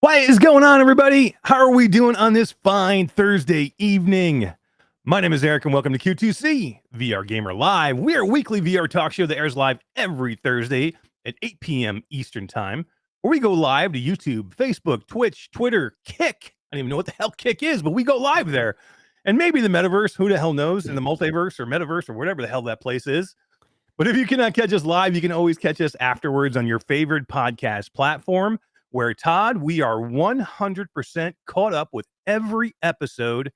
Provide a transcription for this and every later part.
What is going on, everybody? How are we doing on this fine Thursday evening? My name is Eric, and welcome to Q2C VR Gamer Live. We are a weekly VR talk show that airs live every Thursday at 8 p.m. Eastern Time, where we go live to YouTube, Facebook, Twitch, Twitter, Kick. I don't even know what the hell Kick is, but we go live there. And maybe the metaverse, who the hell knows, in the multiverse or metaverse or whatever the hell that place is. But if you cannot catch us live, you can always catch us afterwards on your favorite podcast platform, where, Todd, we are 100% caught up with every episode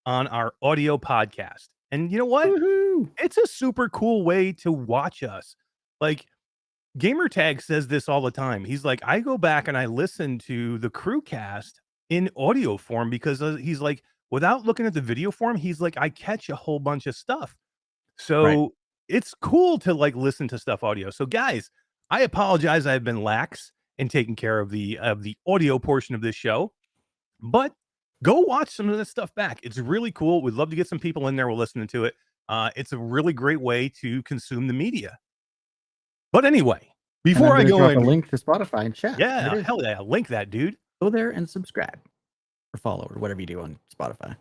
on our audio podcast. And you know what? Woohoo! It's a super cool way to watch us. Like, Gamertag says this all the time. He's like, I go back and I listen to the Crewcast in audio form because he's like, without looking at the video form, he's like, I catch a whole bunch of stuff. So Right. it's cool to like listen to stuff audio. So guys, I apologize. I've been lax in taking care of the audio portion of this show, but go watch some of this stuff back. It's really cool. We'd love to get some people in there. We're listening to it. It's a really great way to consume the media. But anyway, before I go drop in, a link to Spotify and chat. yeah, hell yeah, link that, dude. Go there and subscribe or follow or whatever you do on Spotify.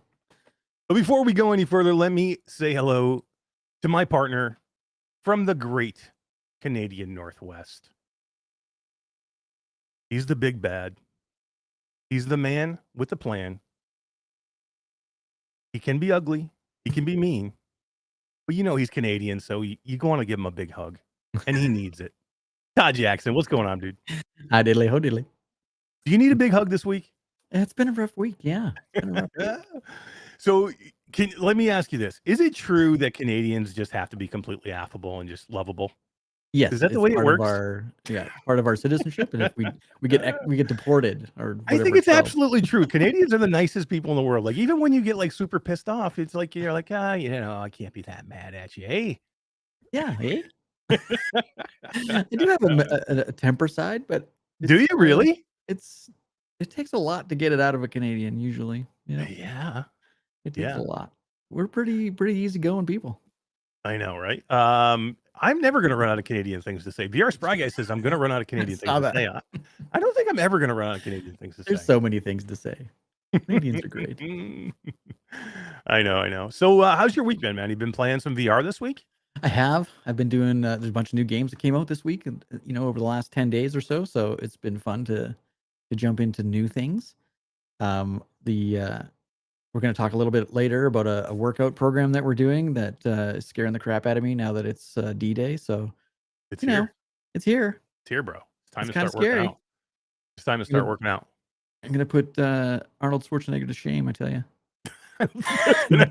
But before we go any further, let me say hello to my partner from the great Canadian Northwest. He's the big bad. He's the man with the plan. He can be ugly. He can be mean. But you know he's Canadian, so you want to give him a big hug. And he needs it. Todd Jackson, what's going on, dude? Hi, diddly, ho, diddly. Do you need a big hug this week? It's been a rough week, yeah. It's been a rough week. So let me ask you this. Is it true that Canadians just have to be completely affable and just lovable? Yes. Is that the way it works? Part of our citizenship. And if we get deported or I think it's absolutely true. Canadians are the nicest people in the world. Like, even when you get like super pissed off, it's like you're like, I can't be that mad at you. Hey. Yeah, hey. I do have a temper side, but do you really? It takes a lot to get it out of a Canadian usually. Yeah. It takes a lot. We're pretty easygoing people. I know, right? I'm never going to run out of Canadian things to say. VR Spry Guy says I'm going to run out of Canadian things to say. I don't think I'm ever going to run out of Canadian things to say. There's so many things to say. Canadians are great. I know. So how's your week been, man? You been playing some VR this week? I have. I've been doing, there's a bunch of new games that came out this week, over the last 10 days or so. So it's been fun to jump into new things. We're going to talk a little bit later about a workout program that we're doing that is scaring the crap out of me now that it's D-Day. So it's here. It's here. It's here, bro. It's time to start working out. It's time to start working out. I'm going to put Arnold Schwarzenegger to shame, I tell you.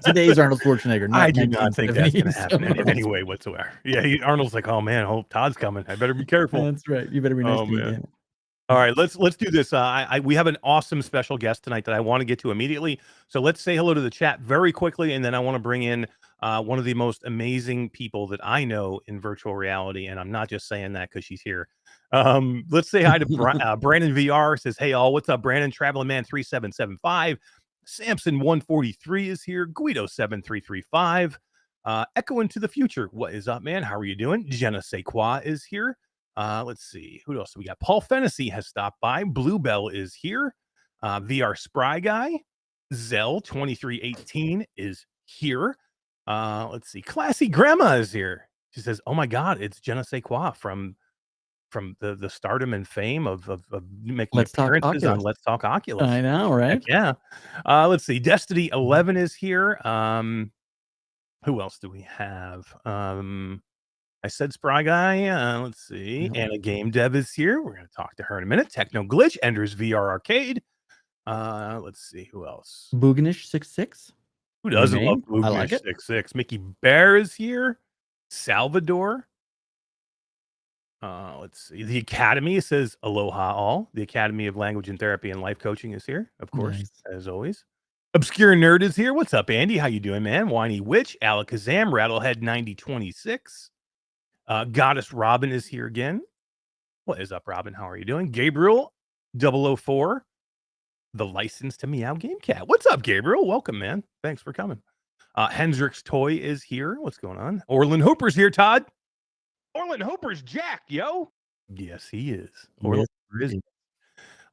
Today's Arnold Schwarzenegger. I do not think that's going to happen in any way whatsoever. Yeah, Arnold's like, oh man, hope Todd's coming. I better be careful. That's right. You better be nice to me. All right, let's do this. We have an awesome special guest tonight that I want to get to immediately. So let's say hello to the chat very quickly, and then I want to bring in one of the most amazing people that I know in virtual reality, and I'm not just saying that because she's here. Let's say hi to Brandon VR. Says, hey all, what's up, Brandon? Traveling Man 3775. Samson 143 is here. Guido 7335. Echo into the future. What is up, man? How are you doing? Jenna Sequa is here. Let's see who else we got. Paul Fennessy has stopped by. Bluebell is here. VR Spry Guy. Zell 2318 is here. Let's see. Classy Grandma is here. She says, oh my God, it's Jenna Sequa from the stardom and fame of making appearances on Let's Talk Oculus. I know, right? Heck yeah. Let's see. Destiny 11 is here. Who else do we have? I said Spry Guy. Let's see. Anna Game Dev is here. We're going to talk to her in a minute. Techno Glitch, Ender's VR Arcade. Let's see. Who else? Boognish 66. Who doesn't love Boognish 66? Mickey Bear is here. Salvador. Let's see. The Academy says aloha all. The Academy of Language and Therapy and Life Coaching is here, of course, as always. Obscure Nerd is here. What's up, Andy? How you doing, man? Whiny Witch, Alakazam, Rattlehead 9026. Goddess Robin is here again. What is up, Robin? How are you doing? Gabriel 004. The License to Meow Game Cat. What's up, Gabriel? Welcome, man. Thanks for coming. Hendrix Toy is here. What's going on? Orland Hooper's here, Todd. Orland Hooper's jacked, yo. Yes, he is. Orland is.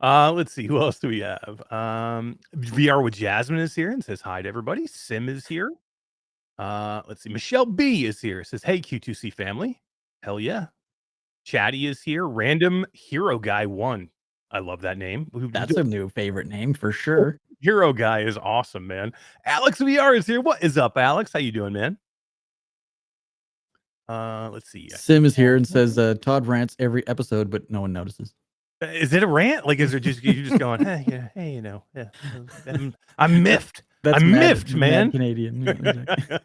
Let's see. Who else do we have? VR with Jasmine is here and says hi to everybody. Sim is here. Let's see. Michelle B is here. Says, hey, Q2C family. Hell yeah. Chatty is here. Random Hero Guy 1. I love that name. That's a new favorite name for sure. Hero Guy is awesome, man. Alex VR is here. What is up, Alex? How you doing, man? Let's see. Sim is here and says Todd rants every episode, but no one notices. Is it a rant? Like, is it just you just going, hey, yeah, hey, you know, yeah, I'm miffed. I'm miffed, man. Mad Canadian. Yeah, exactly.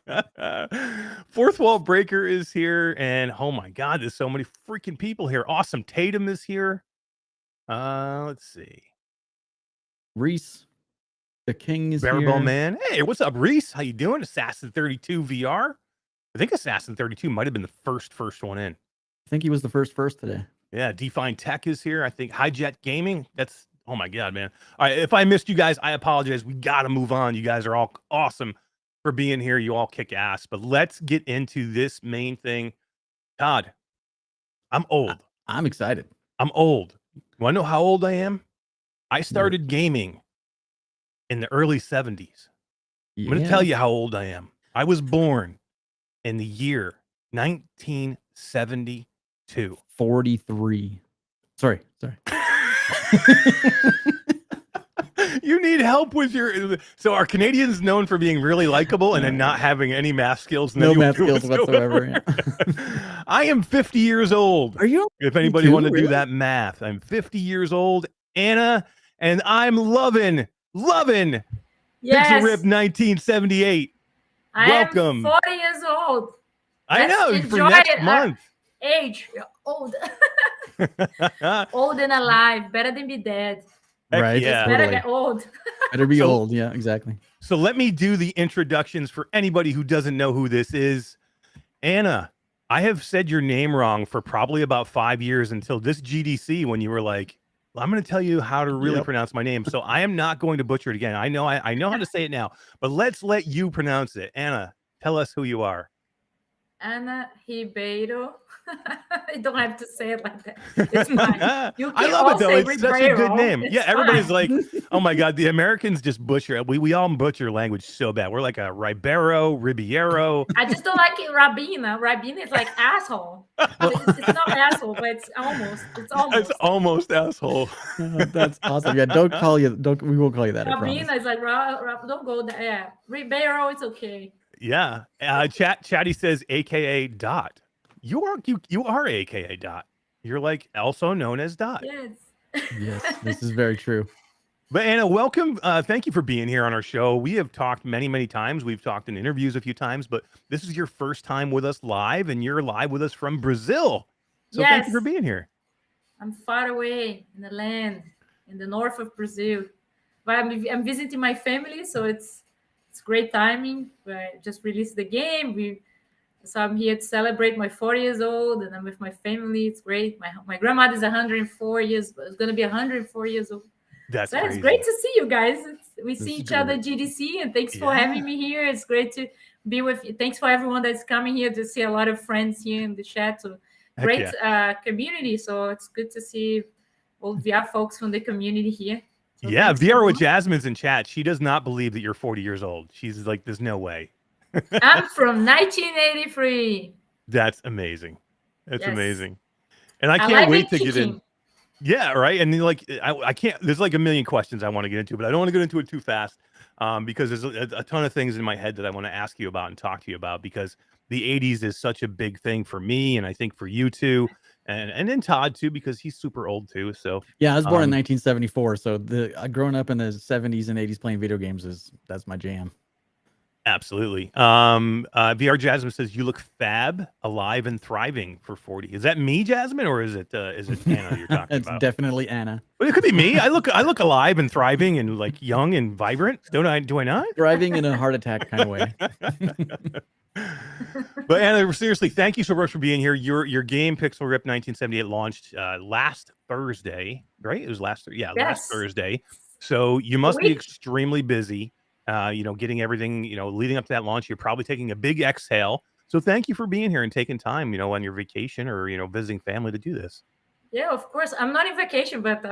Fourth Wall Breaker is here, and oh my God, there's so many freaking people here. Awesome Tatum is here. Let's see. Reese, the King is Bearable here. Man. Hey, what's up, Reese? How you doing? Assassin 32 VR. I think Assassin 32 might have been the first one in. I think he was the first today. Yeah, Define Tech is here. I think Highjet Gaming. That's, oh my God, man. All right, if I missed you guys, I apologize. We got to move on. You guys are all awesome for being here. You all kick ass. But let's get into this main thing. Todd, I'm old. I'm excited. I'm old. You want to know how old I am? I started gaming in the early 70s. I'm going to tell you how old I am. I was born in the year 1972. 43. Sorry. You need help with your. So are Canadians known for being really likable and then not having any math skills? No math skills whatsoever. Yeah. I am 50 years old. Are you? If anybody want to do that math, I'm 50 years old, Anna, and I'm loving Yes. Pixel Rip 1978. Welcome. I am 40 years old. I know. Let's For enjoy next it. month. Age. Old. Old and alive. Better than be dead. Right. Yeah. Better Totally. get old. Better be old. Yeah, exactly. So let me do the introductions for anybody who doesn't know who this is. Anna, I have said your name wrong for probably about 5 years until this GDC when you were like, well, I'm going to tell you how to really pronounce my name. So I am not going to butcher it again. I know how to say it now, but let's let you pronounce it. Anna, tell us who you are. Ana Ribeiro. I don't have to say it like that. It's mine. You can I love it though. say It's such a good Ribeiro. name. It's Yeah, everybody's fine. like, oh my God, the Americans just butcher it. We all butcher language so bad. We're like a Ribeiro. I just don't like it. Rabina. Rabina is like asshole. It's not asshole, but it's almost. It's almost. It's almost asshole. That's awesome. Yeah, we won't call you that. Rabina is like, don't go there. Yeah. Ribeiro, it's okay. Yeah. Chatty says AKA Dot. You are AKA Dot. You're like also known as Dot. Yes. Yes, this is very true. But Anna, welcome. Thank you for being here on our show. We have talked many times. We've talked in interviews a few times, but this is your first time with us live, and you're live with us from Brazil. So thank you for being here. I'm far away in the land, in the north of Brazil. But I'm visiting my family, so it's great timing. I just released the game. So I'm here to celebrate my 4 years old, and I'm with my family. It's great. My grandmother is 104 years. It's going to be 104 years old. That's so crazy. It's great to see you guys. We see each other at GDC, and thanks for having me here. It's great to be with you. Thanks for everyone that's coming here to see a lot of friends here in the chat. So great community. So it's good to see all VR folks from the community here. So VR with Jasmine's in chat. She does not believe that you're 40 years old. She's like, there's no way. I'm from 1983. That's amazing. That's amazing. And I can't wait to get in. Yeah, right. And like I can't, there's like a million questions I want to get into, but I don't want to get into it too fast because there's a ton of things in my head that I want to ask you about and talk to you about, because the 80s is such a big thing for me, and I think for you too, and then Todd too, because he's super old too. So yeah, I was born in 1974, so growing up in the 70s and 80s playing video games that's my jam. Absolutely. VR Jasmine says you look fab, alive, and thriving for 40. Is that me, Jasmine, or is it Anna you're talking it's about? Definitely Anna. But it could be me. I look alive and thriving and like young and vibrant. Do I not? Thriving in a heart attack kind of way. But Anna, seriously, thank you so much for being here. Your game Pixel Rip 1978 launched last Thursday, right? It was last Thursday. So you must be extremely busy. Getting everything, leading up to that launch. You're probably taking a big exhale. So thank you for being here and taking time, on your vacation or, visiting family to do this. Yeah, of course. I'm not in vacation, but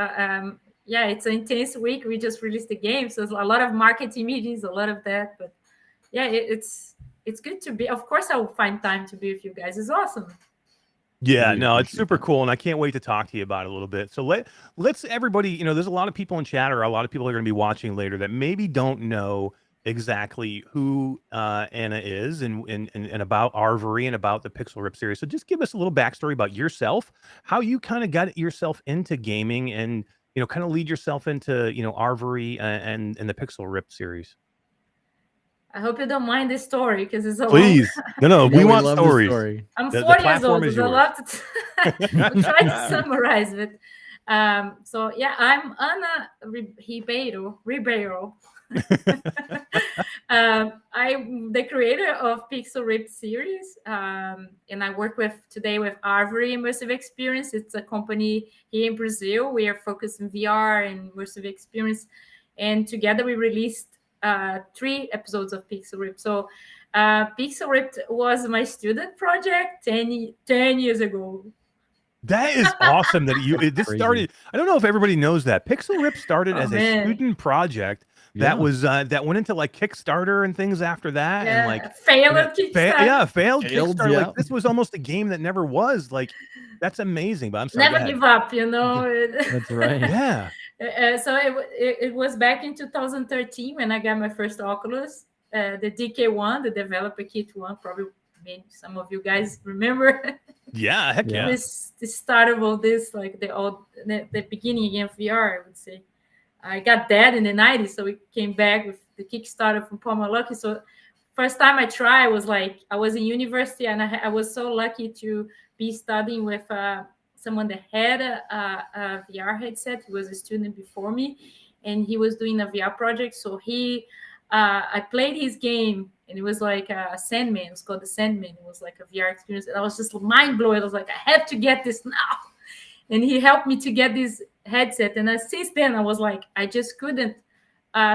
yeah, it's an intense week. We just released the game, so it's a lot of marketing meetings, a lot of that. But yeah, it's good to be. Of course, I will find time to be with you guys. It's awesome. Yeah, Really no, it's appreciate super that. cool, and I can't wait to talk to you about it a little bit. So let's everybody, there's a lot of people in chat, or a lot of people are going to be watching later that maybe don't know exactly who Anna is, and about Arvore and about the Pixel Rip series. So just give us a little backstory about yourself, how you kind of got yourself into gaming, and kind of lead yourself into Arvore and the Pixel Rip series. I hope you don't mind this story because it's a long. Please, no, we want love the stories. story. I'm The 4 years platform old, is so I yours. love to. I'll try to summarize it. So yeah, I'm Ana Ribeiro. I'm the creator of Pixel Rip series, and I work today with Arvore Immersive Experience. It's a company here in Brazil. We are focused on VR and immersive experience, and together we released 3 episodes of Pixel Rip. So Pixel Rip was my student project 10 years ago. That is awesome that this Crazy. started. I don't know if everybody knows that Pixel Rip started as a student project that was that went into like Kickstarter and things after that, and like failed Kickstarter. failed Kickstarter. Yeah. Like this was almost a game that never was. Like that's amazing. But I'm sorry. Never give up, That's right. Yeah. So it was back in 2013 when I got my first Oculus, the DK1, the developer kit one. Probably some of you guys remember. Yeah, heck yeah. This start of all this, like the beginning again of VR, I would say. I got that in the 90s, so we came back with the Kickstarter from Palma Lucky. So first time I tried was like, I was in university, and I was so lucky to be studying with someone that had a VR headset. He was a student before me, and he was doing a VR project. So I played his game, and it was like a Sandman. It was called the Sandman. It was like a VR experience, and I was just mind blown. I was like, I have to get this now. And he helped me to get this headset. And since then, I was like, I just couldn't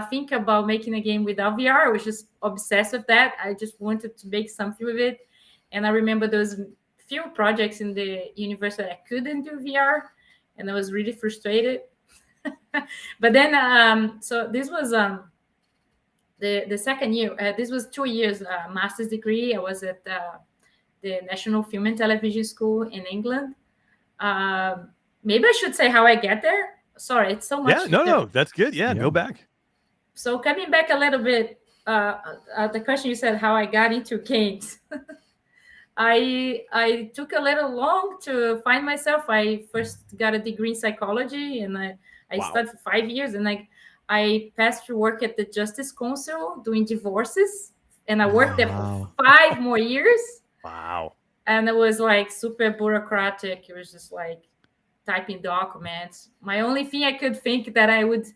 think about making a game without VR. I was just obsessed with that. I just wanted to make something with it. And I remember there was few projects in the university that I couldn't do VR, and I was really frustrated. But then, so this was the second year. This was 2 years master's degree. I was at the National Film and Television School in England. Maybe I should say how I get there. Sorry, it's so much. Yeah, no, that's good. Yeah, go back. So coming back a little bit, the question you said, how I got into games. I took a little long to find myself. I first got a degree in psychology, and I studied for 5 years, and I passed through work at the Justice Council doing divorces, and I worked there for 5 more years. Wow. And it was like super bureaucratic. It was just like typing documents. My only thing I could think that I would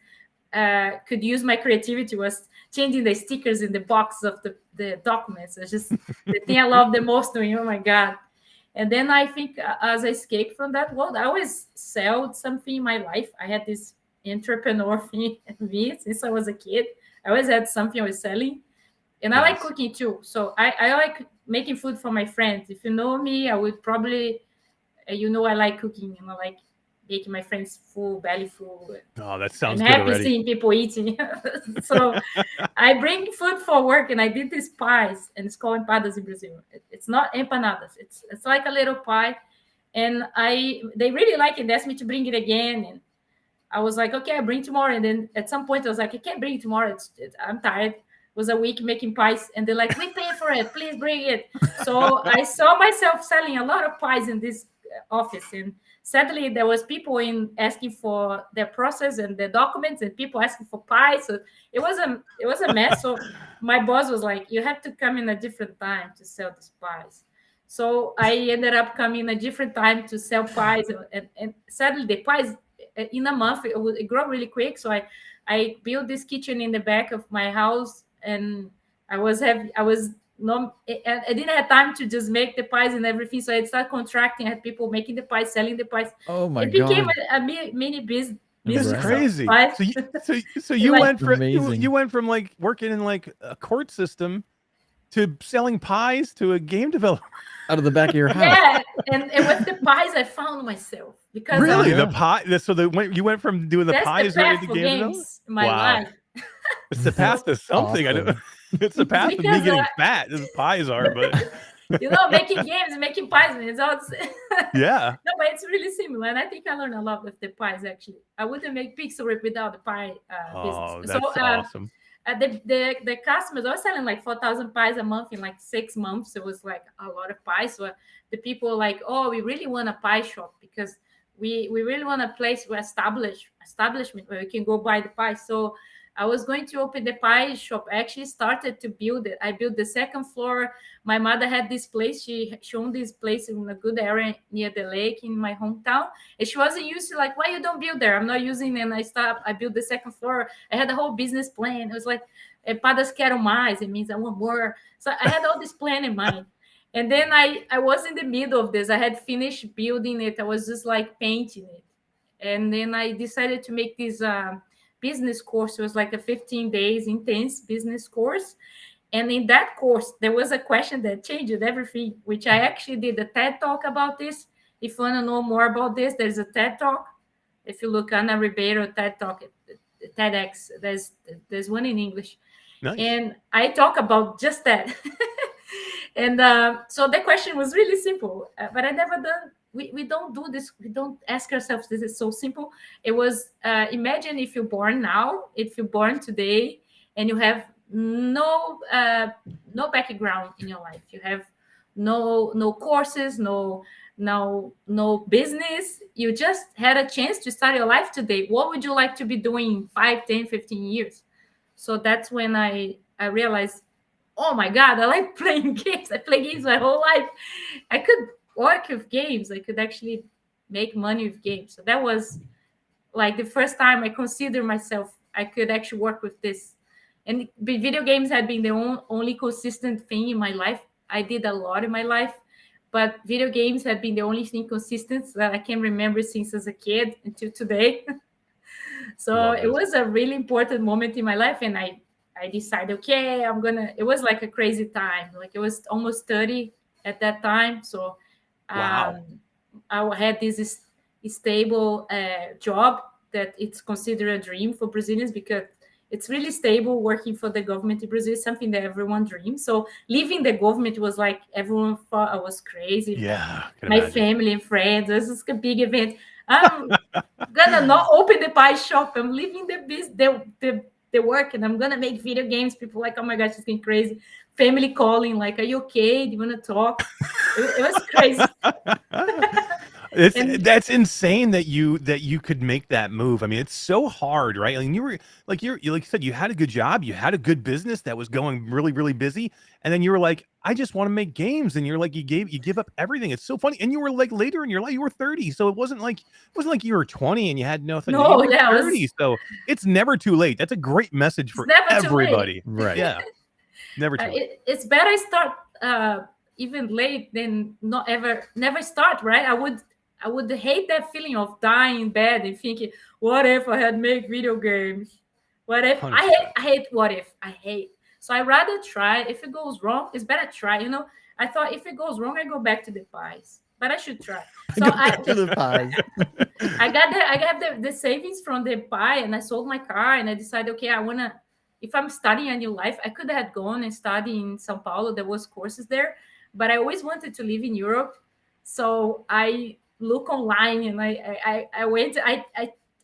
could use my creativity was changing the stickers in the boxes of the documents. It's just the thing I love the most doing. Oh my God. And then I think as I escaped from that world, I always sold something in my life. I had this entrepreneur thing in me since I was a kid. I always had something I was selling. And I like cooking too. So I like making food for my friends. If you know me, I would probably, I like cooking, and I like making my friends full, belly full. Oh, that sounds I'm good happy already. seeing people eating. So I bring food for work, and I did these pies, and it's called empadas in Brazil. It's not empanadas. It's like a little pie. And they really like it. They asked me to bring it again. And I was like, okay, I bring tomorrow. And then at some point I was like, I can't bring it tomorrow. I'm tired. It was a week making pies, and they're like, we pay for it, please bring it. So I saw myself selling a lot of pies in this office, and sadly there was people asking for their process and their documents, and people asking for pies. So it was a mess. So my boss was like, you have to come in a different time to sell these pies. So I ended up coming a different time to sell pies, and sadly the pies in a month it grew really quick. So I built this kitchen in the back of my house, and I didn't have time to just make the pies and everything. So I started contracting. I had people making the pies, selling the pies. Oh my God! It became a mini business. This is crazy. So you went from like working in like a court system to selling pies to a game developer out of the back of your house. Yeah, and with the pies, I found myself because Really, Yeah. the pie. So you went from doing the that's pies the right path into for games development? games in my Wow, life. it's the path to something. I don't. Awesome. It's the path of me Because getting fat. As pies are, but making games, making pies, man, it's all yeah. no, but it's really similar, and I think I learned a lot with the pies. Actually, I wouldn't make pixel rip without the pie business. Oh, So that's awesome. the customers, I was selling like 4,000 pies a month in like 6 months. It was like a lot of pies. So the people were like, oh, we really want a pie shop because we really want a place where establishment where we can go buy the pie. So I was going to open the pie shop. I actually started to build it. I built the second floor. My mother had this place. She owned this place in a good area near the lake in my hometown. And she wasn't used to like, why you don't build there? I'm not using it. And I built the second floor. I had a whole business plan. It was like, Padas quero mais. It means I want more. So I had all this plan in mind. And then I was in the middle of this. I had finished building it. I was just like painting it. And then I decided to make this business course. It was like a 15 days intense business course. And in that course, there was a question that changed everything, which I actually did a TED talk about this. If you want to know more about this, there's a TED talk. If you look Ana Ribeiro TED talk, TEDx, there's one in English. Nice. And I talk about just that. And so the question was really simple, but I never done. We don't do this. We don't ask ourselves, this is so simple. It was, imagine if you're born now, if you're born today, and you have no background in your life. You have no courses, no business. You just had a chance to start your life today. What would you like to be doing in 5, 10, 15 years? So that's when I realized, oh my God, I like playing games. I play games my whole life. I could work with games. I could actually make money with games. So that was like the first time I considered myself I could actually work with this. And video games had been the only consistent thing in my life. I did a lot in my life, but video games had been the only thing consistent that I can remember since as a kid until today. So it was a really important moment in my life, and I decided, okay, it was like a crazy time. Like it was almost 30 at that time. So Wow. I had this stable job that it's considered a dream for Brazilians because it's really stable. Working for the government in Brazil is something that everyone dreams. So leaving the government was like, everyone thought I was crazy. Yeah. My family and friends, this is a big event. I'm gonna not open the pie shop. I'm leaving the work, and I'm gonna make video games. People like, oh my gosh, it's getting crazy. Family calling, like, are you okay? Do you want to talk? It was crazy. That's insane that you could make that move. I mean, it's so hard, right? I mean, you like you said, you had a good job, you had a good business that was going really, really busy, and then you were like, I just want to make games, and you're like, you give up everything. It's so funny, and you were like later in your life, you were 30, so it wasn't like you were 20 and you had nothing. No, you were yeah, 30, so it's never too late. That's a great message for everybody. Right? Yeah, never too late. It's better start even late than never start, right? I would hate that feeling of dying in bed and thinking, what if I had made video games? What if 100%. I hate what if? I hate. So I rather try. If it goes wrong, it's better try. I thought if it goes wrong, I go back to the pies. But I should try. So To the pies. I got the savings from the pie, and I sold my car, and I decided, okay, if I'm studying a new life, I could have gone and studied in São Paulo. There was courses there, but I always wanted to live in Europe. So I look online, and I went. I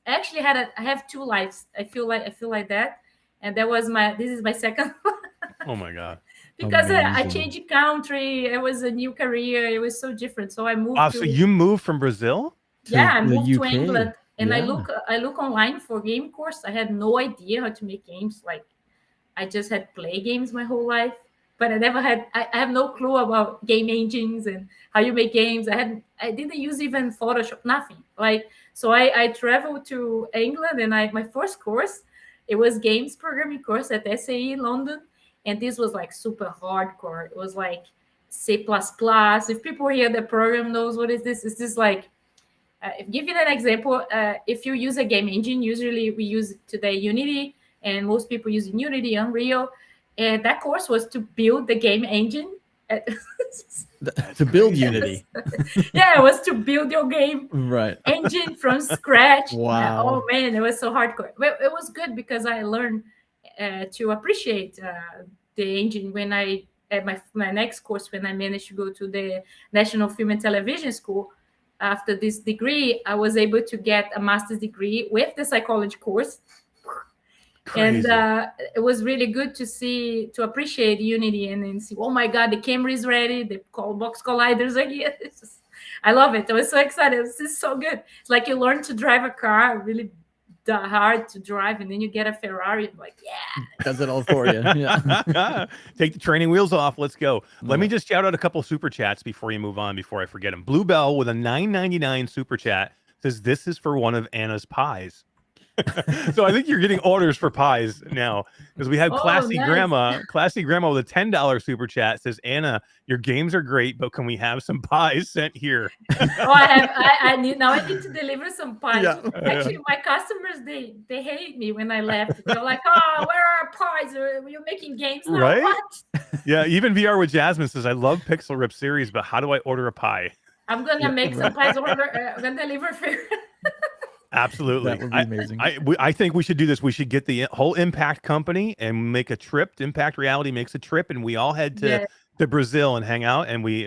actually I have two lives. I feel like that, and this is my second. Oh my God. Because I Amazing. changed country. It was a new career. It was so different. So I moved. Wow, so you moved from Brazil? I the moved to UK. England, and I Yeah. look online for game course. I had no idea how to make games. Like I just had play games my whole life, but I have no clue about game engines and how you make games. I didn't use even Photoshop, nothing. Like so I traveled to England, and my first course, it was games programming course at SAE in London, and this was like super hardcore. It was like C++. If people hear the program knows what is this, it's just like give you an example. If you use a game engine, usually we use today Unity, and most people use Unity, Unreal. And that course was to build the game engine. To build Unity. Yeah, it was to build your game Right. engine from scratch. Wow. Oh man, it was so hardcore. Well, it was good because I learned to appreciate the engine when I at my next course, when I managed to go to the National Film and Television School. After this degree, I was able to get a master's degree with the psychology course. Crazy. And it was really good to appreciate Unity and then see, oh my God, the camera is ready, the box colliders are here. I love it. I was so excited. This is so good. It's like you learn to drive a car, really hard to drive, and then you get a Ferrari. I'm like, yeah, Does it all for you. Yeah. Take the training wheels off. Let's go. Let me Yeah. just shout out a couple super chats before you move on, before I forget them. Bluebell with a $9.99 super chat says, this is for one of Anna's pies. So I think you're getting orders for pies now, because we have Oh, Classy nice. Grandma with a $10 super chat says, Anna, your games are great, but can we have some pies sent here? Oh, I need to deliver some pies. Yeah. Actually, my customers, they hate me when I left. They're like, oh, where are pies? Are you making games now? Right? What? Yeah, even VR with Jasmine says, I love Pixel Rip series, but how do I order a pie? I'm gonna make some pies. I'm gonna deliver for Absolutely. That would be amazing. I think we should do this. We should get the whole Impact company and make a trip. Impact Reality makes a trip, and we all head to Brazil and hang out, and we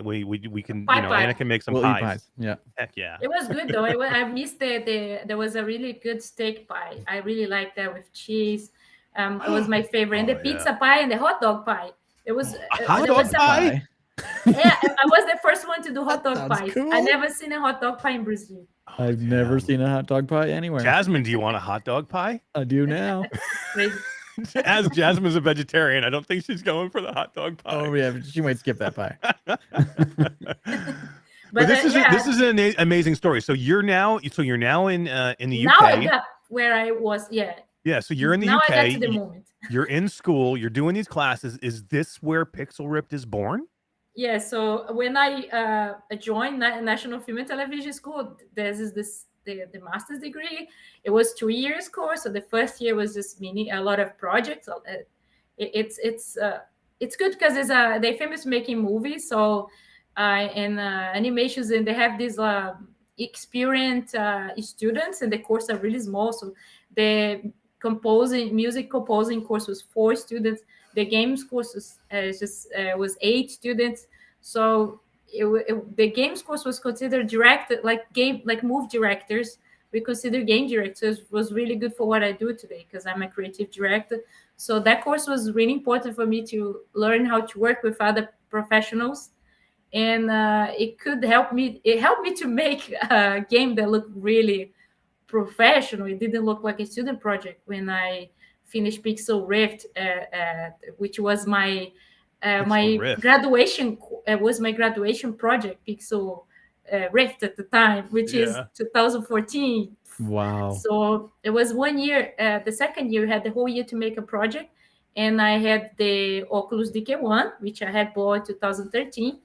can, Pie you know, pie. Anna can make some We'll eat pies. pies. Yeah. Heck yeah. It was good though. I missed there was a really good steak pie. I really liked that with cheese. It was my favorite. And the pizza pie and the hot dog pie. It was hot dog pie? Yeah, I was the first one to do hot dog sounds pies. cool. I never seen a hot dog pie in Brazil. I've never seen a hot dog pie anywhere. Jasmine, do you want a hot dog pie? I do now. Crazy. As Jasmine's a vegetarian, I don't think she's going for the hot dog pie. Oh yeah, she might skip that pie. But this is an amazing story. So you're now in the Now UK. I got where I was. Yeah, so you're in the now UK. I got to the moment. You're in school. You're doing these classes. Is this where Pixel Ripped is born? Yeah, so when I joined National Film and Television School, there's the master's degree. It was 2 years course. So the first year was just a lot of projects. It's good because they're famous making movies. So and animations, and they have these experienced students, and the course are really small. So the music composing course was 4 students. The games course was 8 students. So the games course was considered like move directors. We consider game directors. Was really good for what I do today because I'm a creative director. So that course was really important for me to learn how to work with other professionals, and it helped me to make a game that looked really professional. It didn't look like a student project when I finished Pixel Rift, which was my graduation. Was my graduation project, Pixel Rift at the time, which is 2014. Wow. So it was 1 year. The second year had the whole year to make a project, and I had the Oculus DK1, which I had bought in 2013,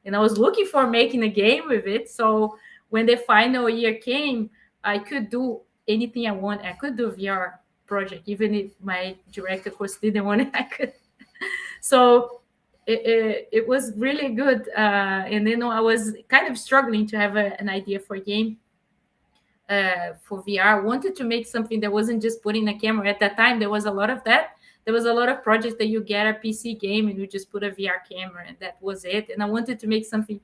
and I was looking for making a game with it. So when the final year came, I could do anything I want. I could do a VR project, even if my director course didn't want it. I could. So it was really good. And then I was kind of struggling to have an idea for a game for VR. I wanted to make something that wasn't just putting a camera. At that time, there was a lot of that. There was a lot of projects that you get a PC game and you just put a VR camera, and that was it. And I wanted to make something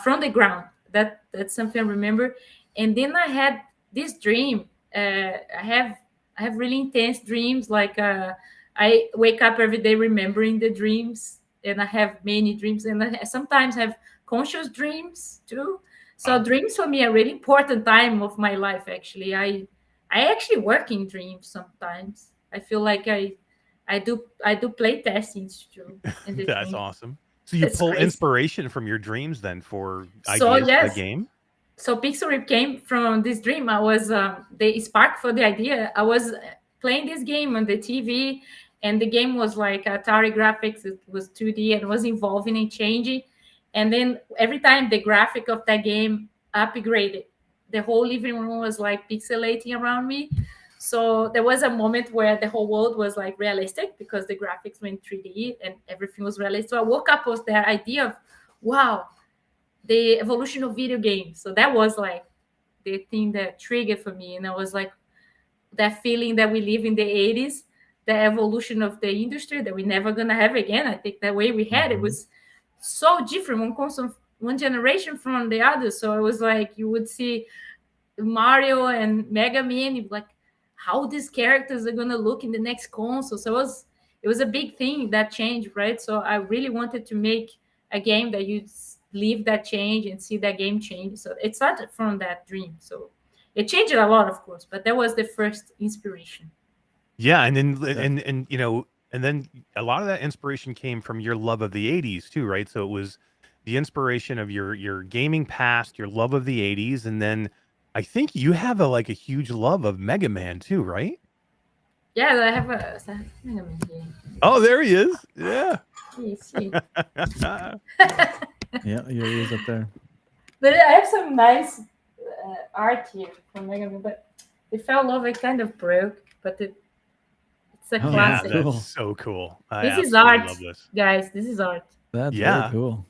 from the ground. That's something I remember. And then I had this dream. I have really intense dreams. Like I wake up every day remembering the dreams, and I have many dreams, and I sometimes have conscious dreams too. So dreams for me are a really important time of my life. Actually, I actually work in dreams sometimes. I feel like I do play testings too. That's awesome. So you pull inspiration from your dreams then for ideas for the game? So Pixel Rip came from this dream. I was the spark for the idea. I was playing this game on the TV, and the game was like Atari graphics. It was 2D and was evolving and changing. And then every time the graphic of that game upgraded, the whole living room was like pixelating around me. So there was a moment where the whole world was like realistic because the graphics went 3D and everything was realistic. So I woke up with that idea of, wow, the evolution of video games. So that was like the thing that triggered for me. And I was like, that feeling that we live in the 80s, the evolution of the industry that we're never going to have again. I think the way we had it was so different, one generation from the other. So it was like you would see Mario and Mega Man, you'd be like, how these characters are going to look in the next console. So it was a big thing that changed, right? So I really wanted to make a game that you'd live that change and see that game change. So it started from that dream. So it changed a lot, of course, but that was the first inspiration. Yeah, and then and you know, and then a lot of that inspiration came from your love of the 80s too, right? So it was the inspiration of your gaming past, your love of the 80s, and then I think you have a huge love of Mega Man too, right? Yeah, I have a Mega Man game. Oh, there he is. Yeah. See. Yeah, he is up there. But I have some nice art here from Mega Man, but it fell over, it kind of broke, but it's a classic. Yeah, Cool. that's so cool. This is art, love this. guys. This is art. That's Yeah. very cool.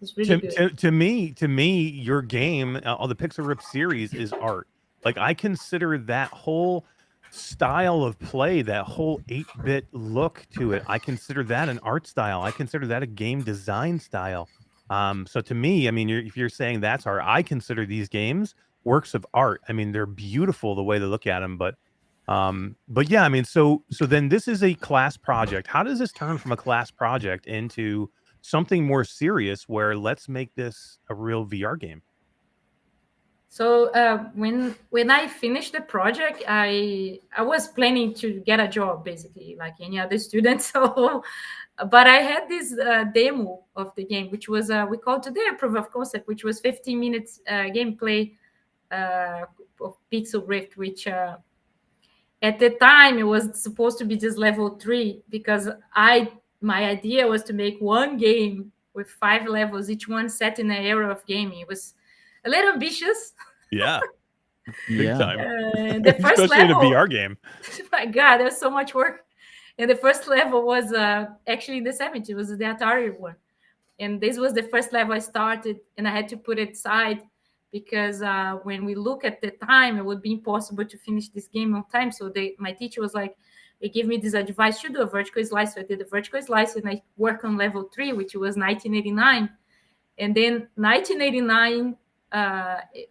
It's really good. To me, your game, all the Pixel Rip series is art. Like I consider that whole style of play, that whole 8-bit look to it, I consider that an art style. I consider that a game design style. So to me, I mean, if you're saying that's art, I consider these games works of art. I mean, they're beautiful the way they look at them, but yeah, I mean, so then this is a class project. How does this turn from a class project into something more serious where let's make this a real VR game? So when I finished the project, I was planning to get a job basically like any other student. So, but I had this demo of the game, which was we called today a proof of concept, which was 15 minutes gameplay of Pixel Rift, which at the time it was supposed to be just level 3 because my idea was to make one game with 5 levels, each one set in an era of gaming. It was a little ambitious. Yeah. Big time. The first especially level, in a VR game. my God, there's so much work. And the first level was actually in the 70s. It was the Atari one. And this was the first level I started, and I had to put it aside because when we look at the time, it would be impossible to finish this game on time. So my teacher was like, they gave me this advice to do a vertical slice. So I did a vertical slice, and I worked on level 3, which was 1989. And then 1989,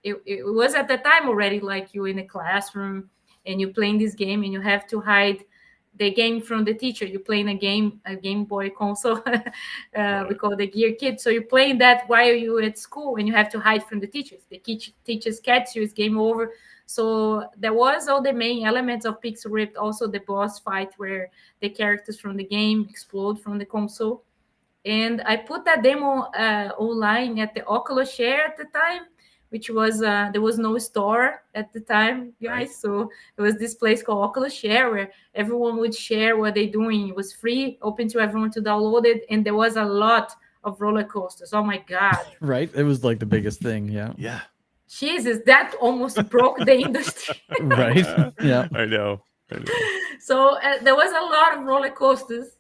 it was at the time already like you in a classroom and you're playing this game and you have to hide the game from the teacher. You're playing a Game Boy console. We call the Gear Kid. So you're playing that while you're at school and you have to hide from the teacher. If the teachers catch you, it's game over. So there was all the main elements of Pixel Rift, also the boss fight where the characters from the game explode from the console. And I put that demo online at the Oculus Share at the time, which was there was no store at the time, guys. Right. So it was this place called Oculus Share where everyone would share what they're doing. It was free, open to everyone to download it, and there was a lot of roller coasters. Oh my God! Right, it was like the biggest thing. Yeah. Yeah. Jesus, that almost broke the industry. Right. Yeah. I know. So there was a lot of roller coasters.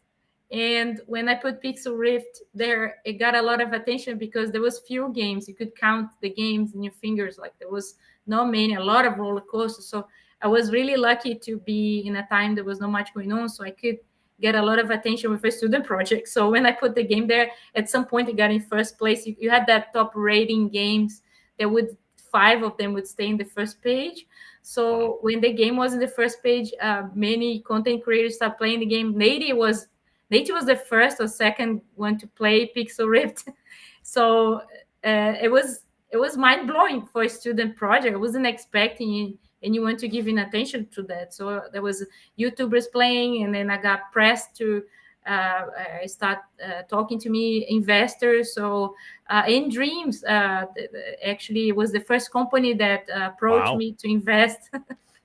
And when I put Pixel Rift there, it got a lot of attention because there was few games. You could count the games in your fingers. Like there was not many, a lot of roller coasters. So I was really lucky to be in a time there was not much going on. So I could get a lot of attention with a student project. So when I put the game there, at some point it got in first place. You had that top rating games that would 5 of them would stay in the first page. So when the game was in the first page, many content creators started playing the game. Nate was the first or second one to play Pixel Rift. So it was mind-blowing for a student project. I wasn't expecting anyone to give in attention to that. So there was YouTubers playing, and then I got pressed to start talking to me, investors. So in Dreams, actually, it was the first company that approached me to invest.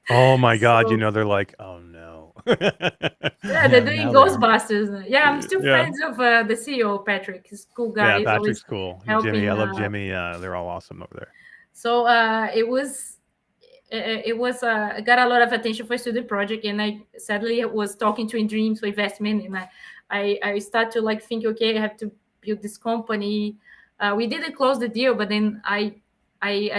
Oh my God! So, they're like, oh no. Yeah, they're doing Ghostbusters. Yeah, I'm still friends of the CEO, Patrick. He's a cool guy. Yeah, Patrick's cool. Jimmy, I love Jimmy. They're all awesome over there. So it was it was got a lot of attention for a student project, and I sadly was talking to In Dreams for investment, and I start to like think, okay, I have to build this company. We didn't close the deal, but then I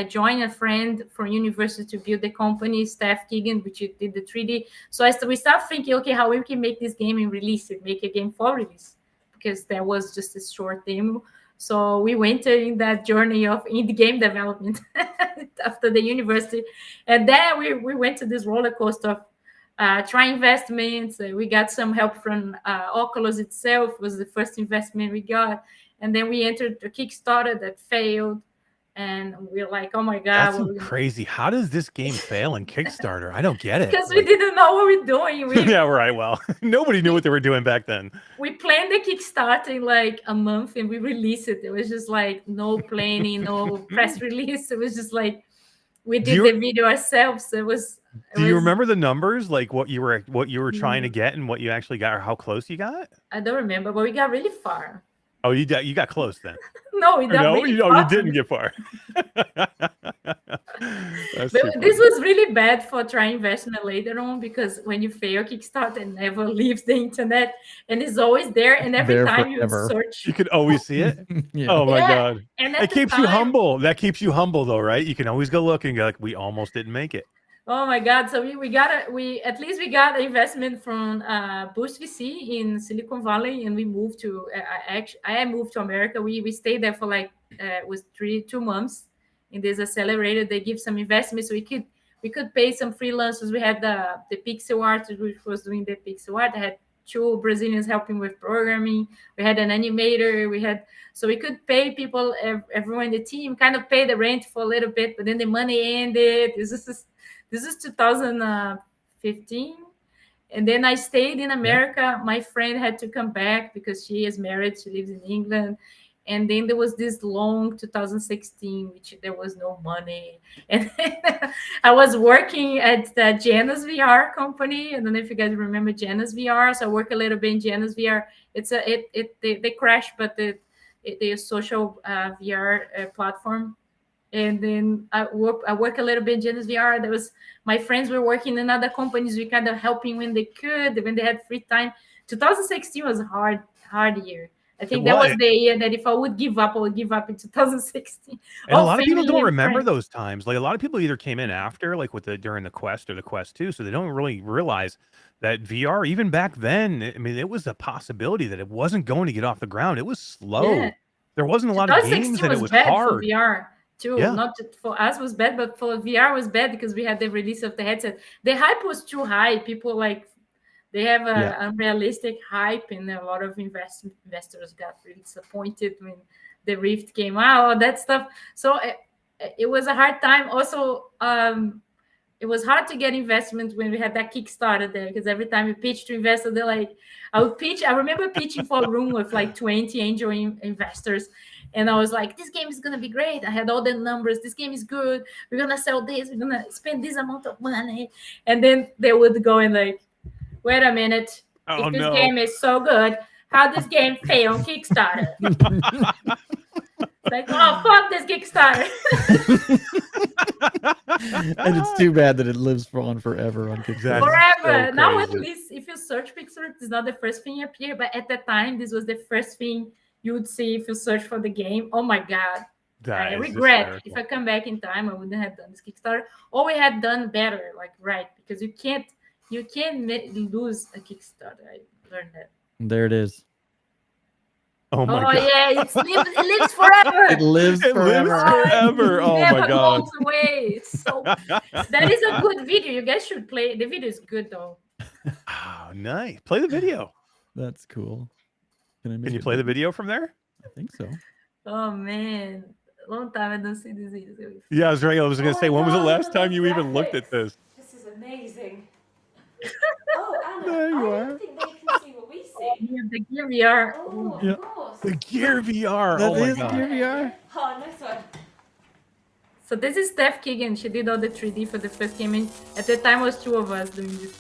joined a friend from university to build the company, Steph Keegan, which did the 3D. So we start thinking, okay, how we can make this game and release it, make a game for release, because there was just a short demo. So we went in that journey of indie game development after the university, and then we went to this roller coaster of try investments. We got some help from Oculus itself, was the first investment we got, and then we entered the Kickstarter that failed. And we're like, oh my God. That's crazy. How does this game fail in Kickstarter? I don't get it. Because we didn't know what we're doing. Yeah, right. Well, nobody knew what they were doing back then. We planned the Kickstarter in like a month and we released it. It was just like no planning, no press release. It was just like we did the video ourselves. Do you remember the numbers, like what you were trying to get and what you actually got, or how close you got? I don't remember, but we got really far. Oh, you got close then. No, we got really far. You didn't get far. This was really bad for trying investment later on, because when you fail Kickstarter, it never leaves the internet and it's always there. And every time you search, you can always see it. Yeah. Oh my God! And it keeps you humble. That keeps you humble, though, right? You can always go look and go like, we almost didn't make it. Oh my God! So we got an investment from Boost VC in Silicon Valley, and we moved to. I moved to America. We stayed there for like was 2 months in this accelerator. They give some investment, so we could pay some freelancers. We had the pixel art, which was doing the pixel art. I had 2 Brazilians helping with programming. We had an animator. So we could pay people, everyone in the team, kind of pay the rent for a little bit, but then the money ended. This is 2015. And then I stayed in America. Yeah. My friend had to come back because she is married. She lives in England. And then there was this long 2016, which there was no money. And I was working at the Janus VR company. I don't know if you guys remember Janus VR. So I work a little bit in Janus VR. They crashed, but the social VR platform. And then I work a little bit in Janus VR. My friends were working in other companies. We kind of helping when they could, when they had free time. 2016 was a hard year. I think that was the year that if I would give up, I would give up in 2016. And a lot of people don't remember those times. Like a lot of people either came in after, like during the Quest or the Quest 2, so they don't really realize that VR, even back then, I mean, it was a possibility that it wasn't going to get off the ground. It was slow. Yeah. There wasn't a lot of games, and it was hard. For VR. Too. Yeah. Not for us was bad, but for VR was bad because we had the release of the headset. The hype was too high. People they have unrealistic hype, and a lot of investors got really disappointed when the Rift came out, all that stuff. So it was a hard time. Also, it was hard to get investment when we had that Kickstarter there, because every time you pitch to investors, they're like, I remember pitching for a room with like 20 angel investors. And I was like, this game is going to be great. I had all the numbers. This game is good. We're going to sell this. We're going to spend this amount of money. And then they would go and like, wait a minute. If this game is so good, how this game fail on Kickstarter? Like, oh, fuck this Kickstarter. And it's too bad that it lives on forever on Kickstarter. Forever. So now, at least, if you search Pixar, it's not the first thing you appear. But at the time, this was the first thing you would see if you search for the game. Oh my God. I regret. If I come back in time, I wouldn't have done this Kickstarter. Or we had done better, because you can't lose a Kickstarter. I learned that. There it is. Oh my God. Yeah, it lives forever. It lives forever. Oh my God. Goes away. So that is a good video. You guys should play. The video is good though. Oh, nice. Play the video. That's cool. Can you play the video from there? I think so. Oh man, long time I don't see this video. Yeah, I was going to say, when was the last time you even looked at this? This is amazing. Oh, Anna, there you I are. don't think they can see what we see. Yeah, the Gear VR. Oh, yeah. Of course. The Gear VR. That oh my is God. Gear VR. Oh, nice one. So this is Steph Keegan. She did all the 3D for the first game. And at the time, it was 2 of us doing this.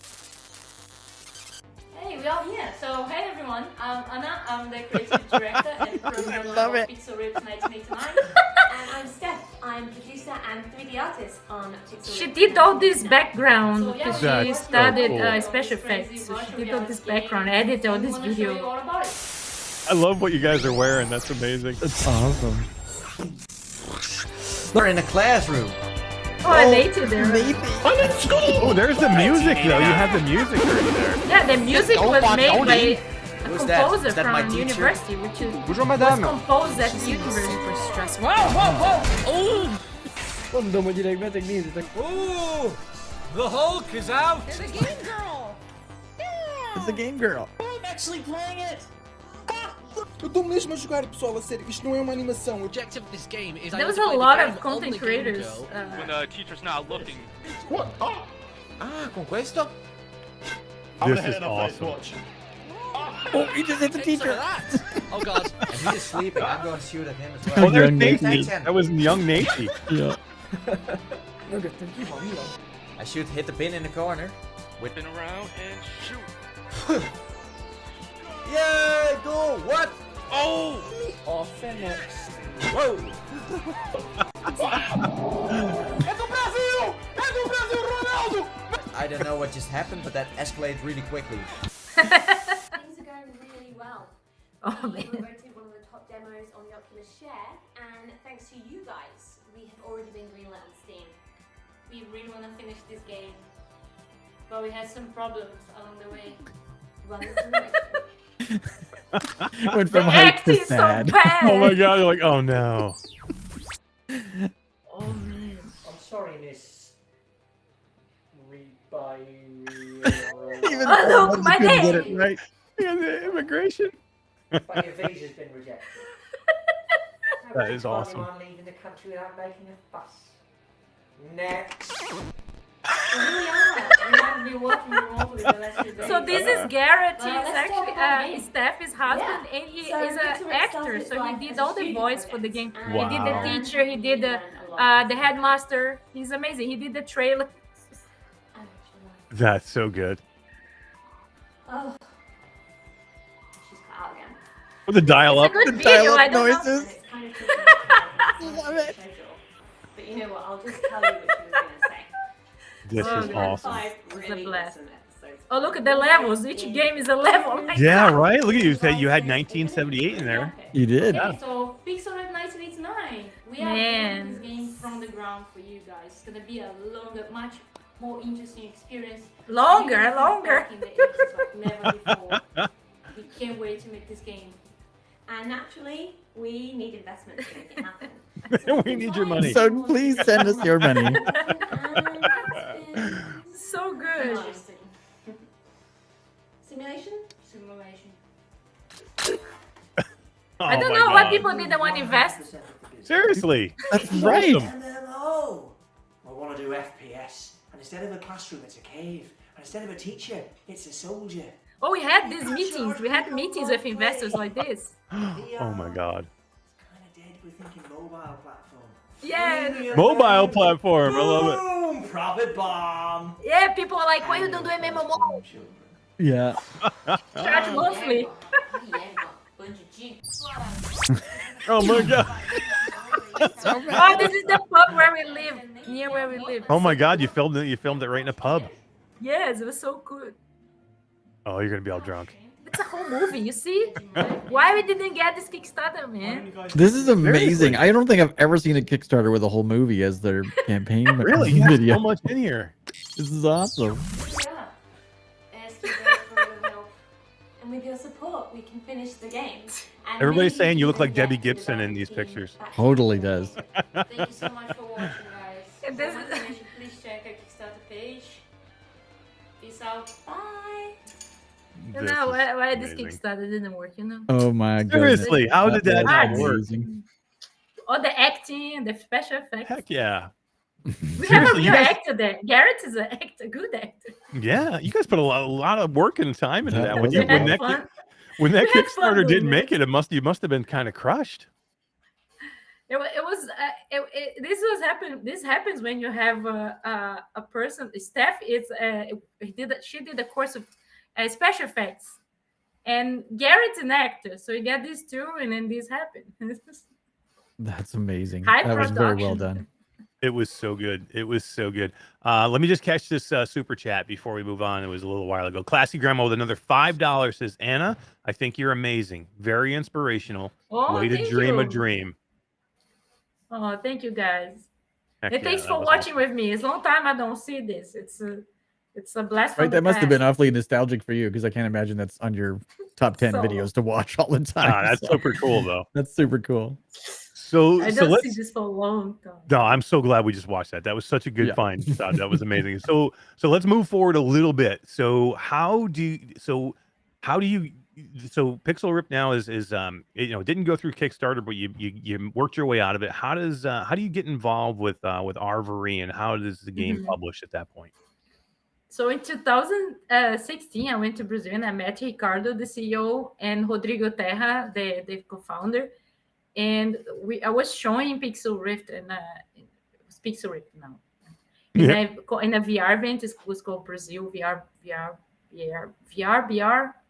Hey, we are here. So, hey everyone. I'm Anna. I'm the creative director and programmer of Pixel Rips 1989. And I'm Steph. I'm producer and 3D artist on Pixel. She did all this background So, yeah, because That's she so studied cool. special effects. So she did all this background, edited all this video. I love what you guys are wearing. That's amazing. That's awesome. They're in a classroom. Oh, I dated there. Oh, there's the music though. You have the music right there. Yeah, the music was made by a Who's that? composer Is that my from teacher? university, which is Bonjour was madame. composed at university. Super stressed. Whoa! Quando mo direi technique, it's like, Ooh, the Hulk is out. There's a game girl. it's a game girl. I'm actually playing it. Eu tô mesmo a jogar, pessoal, a sério. Isto não é uma animação. The objective of this game is There was a lot of content creators. When the teacher's not looking. What? Oh, Ah, con questo? This is awesome. Oh, he just hit the teacher. Oh god. And he is sleeping. I'm going to shoot at him as Oh, well. there's Young Nate. Nate. That was young Nate. Yeah. I should hit the pin in the corner. Whipping around and shoot. Yeah, go! What? Oh! oh, Fênix. Whoa! É do Brasil! É do Brasil, Ronaldo! I don't know what just happened, but that escalated really quickly. Things are going really well. Oh We man. were voted one of the top demos on the Oculus Share, and thanks to you guys, we have already been greenlit on Steam. We really want to finish this game. But we had some problems along the way. Run through it. Went The from hype acting to is so sad. bad. Oh my god! You're like, oh no. Oh man. I'm sorry, Miss Even Oh, though look, you my couldn't get name. it right. Yeah, the immigration. but your visa's been rejected. That is awesome. Anyone leaving the country without making a fuss. Next. We really are. We have been working remotely the last few days. So this is Garrett. Well, He's let's talk about actually game. Steph's husband, and he So is Pixel an Red actor. started So he life did as a all the student voice for project, the game. and He did the Wow. teacher. He did the headmaster. He's amazing. He did the trailer. That's so good. Oh. She's cut out again. With the dial up. It's a good The video. dial-up I don't know. noises. And it's kind of tricky to Love it. schedule. But you know what? I'll just tell you what she was going to say. This Oh, is God. awesome. 5 It's a really blast. awesome episodes. Oh, look at the levels. Each game is a level. Oh my Yeah, God. right. Look at you. Said you had 1978 in there. You did. Yeah. Okay, so Pixel Red 1989. We are Man. building this game from the ground for you guys. It's gonna be a longer, much more interesting experience. Longer, You're gonna longer. think back in the 80s like never before. We can't wait to make this game. And naturally, we need investment to make it happen. We need your money. So please send us your money. And it's been So good. interesting. Simulation? Simulation. I Oh don't my know why God. people didn't want to invest. Seriously. That's right. Awesome. And hello! I want to do FPS. And instead of a classroom, it's a cave. And instead of a teacher, it's a soldier. Oh, we had these meetings. We had meetings with investors like this. Oh my God. It's kind of dead. We're thinking mobile platform. Yeah. Mobile platform. I love it. Boom! Profit bomb! Yeah, people are like, why you don't do MMO? Yeah. Charge monthly. Oh my God. Oh, this is the pub where we live, near where we live. Oh my God. You filmed it. You filmed it right in a pub. Yes, it was so good. Oh, you're gonna be all drunk. It's a whole movie, you see? Why we didn't get this Kickstarter, man? This is amazing. Seriously. I don't think I've ever seen a Kickstarter with a whole movie as their campaign Really? You have video. so much in here. This is awesome. Yeah. Ask you guys for a little help. And with your support, we can finish the game. And Everybody's maybe saying you look even like Debbie get the Gibson in development these team pictures. back Totally together. does. Thank you so much for watching, guys. And For this more is- information, please check our Kickstarter page. Peace out. Bye. You This know, is why this amazing. Kickstarter didn't work, you know? Oh my goodness. Seriously, how did that was not work? amazing. All the acting, the special effects. Heck yeah. We have a Seriously, you real guys- actor there. Garrett is an actor, good actor. Yeah, you guys put a lot of work and time into that. When, We you, had when, We that, had fun. when that We had fun Kickstarter doing didn't it. make it, you must have been kind of crushed. This happens when you have a person. Steph is she did a course of special effects, and Garrett's an actor, so you get these two, and then this happened. That's amazing. High That was very well production. done. It was so good. It was so good. Let me just catch this super chat before we move on. It was a little while ago. Classy Grandma with another $5 says, Anna, I think you're amazing. Very inspirational. Oh, Way to thank dream a you. dream. Oh, thank you guys. Heck And yeah, thanks that for was watching awesome. with me. It's a long time I don't see this. It's a blast from Right, the that must have been past. awfully nostalgic for you because I can't imagine that's on your top 10 So videos to watch all the time. That's so super cool, though. That's super cool. So, I so don't see let's. this for a long time. No, I'm so glad we just watched that. That was such a good Yeah. find, Todd. That was amazing. So let's move forward a little bit. So how do you? So Pixel Rip now is it didn't go through Kickstarter, but you worked your way out of it. How do you get involved with Arvore, and how does the game Mhm. publish at that point? So in 2016, I went to Brazil and I met Ricardo, the CEO, and Rodrigo Terra, the co-founder. And I was showing Pixel Rift and it was Pixel Rift now. In a VR event, it was called Brazil VR.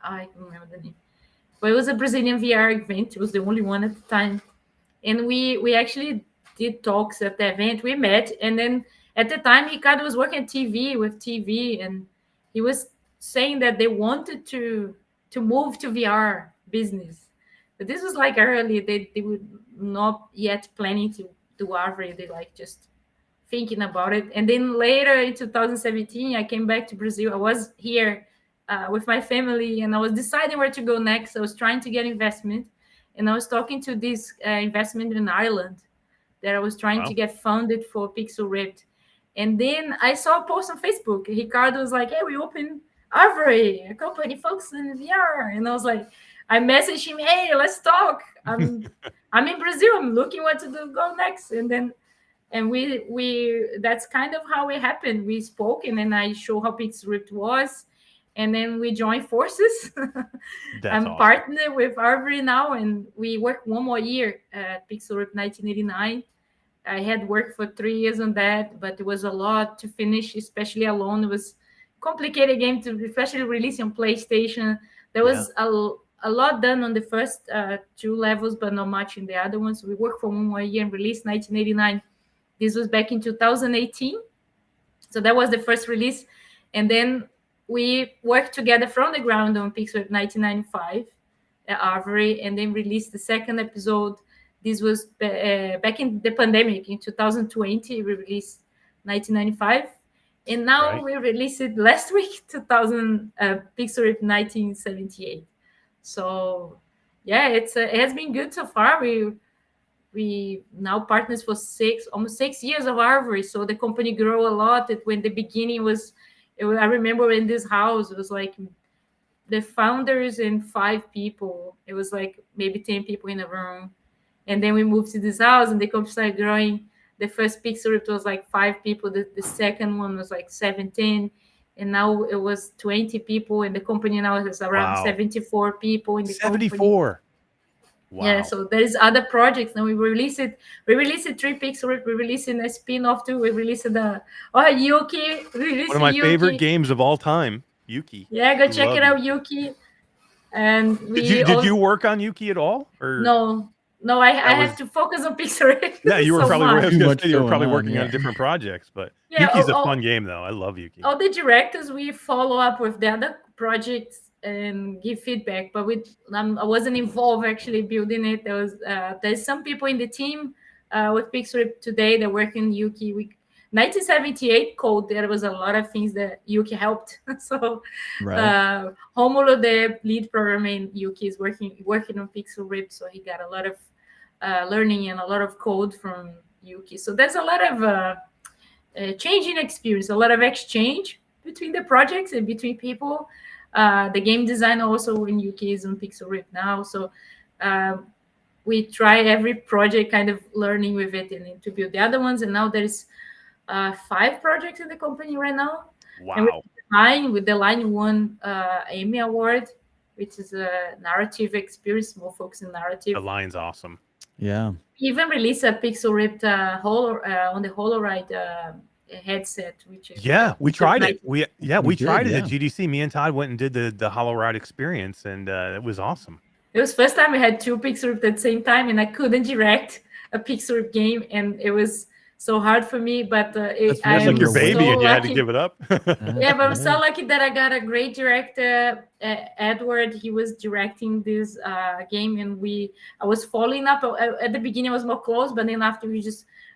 I don't remember the name. But it was a Brazilian VR event. It was the only one at the time. And we actually did talks at the event. We met, and then at the time, Ricardo was working at TV, and he was saying that they wanted to move to VR business. But this was like early. They were not yet planning to do Arvore. They like just thinking about it. And then later in 2017, I came back to Brazil. I was here with my family, and I was deciding where to go next. I was trying to get investment, and I was talking to this investment in Ireland that I was trying to get funded for Pixel Rift. And then I saw a post on Facebook. Ricardo was like, "Hey, we opened Arvore, a company focused on VR." And I was like, I messaged him, "Hey, let's talk. I'm in Brazil. I'm looking what to go next." And we that's kind of how it happened. We spoke, and then I showed how Pixel Rift was, and then we joined forces. I'm awesome. partnered with Arvore now, and we worked one more year at Pixel Rift 1989. I had worked for 3 years on that, but it was a lot to finish, especially alone. It was complicated game to especially release on PlayStation. There was a lot done on the first 2 levels, but not much in the other ones. We worked for 1 more year and released 1989. This was back in 2018. So that was the first release. And then we worked together from the ground on Pixel 1995 at Arvore, and then released the second episode. This was back in the pandemic in 2020. We released 1995. And now we released it last week, Pixel 1978. So yeah, it has been good so far. We now partners for almost 6 years of Arvore. So the company grew a lot. When the beginning I remember in this house, it was like the founders and 5 people. It was like maybe 10 people in a room. And then we moved to this house, and the company started growing. The first Pixel Rift was like 5 people. The second one was like 17. And now it was 20 people. And the company now has around 74 people in the 74. Wow. Yeah, so there's other projects. Now we released 3 Pixel Rift. We released a spin-off too. We released Yuki. One of my favorite games of all time, Yuki. Yeah, go check it out, Yuki. And did you work on Yuki at all? Or no, I have to focus on Pixel Rift. Yeah, you were so probably you were probably working on different projects, but Yuki's a fun game though. I love Yuki. All the directors, we follow up with the other projects and give feedback, but I wasn't involved actually building it. There's some people in the team with Pixel Rift today that work in Yuki. 1978 code, there was a lot of things that Yuki helped. So Romulo, the lead programmer in Yuki, is working on Pixel Rift, so he got a lot of learning and a lot of code from Yuki. So there's a lot of changing experience, a lot of exchange between the projects and between people. The game design also in Yuki is on Pixel Rift now. So we try every project kind of learning with it and to build the other ones. And now there's 5 projects in the company right now. Wow. And with the line won Emmy Award, which is a narrative experience, more focused on narrative. The line's awesome. Yeah. We even released a Pixel Rift on the HoloRide headset, which is we tried it. We tried it at yeah. GDC. Me and Todd went and did the HoloRide experience, and it was awesome. It was first time we had 2 Pixel Rift at the same time, and I couldn't direct a Pixel Rift game, and it was so hard for me, but That's I It's like am your so baby, and you had to lucky. give it up. Yeah, but I'm so lucky that I got a great director, Edward. He was directing this game, and I was following up. At the beginning, I was more close, but then after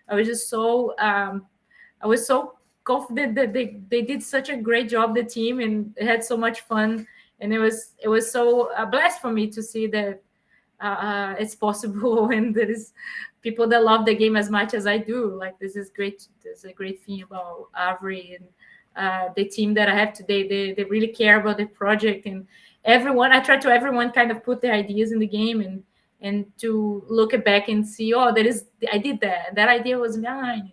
I was just so I was so confident that they did such a great job, the team, and had so much fun, and it was so blessed for me to see that it's possible when there is people that love the game as much as I do. Like this is great. There's a great thing about Arvore and the team that I have today. They really care about the project, and everyone. I try to everyone kind of put their ideas in the game and to look back and see, oh, I did that. That idea was mine.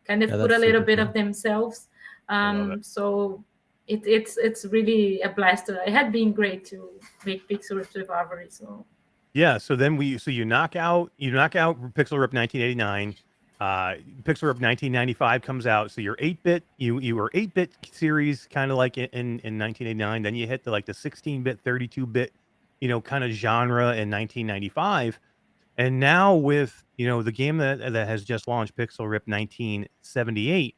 Kind of Yeah, put a that's little super bit cool. of themselves. I love it. So it's really a blast. It had been great to make Pixel Rips with Arvore. So. Yeah, so then you knock out Pixel Rip 1989. Pixel Rip 1995 comes out. So you're 8-bit. You were 8-bit series kind of like in 1989. Then you hit the 16-bit, 32-bit, kind of genre in 1995. And now with the game that has just launched, Pixel Rip 1978,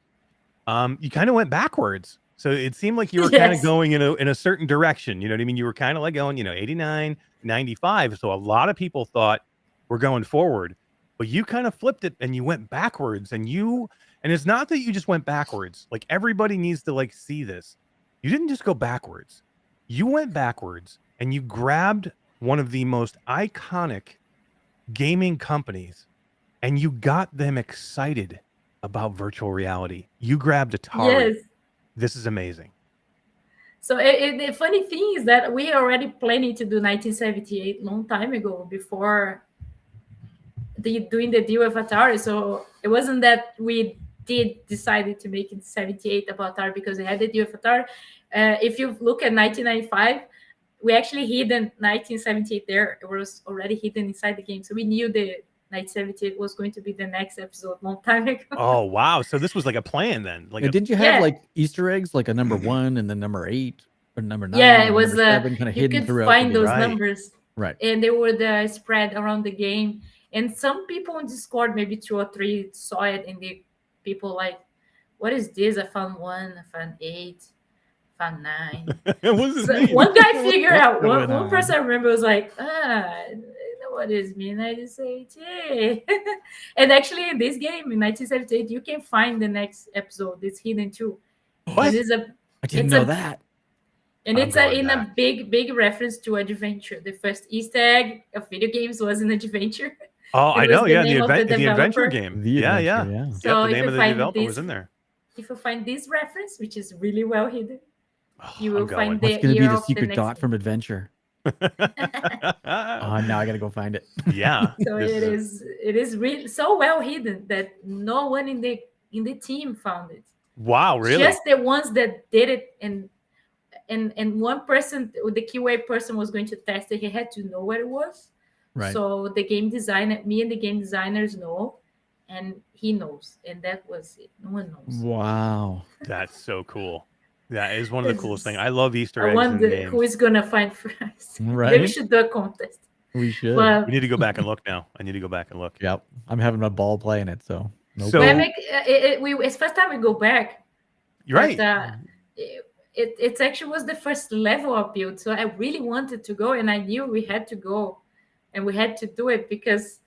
you kind of went backwards. So it seemed like you were kind of Yes. going in a certain direction. You know what I mean? You were kind of like going, 89, 95. So a lot of people thought we're going forward, but you kind of flipped it and you went backwards. And it's not that you just went backwards. Like everybody needs to see this. You didn't just go backwards. You went backwards and you grabbed one of the most iconic gaming companies and you got them excited about virtual reality. You grabbed Atari. Yes. This is amazing. So the funny thing is that we already planning to do 1978 long time ago before doing the deal with Atari. So it wasn't that we decided to make it 78 about Atari because we had the deal with Atari. If you look at 1995, we actually hidden 1978 there. It was already hidden inside the game. So we knew the 1978 was going to be the next episode long time ago. Oh wow! So this was like a plan then. And didn't you have Easter eggs, like a number 1 and then number 8 or number 9? Yeah, it was. 7, kind of you hidden could throughout find the those game. numbers, Right? And they were spread around the game. And some people on Discord, maybe 2 or 3, saw it, and the people like, "What is this? I found 1, I found 8, I found 9." What does this So mean? one guy figured out. What's One going on? person I remember was like, I know what this means. 1978. And actually, in this game in 1978, you can find the next episode. It's hidden too. What? It is I didn't know that. and I'm it's going in back. a big reference to adventure. The first Easter egg of video games was an adventure. Oh, It I was know. the Yeah, name of the the adventure developer. game. The Yeah. adventure, yeah. So Yep, the if name you of the find developer this, was in there. if you find this reference, which is really well hidden, Oh, you I'm will find going. What's going to be year the of the secret next dot game. from Adventure? Oh, now I got to go find it. Yeah. So this it is really so well hidden that no one in the team found it. Wow, really? Just the ones that did it, and one person, the QA person, was going to test it. He had to know what it was. Right. So the game designer, me and the game designers know, and he knows, and that was it. No one knows. Wow. That's so cool. That is one of the It's coolest just- things. I love Easter I eggs in wonder games. who is gonna find first. Right. Maybe we should do a contest. We should. But We need to go back and look now. I need to go back and look. Yep. I'm having a ball playing it, so. Nope. So- when it's first time we go back. You're right. But, it actually was the first level of build, so I really wanted to go, and I knew we had to go, and we had to do it because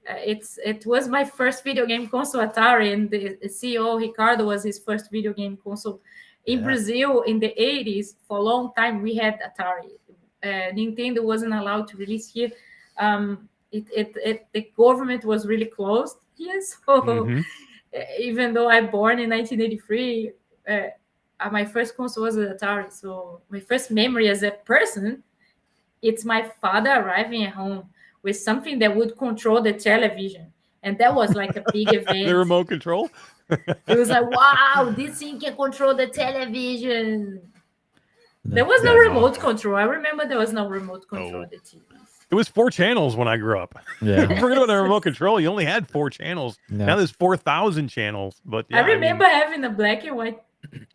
it was my first video game console, Atari, and the CEO Ricardo was his first video game console. In Yeah. Brazil in the 80s, for a long time we had Atari. Nintendo wasn't allowed to release here. The government was really closed here, so Mhm. even though I born in 1983. My first console was an Atari. So my first memory as a person, it's my father arriving at home with something that would control the television. And that was like a big event. The remote control. It was like, wow, this thing can control the television. There was no That's remote awesome. control. I remember there was no remote control Oh. of the TVs. It was 4 channels when I grew up. Yeah. Forget about the remote control. You only had 4 channels. No. Now there's 4,000 channels. But yeah, I mean, remember having a black and white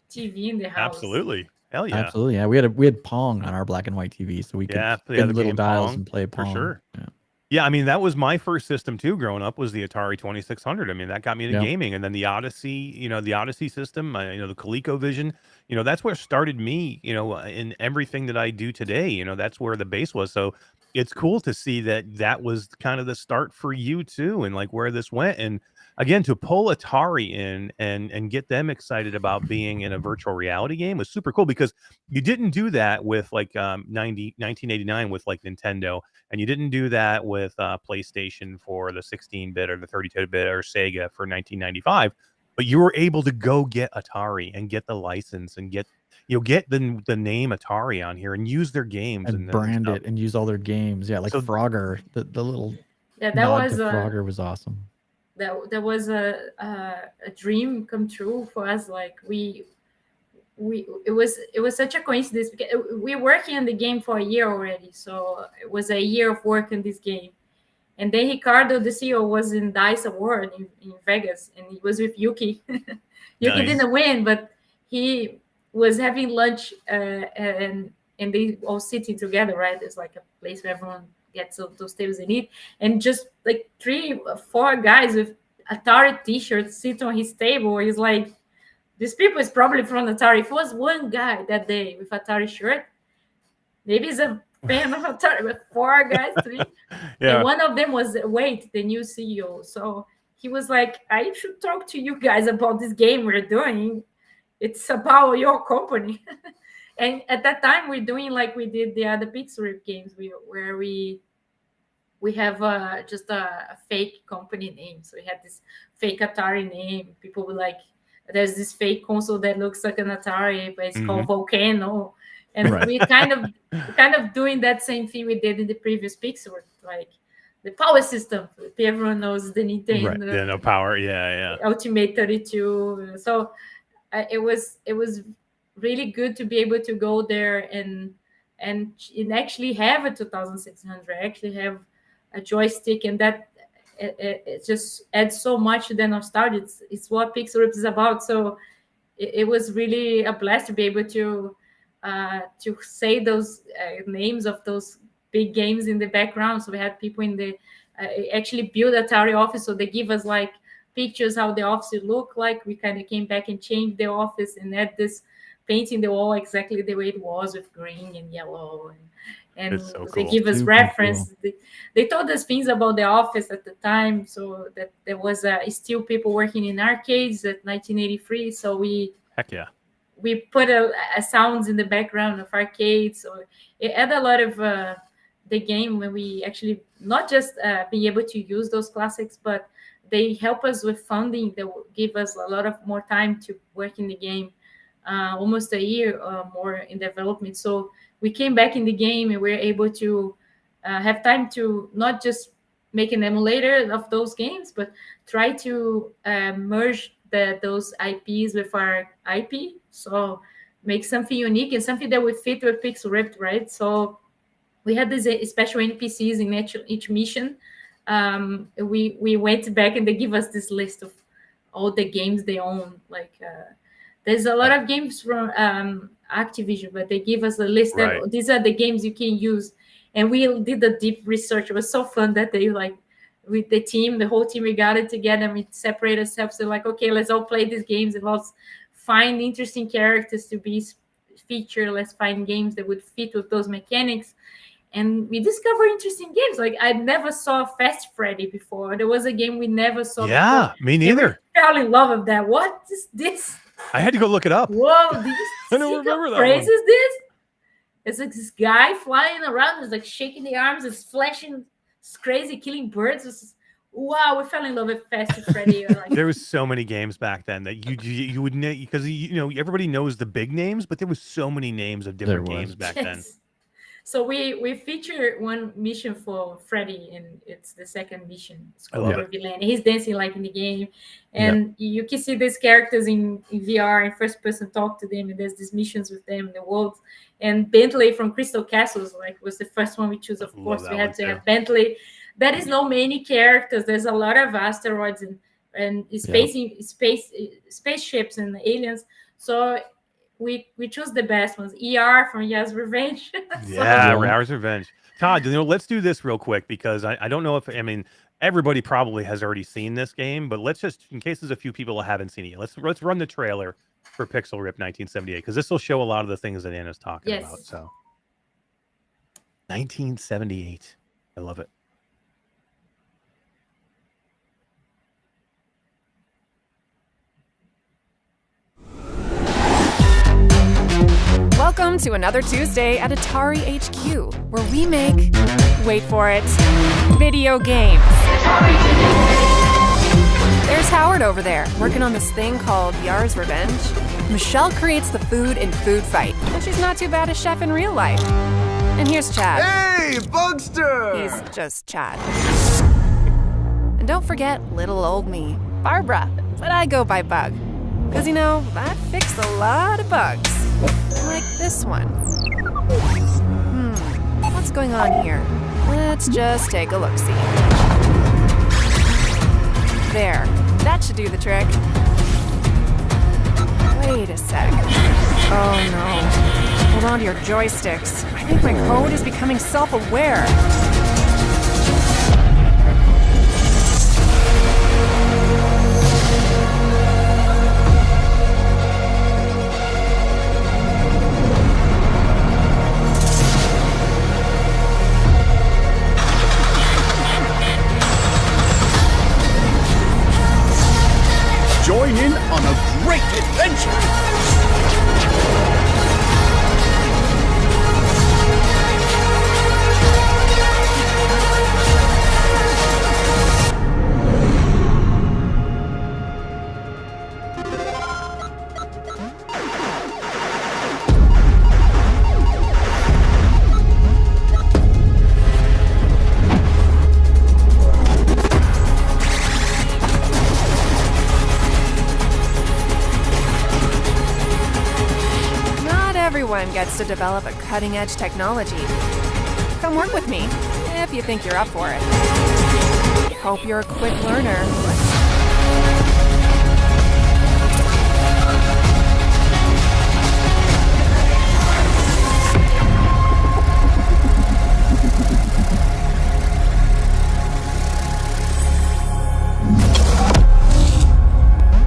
TV in the house. absolutely. Hell yeah. Absolutely. Yeah. We had Pong on our black and white TV, so we could Yeah, spin the little game dials Pong, and play for Pong. sure. Yeah. Yeah, I mean, that was my first system too growing up was the Atari 2600. I mean, that got me into Yeah. gaming, and then the Odyssey, the Odyssey system, the ColecoVision, that's where started me, in everything that I do today. That's where the base was. So it's cool to see that that was kind of the start for you too, and like where this went. And again, to pull Atari in and get them excited about being in a virtual reality game was super cool because you didn't do that with like 1989 with like Nintendo, and you didn't do that with PlayStation for the 16-bit or the 32-bit or Sega for 1995, but you were able to go get Atari and get the license and get the name Atari on here and use their games And and brand stuff. it and use all their games. Yeah, like So Frogger. The little Yeah, that nod was to Frogger was awesome. that was a dream come true for us. Like it was such a coincidence because we were working on the game for a year already, so it was a year of work on this game. And then Ricardo, the CEO, was in DICE Award in Vegas, and he was with Yuki. Yuki Nice. didn't win, but he was having lunch, and they all sitting together, right? There's like a place where everyone gets those tables and eat, and just like 3-4 guys with Atari T-shirts sit on his table. He's like, these people is probably from Atari. If it was one guy that day with Atari shirt, maybe he's a fan of Atari, but 4 guys, 3. Yeah. And one of them was Wade, the new CEO. So he was like, I should talk to you guys about this game we're doing. It's about your company. And at that time, we're doing like we did the other Pixel games where we have just a fake company name. So we had this fake Atari name. People were like, there's this fake console that looks like an Atari, but it's called Volcano. And Right. we kind of doing that same thing we did in the previous Pixel, like the power system. Everyone knows the Nintendo Right. Yeah, no power. Yeah. Ultimate 32. So it was really good to be able to go there and actually have a 2600. Actually have a joystick, and that it just adds so much to the nostalgia. It's what Pixel is about. So it was really a blast to be able to say those names of those big games in the background. So we had people in the actually build Atari office, so they give us like pictures how the office would look like. We kind of came back and changed the office and had this painting the wall exactly the way it was with green and yellow, and It's so they cool. give us Super reference. They told us things about the office at the time, so that there was still people working in arcades at 1983. So Heck yeah. we put a sounds in the background of arcades, so it had a lot of the game when we actually not just be able to use those classics, but they help us with funding that will give us a lot of more time to work in the game, almost a year more in development. So we came back in the game and we were able to have time to not just make an emulator of those games, but try to merge those IPs with our IP. So make something unique and something that would fit with Pixel Ripped, right? So we had these special NPCs in each mission. We went back and they give us this list of all the games they own. Like there's a lot of games from Activision, but they give us a list Right. that these are the games you can use. And we did a deep research. It was so fun that they like with the team, the whole team, we got it together and we separate ourselves. So like, okay, let's all play these games and let's find interesting characters to be featured. Let's find games that would fit with those mechanics. And we discover interesting games. Like I never saw Fast Freddy before. There was a game we never saw Yeah, before. me And we neither. fell in love with that. What is this? I had to go look it up. Whoa, did you I don't see remember how that crazy one. is this? It's like this guy flying around, it's like shaking the arms, it's flashing, it's crazy, killing birds. Wow, we fell in love with Fast Freddy. Like, There was so many games back then that you would know because everybody knows the big names, but there was so many names of different There was. games back then. yes. So we feature one mission for Freddy, and it's the second mission. It's I called love it. Villain. He's dancing like in the game, and you can see these characters in VR in first person, talk to them, and there's these missions with them in the world. And Bentley from Crystal Castles was the first one we choose. Of Love course, that we had one to too. have Bentley. There is no many characters. There's a lot of asteroids and spaceships and aliens. So we chose the best ones. ER from Yes Revenge. So- Yeah, Yeah. Hours Revenge. Todd, let's do this real quick because I don't know if everybody probably has already seen this game, but let's just, in case there's a few people that haven't seen it yet, let's run the trailer for Pixel Rip 1978 because this will show a lot of the things that Anna's talking about. So 1978, I love it. Welcome to another Tuesday at Atari HQ, where we make, wait for it, video games. There's Howard over there, working on this thing called Yar's Revenge. Michelle creates the food in Food Fight, but she's not too bad a chef in real life. And here's Chad. Hey, Bugster! He's just Chad. And don't forget little old me, Barbara, but I go by Bug. Because, I fixed a lot of bugs. Like this one. What's going on here? Let's just take a look-see. There, that should do the trick. Wait a sec. Oh no. Hold on to your joysticks. I think my code is becoming self-aware. Join in on a great adventure! Everyone gets to develop a cutting-edge technology. Come work with me, if you think you're up for it. Hope you're a quick learner.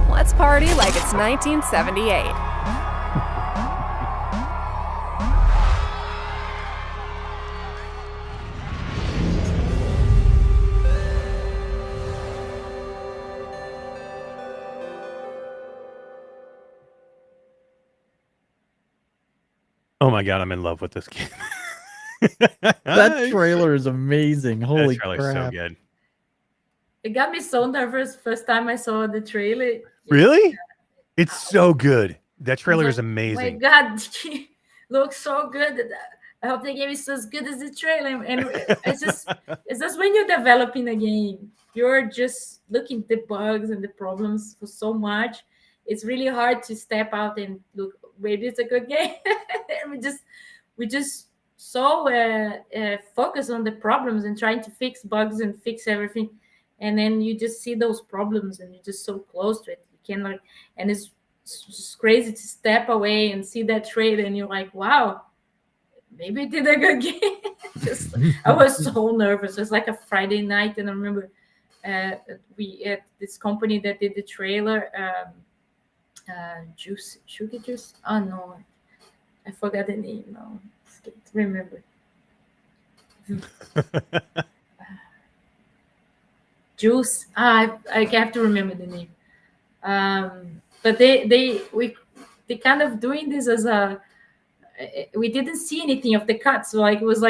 Let's party like it's 1978. Oh my god, I'm in love with this game. That trailer is amazing. Holy that trailer's crap. so good. It got me so nervous first time I saw the trailer. Really? It's so good. That trailer is Oh my amazing. God, it looks so good. I hope the game is as good as the trailer. And it's just when you're developing a game, you're just looking at the bugs and the problems for so much. It's really hard to step out and look, maybe it's a good game. we just so focus on the problems and trying to fix bugs and fix everything. And then you just see those problems and you're just so close to it. You can and it's just crazy to step away and see that trailer and you're like, wow, maybe I did a good game. I was so nervous. It was like a Friday night, and I remember we at this company that did the trailer, Sugar Juice. Oh no, I forgot the name now. I can't remember. Juice. I have to remember the name. But they kind of doing this as a. We didn't see anything of the cut, so it was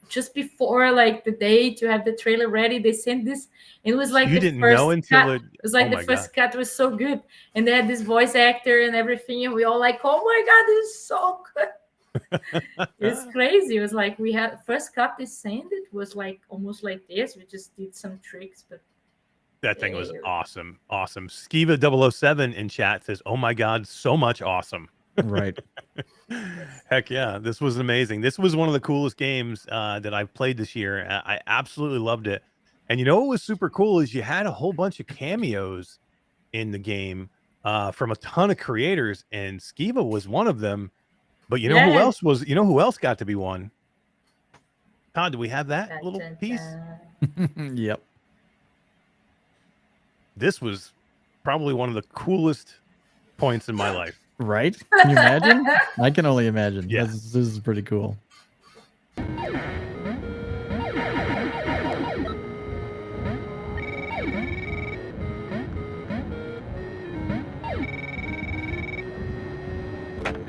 just before the day to have the trailer ready. They sent this, and it was you the didn't first know until cut. it was the first cut was so good, and they had this voice actor and everything, and we all oh my god, this is so good. It's crazy. It was we had first cut. They sent it was almost like this. We just did some tricks, but that thing was awesome. Skiva 007 in chat says, "Oh my god, so much awesome." Right. Heck yeah, this was amazing. This was one of the coolest games that I've played this year. I absolutely loved it. And what was super cool is you had a whole bunch of cameos in the game from a ton of creators, and Skiva was one of them. But who else was? Who else got to be one? Todd, do we have that little piece? Yep. This was probably one of the coolest points in my life. Right? Can you imagine? I can only imagine. Yeah. This is pretty cool.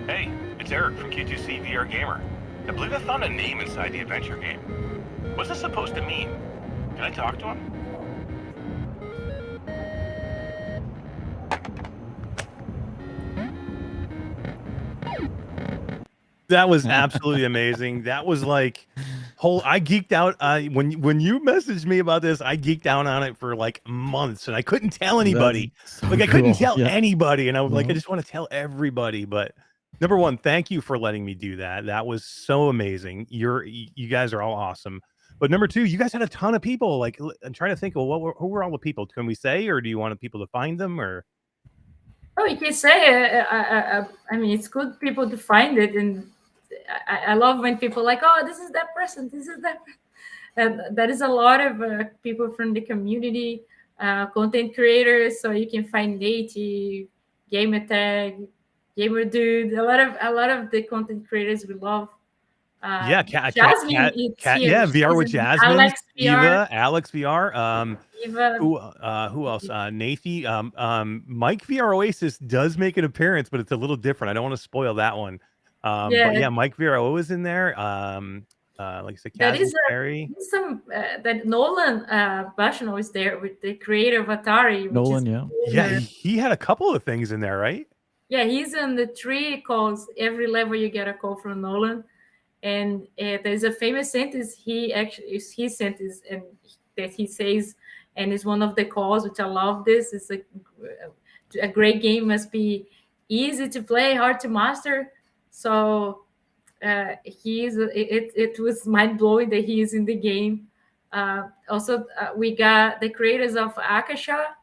Hey, it's Eric from Q2C VR Gamer. I believe I found a name inside the adventure game. What's this supposed to mean? Can I talk to him? That was absolutely amazing. That was like I geeked out when you messaged me about this. I geeked out on it for like months, and I couldn't tell anybody. So I couldn't cool. tell Yeah. anybody, and I was like, I just want to tell everybody. But number one, thank you for letting me do that. That was so amazing. You guys are all awesome. But number two, you guys had a ton of people. Like, I'm trying to think, well, who were all the people? Can we say, or do you want people to find them, or? Oh, you can say. I mean, it's good people to find it, and I love when people are like, oh, this is that person, this is that person. And that is a lot of people from the community, content creators. So you can find Nate, Gamer Tag, Gamer Dude. A lot of the content creaters we love. Yeah, Jasmine. yeah, VR with Jasmine, Alex VR. Alex VR. Eva. Who else? Nathy. Mike VR Oasis does make an appearance, but it's a little different. I don't want to spoil that one. But yeah, Mike VR is in there. Like I said, That is Perry. some that Nolan Bushnell is there with the creator of Atari. Which Nolan, is yeah. cool. Yeah, he had a couple of things in there, right? Yeah, he's on the 3 calls. Every level you get a call from Nolan. And there's a famous sentence his sentence and that he says, and it's one of the calls, which I love this. It's a great game must be easy to play, hard to master. So it was mind-blowing that he is in the game. Also, we got the creators of Akasha,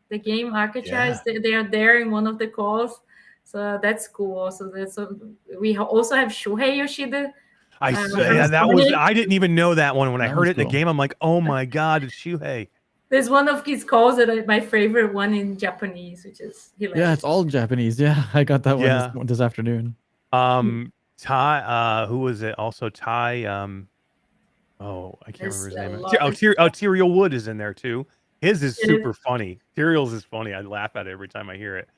the game Akasha. They are there in one of the calls. So that's cool. Also, we also have Shuhei Yoshida. I didn't even know that one when I heard it in the game. I'm like, oh my god, it's Shuhei. There's one of his calls that my favorite one in Japanese, which is hilarious. Yeah, it's all in Japanese. Yeah, I got that one this afternoon. Ty, who was it? Also Ty. I can't remember his name. Tyriel Wood is in there too. His is super funny. Tyriel's is funny. I laugh at it every time I hear it.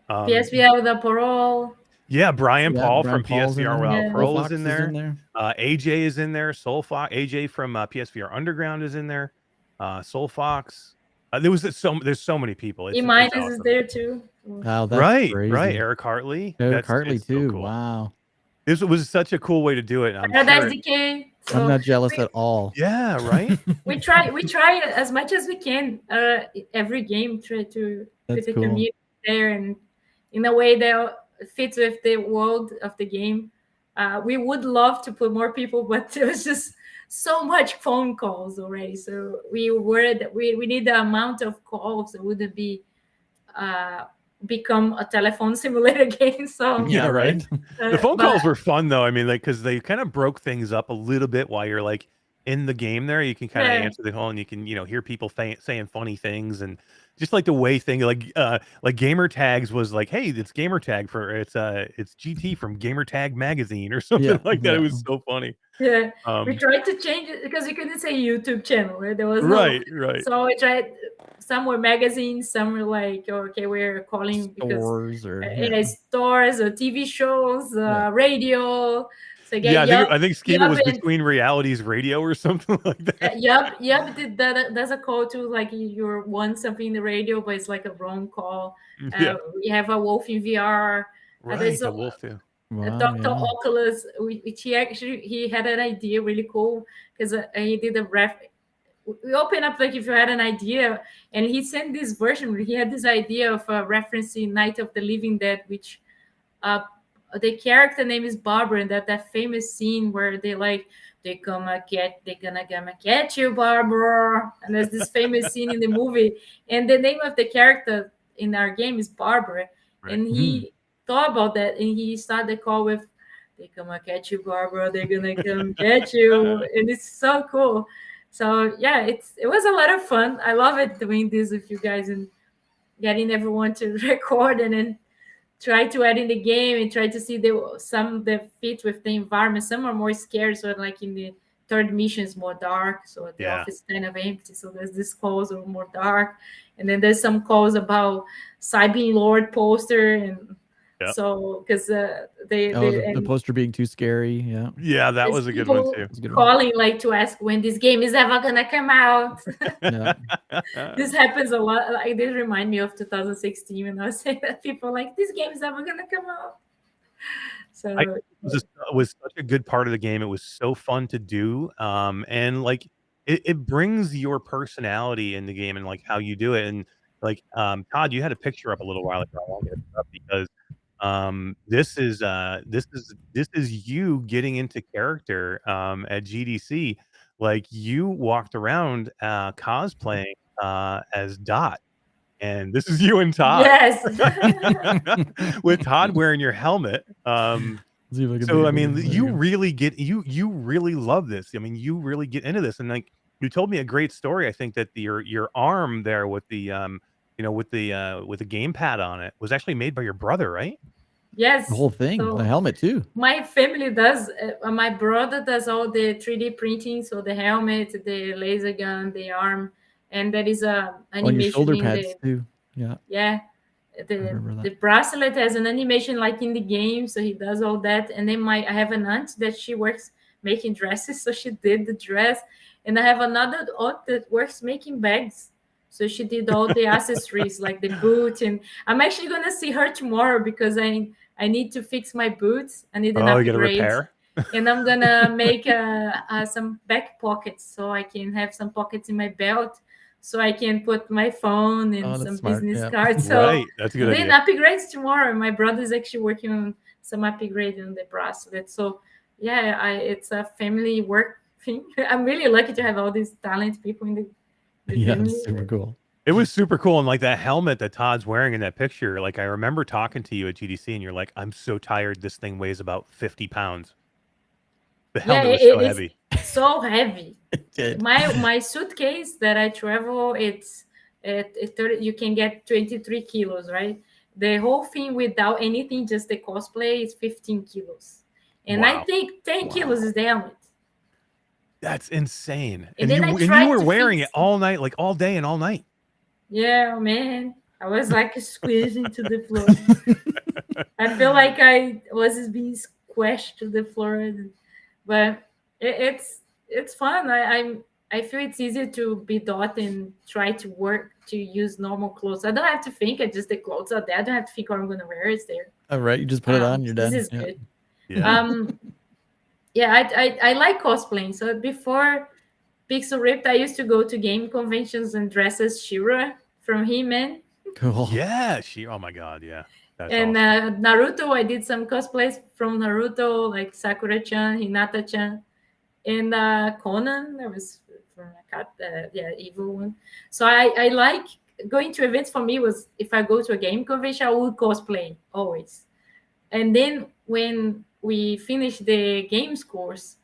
PSVR with a parole. Yeah, Brian Paul from Paul's PSVR in Pro is in there. AJ is in there. Soul Fox. AJ from PSVR Underground is in there. Soul Fox. There's so many people. It's awesome. Is there too. Wow, that's right. crazy. Eric Hartley. Eric Hartley too. So cool. Wow. This was such a cool way to do it. Paradise Decay. I'm not jealous at all. Yeah, right. we try as much as we can. Every game try to put the community there and in a way that fits with the world of the game. We would love to put more people, but there was just so much phone calls already. So we worried that we need the amount of calls that wouldn't be become a telephone simulator game. So yeah, right. The phone calls were fun though. I mean, like because they kind of broke things up a little bit while you're like in the game. There, you can kind of answer the call and you can hear people saying funny things and. Just like the way thing like gamer tags was like, hey, it's gamer tag for it's GT from Gamer Tag magazine or something like that. It was so funny. Yeah, we tried to change it because we couldn't say YouTube channel. Right? There was right. So we tried. Some were magazines, some were like, okay, we're calling stores because stores or TV shows, radio. So again, I think Schema was between Realities Radio or something like that. That's a call to like you want something in the radio, but it's like a wrong call. We have a Wolf in VR. Right, a Wolf too. Wow, Dr. Oculus, which he had an idea really cool because he did a we open up like if you had an idea, and he sent this version. He had this idea of referencing Night of the Living Dead, which the character name is Barbara, and that famous scene where they're gonna get you, Barbara. And there's this famous scene in the movie, and the name of the character in our game is Barbara. Right. And he thought about that, and he started the call with they come and get you, Barbara. They're gonna come get you, and it's so cool. So yeah, it was a lot of fun. I love it doing this with you guys and getting everyone to record and then try to add in the game and try to see some that fit with the environment. Some are more scary, so like in the third mission is more dark, so the office is kind of empty. So there's this calls are more dark, and then there's some calls about Cybin Lord poster, and so because the poster being too scary. Yeah, that was a good one too. Calling like to ask when this game is ever gonna come out. This happens a lot. Like this remind me of 2016 when I was saying that people are like this game is ever gonna come out. So it was such a good part of the game. It was so fun to do, and like it brings your personality in the game and like how you do it. And like Todd, you had a picture up a little while ago. I want to get it up because this is you getting into character at GDC. Like you walked around cosplaying as Dot, and this is you and Todd. Yes. With Todd wearing your helmet. So I mean, you really love this. I mean, you really get into this, and like you told me a great story. I think that your arm there with the with the gamepad on it was actually made by your brother, right? Yes, the whole thing, so the helmet too. My family does. My brother does all the 3D printing, so the helmet, the laser gun, the arm, and there is a animation your shoulder in pads too. Yeah, the bracelet has an animation like in the game, so he does all that. And then I have an aunt that she works making dresses, so she did the dress, and I have another aunt that works making bags. So she did all the accessories like the boot, and I'm actually gonna see her tomorrow because I need to fix my boots. I need an upgrade. You gotta repair? And I'm gonna make some back pockets so I can have some pockets in my belt, so I can put my phone and some business cards. So right, that's a good idea. Then upgrades tomorrow. My brother is actually working on some upgrade on the bracelet. So yeah, it's a family work thing. I'm really lucky to have all these talented people in the family. Super cool. It was super cool. And like that helmet that Todd's wearing in that picture, like I remember talking to you at GDC and you're like, I'm so tired. This thing weighs about 50 pounds. The helmet was so heavy. So heavy. My suitcase that I travel, it's 30, you can get 23 kilos, right? The whole thing without anything, just the cosplay, is 15 kilos. And I think 10 kilos is the helmet. That's insane. And you were wearing it all night, like all day and all night. Yeah, man. I was like squeezing to the floor. I feel like I was being squashed to the floor. But it's fun. I feel it's easier to be Dot and try to work to use normal clothes. I don't have to think. The clothes are there. I don't have to think what I'm gonna wear. It's there. All right, you just put it on. You're done. This is good. Yeah. I like cosplaying. So before Pixel Ripped, I used to go to game conventions and dress as She-Ra from He-Man. Cool. Yeah, oh my god, yeah. That's and awesome. Naruto, I did some cosplays from Naruto, like Sakura-chan, Hinata-chan, and Conan. There was from evil one. So I like going to events. For me was if I go to a game convention, I would cosplay always. And then when we finished the games course,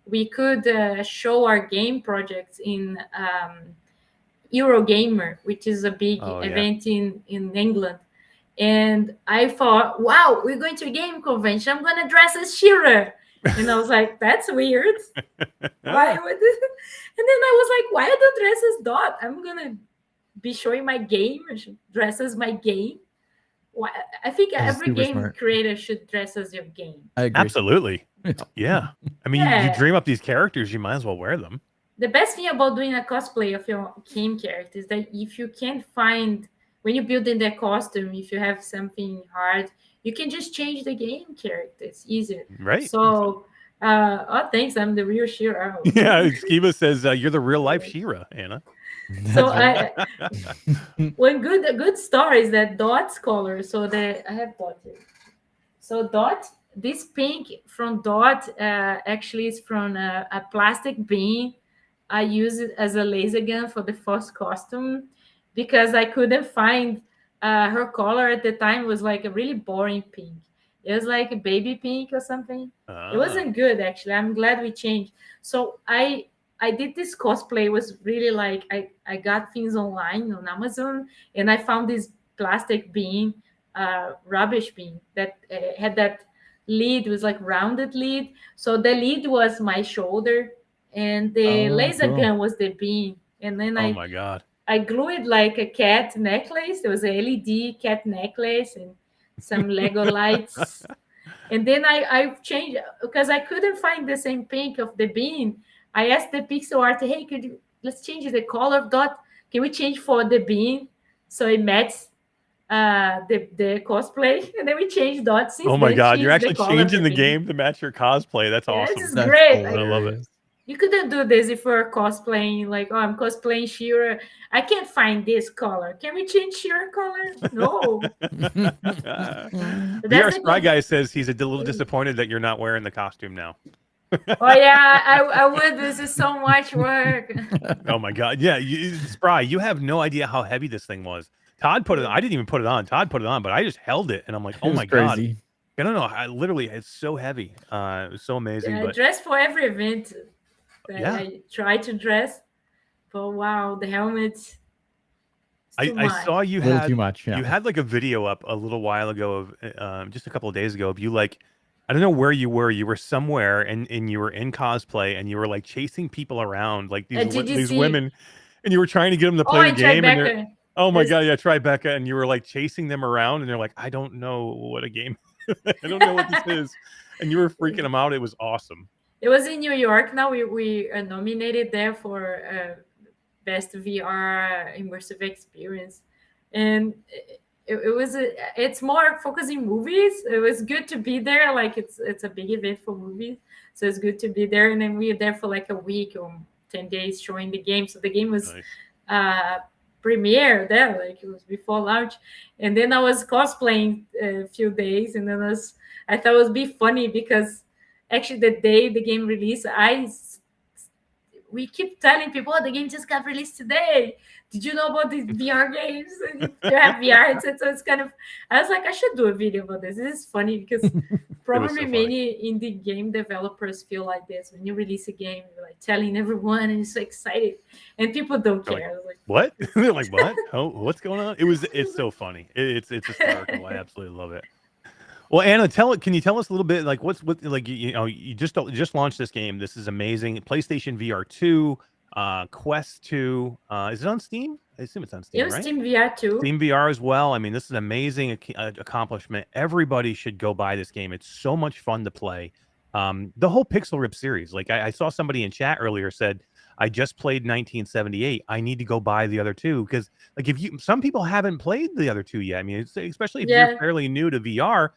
we could show our game projects in Eurogamer, which is a big event in England. And I thought, wow, we're going to a game convention. I'm going to dress as She-Ra. And I was like, that's weird. Why would this? And then I was like, why I don't dress as Dot? I'm going to be showing my game, I should dress as my game. Why? I think every game creator should dress as your game. I agree. Absolutely. Yeah. I mean, you dream up these characters, you might as well wear them. The best thing about doing a cosplay of your game character is that if you can't find, when you build in their costume, if you have something hard, you can just change the game character. It's easier. Right. So, thanks. I'm the real She-Ra. Yeah. Skiba says you're the real life She-Ra, Anna. So one good story is that Dot's color. So I have Dot here. So Dot, this pink from Dot actually is from a plastic bean. I use it as a laser gun for the first costume because I couldn't find her color at the time. It was like a really boring pink. It was like a baby pink or something. Ah. It wasn't good actually. I'm glad we changed. So I did this cosplay. It was really like I got things online on Amazon, and I found this plastic bean, rubbish bin that had that lid, was like rounded lid. So the lid was my shoulder, and the laser cool. gun was the bean. And then Oh my god. I glued like a cat necklace. There was a LED cat necklace and some Lego lights. And then I changed because I couldn't find the same pink of the bean. I asked the pixel art, hey, let's change the color of Dot. Can we change for the bean so it matches the cosplay? And then we changed Dot. Since Oh my then, god, she's you're actually color of changing the bean. game to match your cosplay. That's Yeah, awesome. this is That's great. I love it. You couldn't do this if you're cosplaying, like, oh, I'm cosplaying Shira. I can't find this color. Can we change Shira color? No. VR Spry Guy says he's a little disappointed that you're not wearing the costume now. Oh yeah, I would. This is so much work. Oh my god. Yeah, Spry, you have no idea how heavy this thing was. Todd put it on. I didn't even put it on. Todd put it on, but I just held it and I'm like, oh my god. Crazy. I don't know. I literally, it's so heavy. It was so amazing. Yeah, I but dress for every event that Yeah. I try to dress. But wow, the helmet. I saw you A little had too much. Yeah. you had like a video up a little while ago of just a couple of days ago of you, like, I don't know where you were. You were somewhere and you were in cosplay and you were like chasing people around, like these GDC. women, and you were trying to get them to Oh, play and the game. And Tribeca. oh my This- god, yeah, Tribeca, and you were like chasing them around, and they're like, I don't know what a game. I don't know what this is, and you were freaking them out. It was awesome. It was in New York. Now we are nominated there for best VR immersive experience, and it was it's more focusing movies. It was good to be there. Like it's a big event for movies, so it's good to be there. And then we were there for like a week or 10 days showing the game. So the game was Nice. premiere there, like it was before launch. And then I was cosplaying a few days, and then I thought it would be funny because actually the day the game released, we keep telling people, oh, the game just got released today. Did you know about these VR games? You have VR headsets, so it's kind of, I was like, I should do a video about this. This is funny because probably so many indie game developers feel like this. When you release a game, you're like telling everyone and you're so excited, and people don't They're care. Like, What? They're like, what? Oh, what's going on? It's so funny. It's hysterical. I absolutely love it. Well, Anna, can you tell us a little bit, like, what like, you know, you just launched this game. This is amazing. PlayStation VR 2, Quest 2. Is it on Steam? I assume it's on Steam, it was right? Steam VR too. Steam VR as well. I mean, this is an amazing accomplishment. Everybody should go buy this game. It's so much fun to play. The whole Pixel Rip series. Like, I saw somebody in chat earlier said, I just played 1978. I need to go buy the other two because, like, some people haven't played the other two yet. I mean, especially if you're fairly new to VR.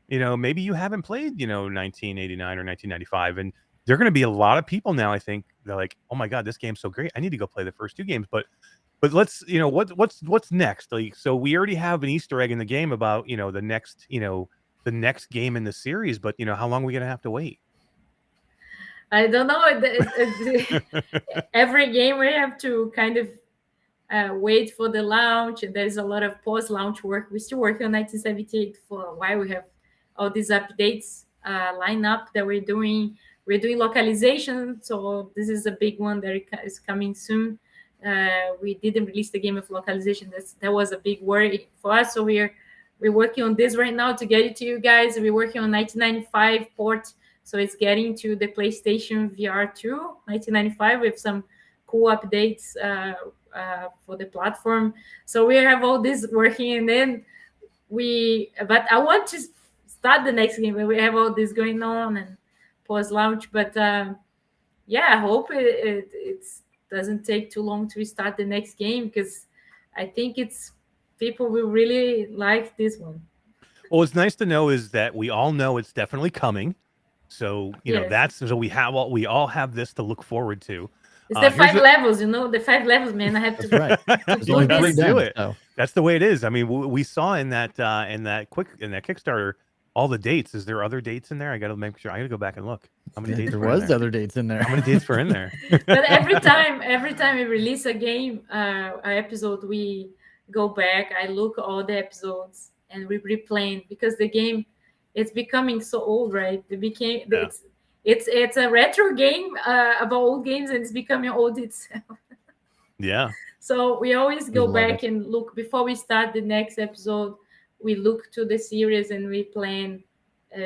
You know, maybe you haven't played, 1989 or 1995, and there are going to be a lot of people now. I think they're like, "Oh my god, this game's so great! I need to go play the first two games." But let's, what's next? Like, so we already have an Easter egg in the game about, the next game in the series. But how long are we going to have to wait? I don't know. Every game we have to kind of wait for the launch, and there's a lot of post-launch work. We're still working on 1978 for a while. We have all these updates line up that we're doing. We're doing localization, so this is a big one that is coming soon. We didn't release the game of localization. That was a big worry for us. So we're working on this right now to get it to you guys. We're working on 1995 port, so it's getting to the PlayStation VR 2 1995 with some cool updates for the platform. So we have all this working, and then but I want to start the next game, but we have all this going on and post launch. But I hope it doesn't take too long to start the next game, because I think people will really like this one. Well, what's nice to know is that we all know it's definitely coming. So so we all have this to look forward to. It's the 5 levels, the 5 levels, man. I have to. That's right. You gotta do it. So. That's the way it is. I mean, we saw in that Kickstarter all the dates. Is there other dates in there? I got to make sure. I got to go back and look. How many dates? There was other dates in there. How many dates were in there? But every time we release a game, an episode, we go back. I look at all the episodes and we replay, because the game it's becoming so old, right? It became Yeah. it's a retro game about old games, and it's becoming old itself. Yeah. So we always go love back and look before we start the next episode. We look to the series and we plan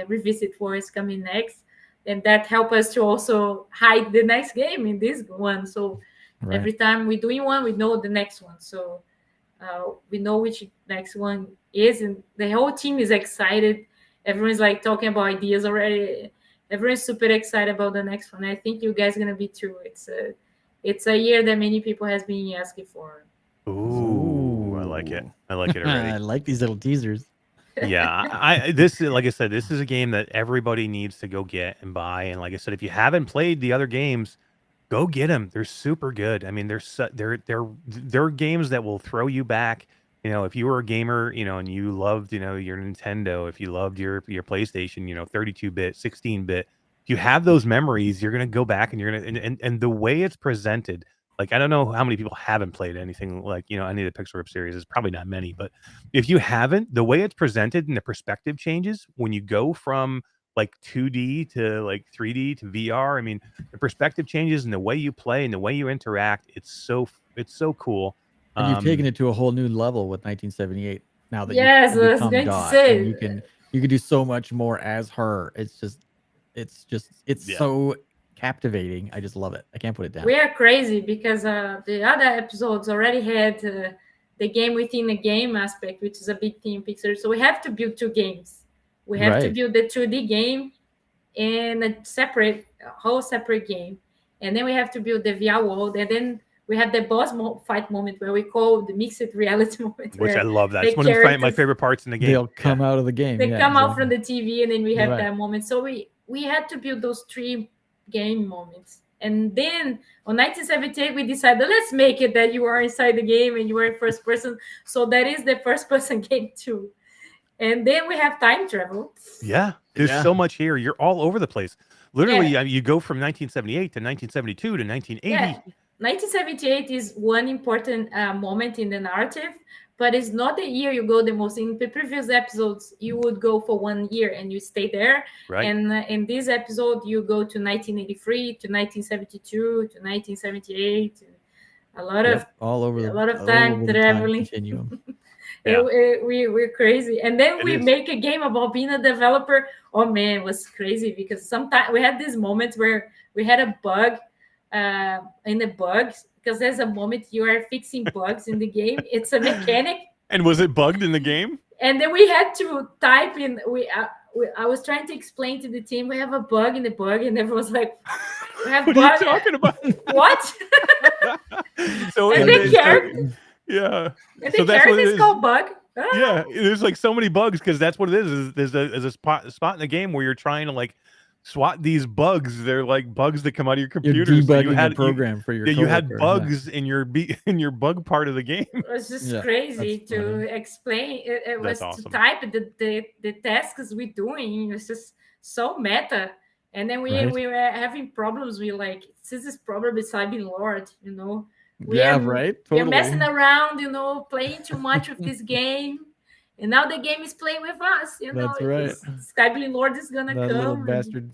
revisit what is coming next, and that help us to also hide the next game in this one. So Right. every time we're doing one, we know the next one. So we know which next one is, and the whole team is excited. Everyone's like talking about ideas already. Everyone's super excited about the next one. I think you guys are gonna be too. It's a year that many people has been asking for. Ooh, I like it. I like it I already. like these little teasers. Yeah, this is, like I said, this is a game that everybody needs to go get and buy. And like I said, if you haven't played the other games, go get them. They're super good. I mean, they're games that will throw you back. You know, if you were a gamer, you know, and you loved, you know, your Nintendo, if you loved your PlayStation, you know, 32-bit, 16-bit, if you have those memories, you're gonna go back and you're gonna and the way it's presented, like I don't know how many people haven't played anything like, you know, any of the Pixel Rip series. It's probably not many, but if you haven't, the way it's presented and the perspective changes when you go from like 2D to like 3D to VR. I mean, the perspective changes and the way you play and the way you interact. It's so cool. And you've taken it to a whole new level with 1978. Now that Yes, I you've was become going to Dot, say. and you can do so much more as her. It's Yeah. so captivating. I just love it. I can't put it down. We are crazy because the other episodes already had the game within a game aspect, which is a big thing in Pixar. So we have to build two games. We have to Right. build the 2D game in a whole separate game. And then we have to build the VR world. And then we have the boss fight moment where we call the mixed reality moment. Which I where love that. the It's one of my characters- favorite parts in the game. They'll come out of the game. They yeah, come out exactly. from the TV, and then we have Right. that moment. So we had to build those three game moments. And then on 1978, we decided, let's make it that you are inside the game and you are in first person. So that is the first person game too. And then we have time travel. Yeah, there's Yeah. so much here. You're all over the place. Literally, Yeah. you go from 1978 to 1972 to 1980. Yeah, 1978 is one important moment in the narrative, but it's not the year you go the most. In the previous episodes, you would go for 1 year and you stay there. Right. And in this episode, you go to 1983 to 1972 to 1978. A lot of all over a lot of time the traveling. continuum. Yeah. We're crazy. And then It we is. make a game about being a developer. Oh man, it was crazy because sometimes we had these moments where we had a bug in the bugs, because there's a moment you are fixing bugs in the game. It's a mechanic. And was it bugged in the game? And then we had to type in. I was trying to explain to the team we have a bug in the bug, and everyone was like, "We have What bug." are you talking about? What? So And it- the character, yeah. and So the that's what character it is is. called bug. Ah. Yeah, there's like so many bugs because that's what it is. There's a spot in the game where you're trying to like swat these bugs. They're like bugs that come out of your You're computer. So you debugging had the program for your you had coworker, yeah. bugs in your in your bug part of the game. It was just Yeah, crazy that's to funny. explain. It was That's to awesome. type the tasks we're doing. It was just so meta. And then Right. we were having problems. We like, this is probably Cyber Lord, you know. Yeah, are- right. We're Totally. messing around, you know, playing too much with this game. And now the game is playing with us, you know. That's right. Skyblin Lord is gonna That come. little and bastard.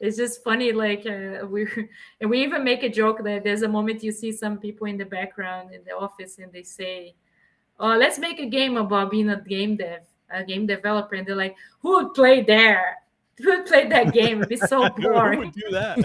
It's just funny. Like we even make a joke that there's a moment you see some people in the background in the office and they say, "Oh, let's make a game about being a game developer," and they're like, "Who would play there? Who would play that game? It'd be so Who boring." would do that?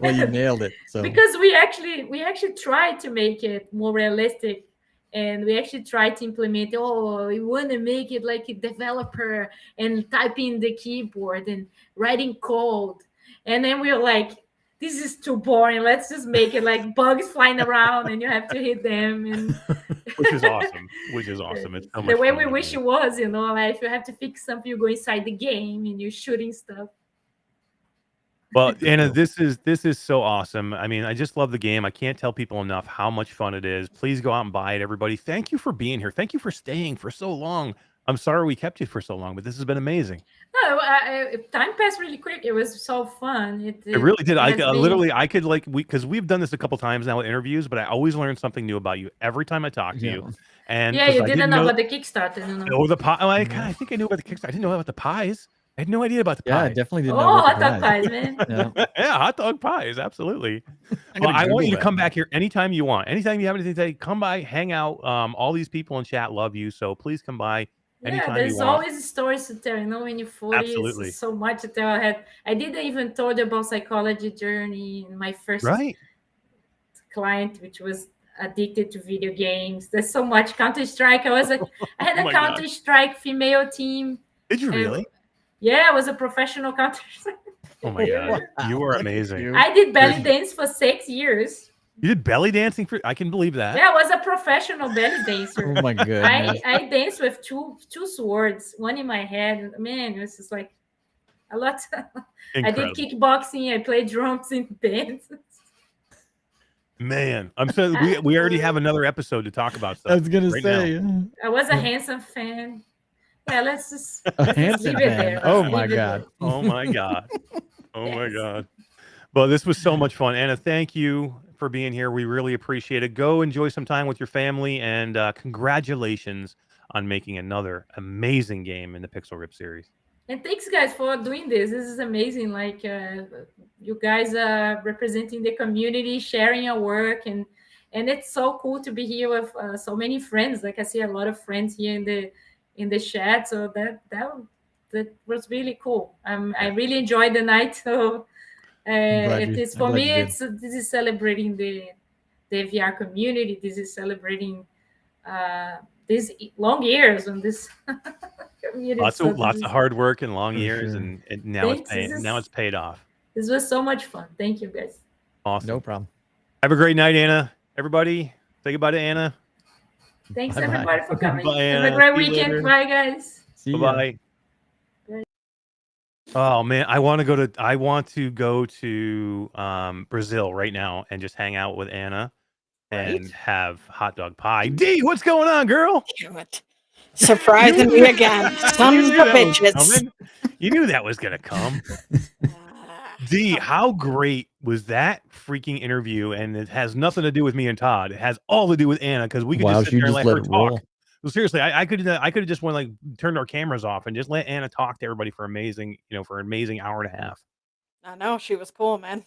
Well, you nailed it. So Because we actually tried to make it more realistic, and we actually tried to implement, we want to make it like a developer and typing the keyboard and writing code. And then we were like, this is too boring, let's just make it like bugs flying around and you have to hit them. And Which is awesome. It's so much the way fun we to wish do. it was, you know, like if you have to fix something, you go inside the game and you're shooting stuff. Well, Anna, this is so awesome. I mean, I just love the game. I can't tell people enough how much fun it is. Please go out and buy it, everybody. Thank you for being here. Thank you for staying for so long. I'm sorry we kept you for so long, but this has been amazing. No, time passed really quick. It was so fun. It really did. I has been- literally, I could like, because we've done this a couple times now with interviews, but I always learn something new about you every time I talk to you. And Yeah, 'cause you I didn't know about the Kickstarter. You know? Oh, the pie. I think I knew about the Kickstarter. I didn't know about the pies. I had no idea about the Yeah, I pies. definitely didn't Oh, know. hot dog pies, man. Yeah, hot dog pies, absolutely. I'm Well, gonna I want you Google to that come now. back here anytime you want. Anytime you have anything to say, come by, hang out. All these people in chat love you, so please come by Yeah, anytime there's you want. always stories to tell. You know, when you're 40, Absolutely. it's so much to tell. I didn't even told you about psychology journey in my first Right. client, which was addicted to video games. There's so much Counter-Strike. I had Oh a my God. Counter-Strike female team. Did you really? Yeah, I was a professional Counter-Strike. Oh my God. You are amazing. I did belly dance for 6 years. You did belly dancing for, I can believe that. Yeah, I was a professional belly dancer. Oh my goodness. I danced with two swords, one in my head. Man, it was just like a lot. I did Incredible. kickboxing. I played drums in bands. Man, I'm so we already have another episode to talk about stuff. I was gonna right say. now. I was a handsome fan. Yeah, let's just Handsome leave it fan. there. Oh Let's my leave it God. there. Oh my God. Oh my Yes. God. Well, this was so much fun. Anna, thank you for being here. We really appreciate it. Go enjoy some time with your family, and congratulations on making another amazing game in the Pixel Rip series. And thanks, guys, for doing this. This is amazing. Like you guys are representing the community, sharing your work, and it's so cool to be here with so many friends. Like I see a lot of friends here in the chat. So that was really cool. I really enjoyed the night. So it is for me. This is celebrating the VR community. This is celebrating these long years on this community. Lots So of this is- hard work and long For years, sure. and now Thanks. it's paid. This is- Now it's paid off. This was so much fun. Thank you, guys. Awesome. No problem. Have a great night, Anna. Everybody, say goodbye to Anna. Thanks, Bye-bye. everybody, for coming. Bye, Have Anna. a great See you weekend. later. Bye, guys. See ya. Bye. Oh man, I want to go to Brazil right now and just hang out with Anna and Right. have hot dog pie. D, what's going on, girl? Damn it. Surprising me again. Sons You of knew that was bitches. coming. You knew that was gonna come. D, how great was that freaking interview? And it has nothing to do with me and Todd. It has all to do with Anna, because we could Wow, just sit she there and just let let her it talk. roll. Well, seriously, I could have just went like turned our cameras off and just let Anna talk to everybody for amazing, for an amazing hour and a half. I know, she was cool, man.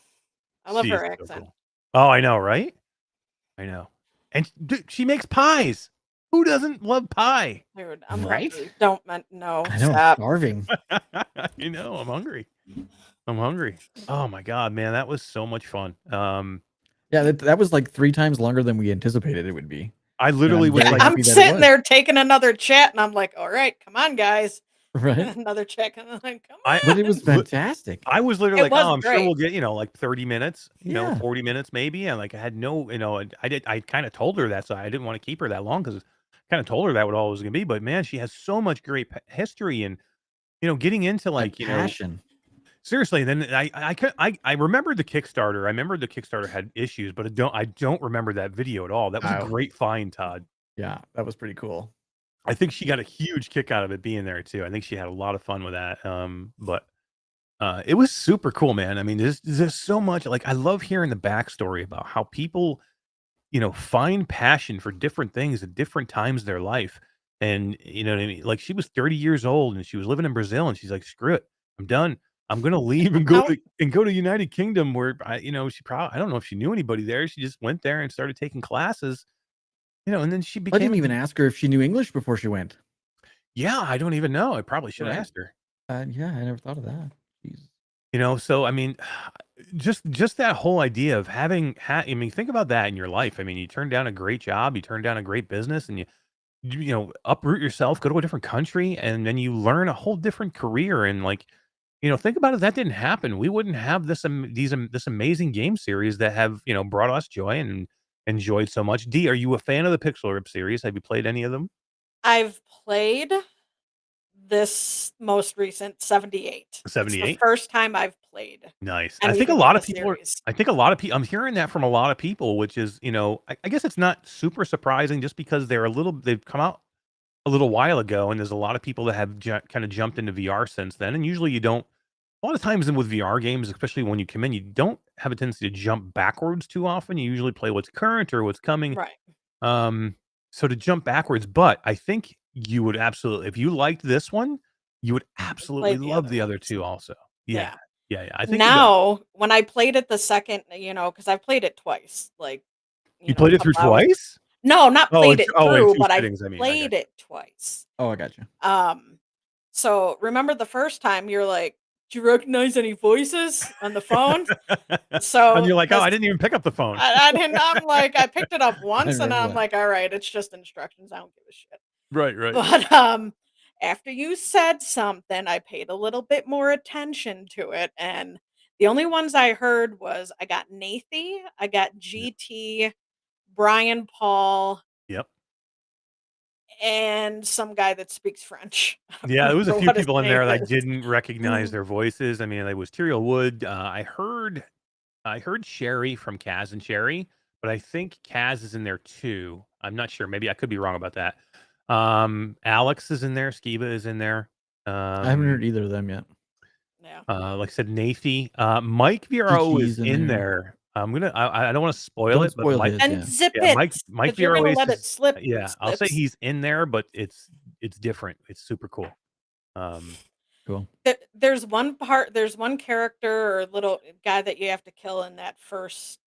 I love She her is so accent. cool. Oh, I know, right? I know. And dude, she makes pies. Who doesn't love pie? Dude, I'm Right? hungry. Don't no, I know. I'm stop. starving. You know, I'm hungry. I'm hungry. Oh my God, man, that was so much fun. Yeah, that was like 3 times longer than we anticipated it would be. I literally was very like, I'm happy that it sitting was. there taking another chat, and I'm like, all right, come on, guys. Right? Another check, and I'm like, come on. I, But it was fantastic. I was literally It like, was oh, I'm sure great. we'll get, like 30 minutes, Yeah. 40 minutes maybe. And like, I had no, I kind of told her that, so I didn't want to keep her that long, because kind of told her that what all it was going to be. But man, she has so much great history, and, getting into like, That passion. seriously. Then I remembered the Kickstarter. I remembered the Kickstarter had issues, but I don't remember that video at all. That was a Oh. great find, Todd. Yeah, that was pretty cool. I think she got a huge kick out of it being there too. I think she had a lot of fun with that. But it was super cool, man. I mean, there's so much, like, I love hearing the backstory about how people, find passion for different things at different times of their life. And you know what I mean? Like, she was 30 years old and she was living in Brazil, and she's like, screw it, I'm done. I'm gonna leave and go to United Kingdom, where she probably, I don't know if she knew anybody there. She just went there and started taking classes. And then she I became. didn't even ask her if she knew English before she went. Yeah, I don't even know. I probably should have Right. asked her. Yeah, I never thought of that. Jeez. So I mean, just that whole idea of having. I mean, think about that in your life. I mean, you turn down a great job, you turn down a great business, and you uproot yourself, go to a different country, and then you learn a whole different career. And like, think about it. That didn't happen. We wouldn't have this amazing game series that have brought us joy and enjoyed so much. D, are you a fan of the Pixel Rip series? Have you played any of them? I've played this most recent 78. It's the 78? first time I've played. Nice. I think a anything lot in of the people series. I think a lot of people, I'm hearing that from a lot of people, which is, I guess it's not super surprising, just because they've come out a little while ago, and there's a lot of people that have kind of jumped into VR since then. And usually, you don't. A lot of times, with VR games, especially when you come in, you don't have a tendency to jump backwards too often. You usually play what's current or what's coming. Right. So to jump backwards, but I think you would absolutely, if you liked this one, you would absolutely the love other the other ones. two also. Yeah. Yeah. I think you're good. Now, when I played it the second, because I played it twice, like You played it through couple hours- twice? No, not played it in through, two but I sittings, I mean. I played gotcha. it twice. Oh, I got you. So remember the first time you're like, do you recognize any voices on the phone? So And you're like, oh, this- I didn't even pick up the phone. I didn't. I'm like, I picked it up once, and remember I'm that. like, all right, it's just instructions. I don't give a shit. Right. But after you said something, I paid a little bit more attention to it, and the only ones I heard was I got Nathy, I got GT, Brian Paul, Yep. and some guy that speaks French. I don't Yeah, there was a remember few what his people in there name that I is. didn't recognize their voices. I mean, it was Tyriel Wood. I heard Sherry from Kaz and Sherry, but I think Kaz is in there too. I'm not sure. Maybe I could be wrong about that. Alex is in there. Skiba is in there. I haven't heard either of them yet. Yeah. Like I said, Nathy. Mike VRO GG's is in there. I'm gonna. I don't want to spoil Don't it, but spoil Mike. his, And yeah. zip Yeah, it. Mike 'cause you're VRO gonna let it is. slip. Yeah, I'll say slips. he's in there, but it's different. It's super cool. Cool. There's one part. There's one character or little guy that you have to kill in that first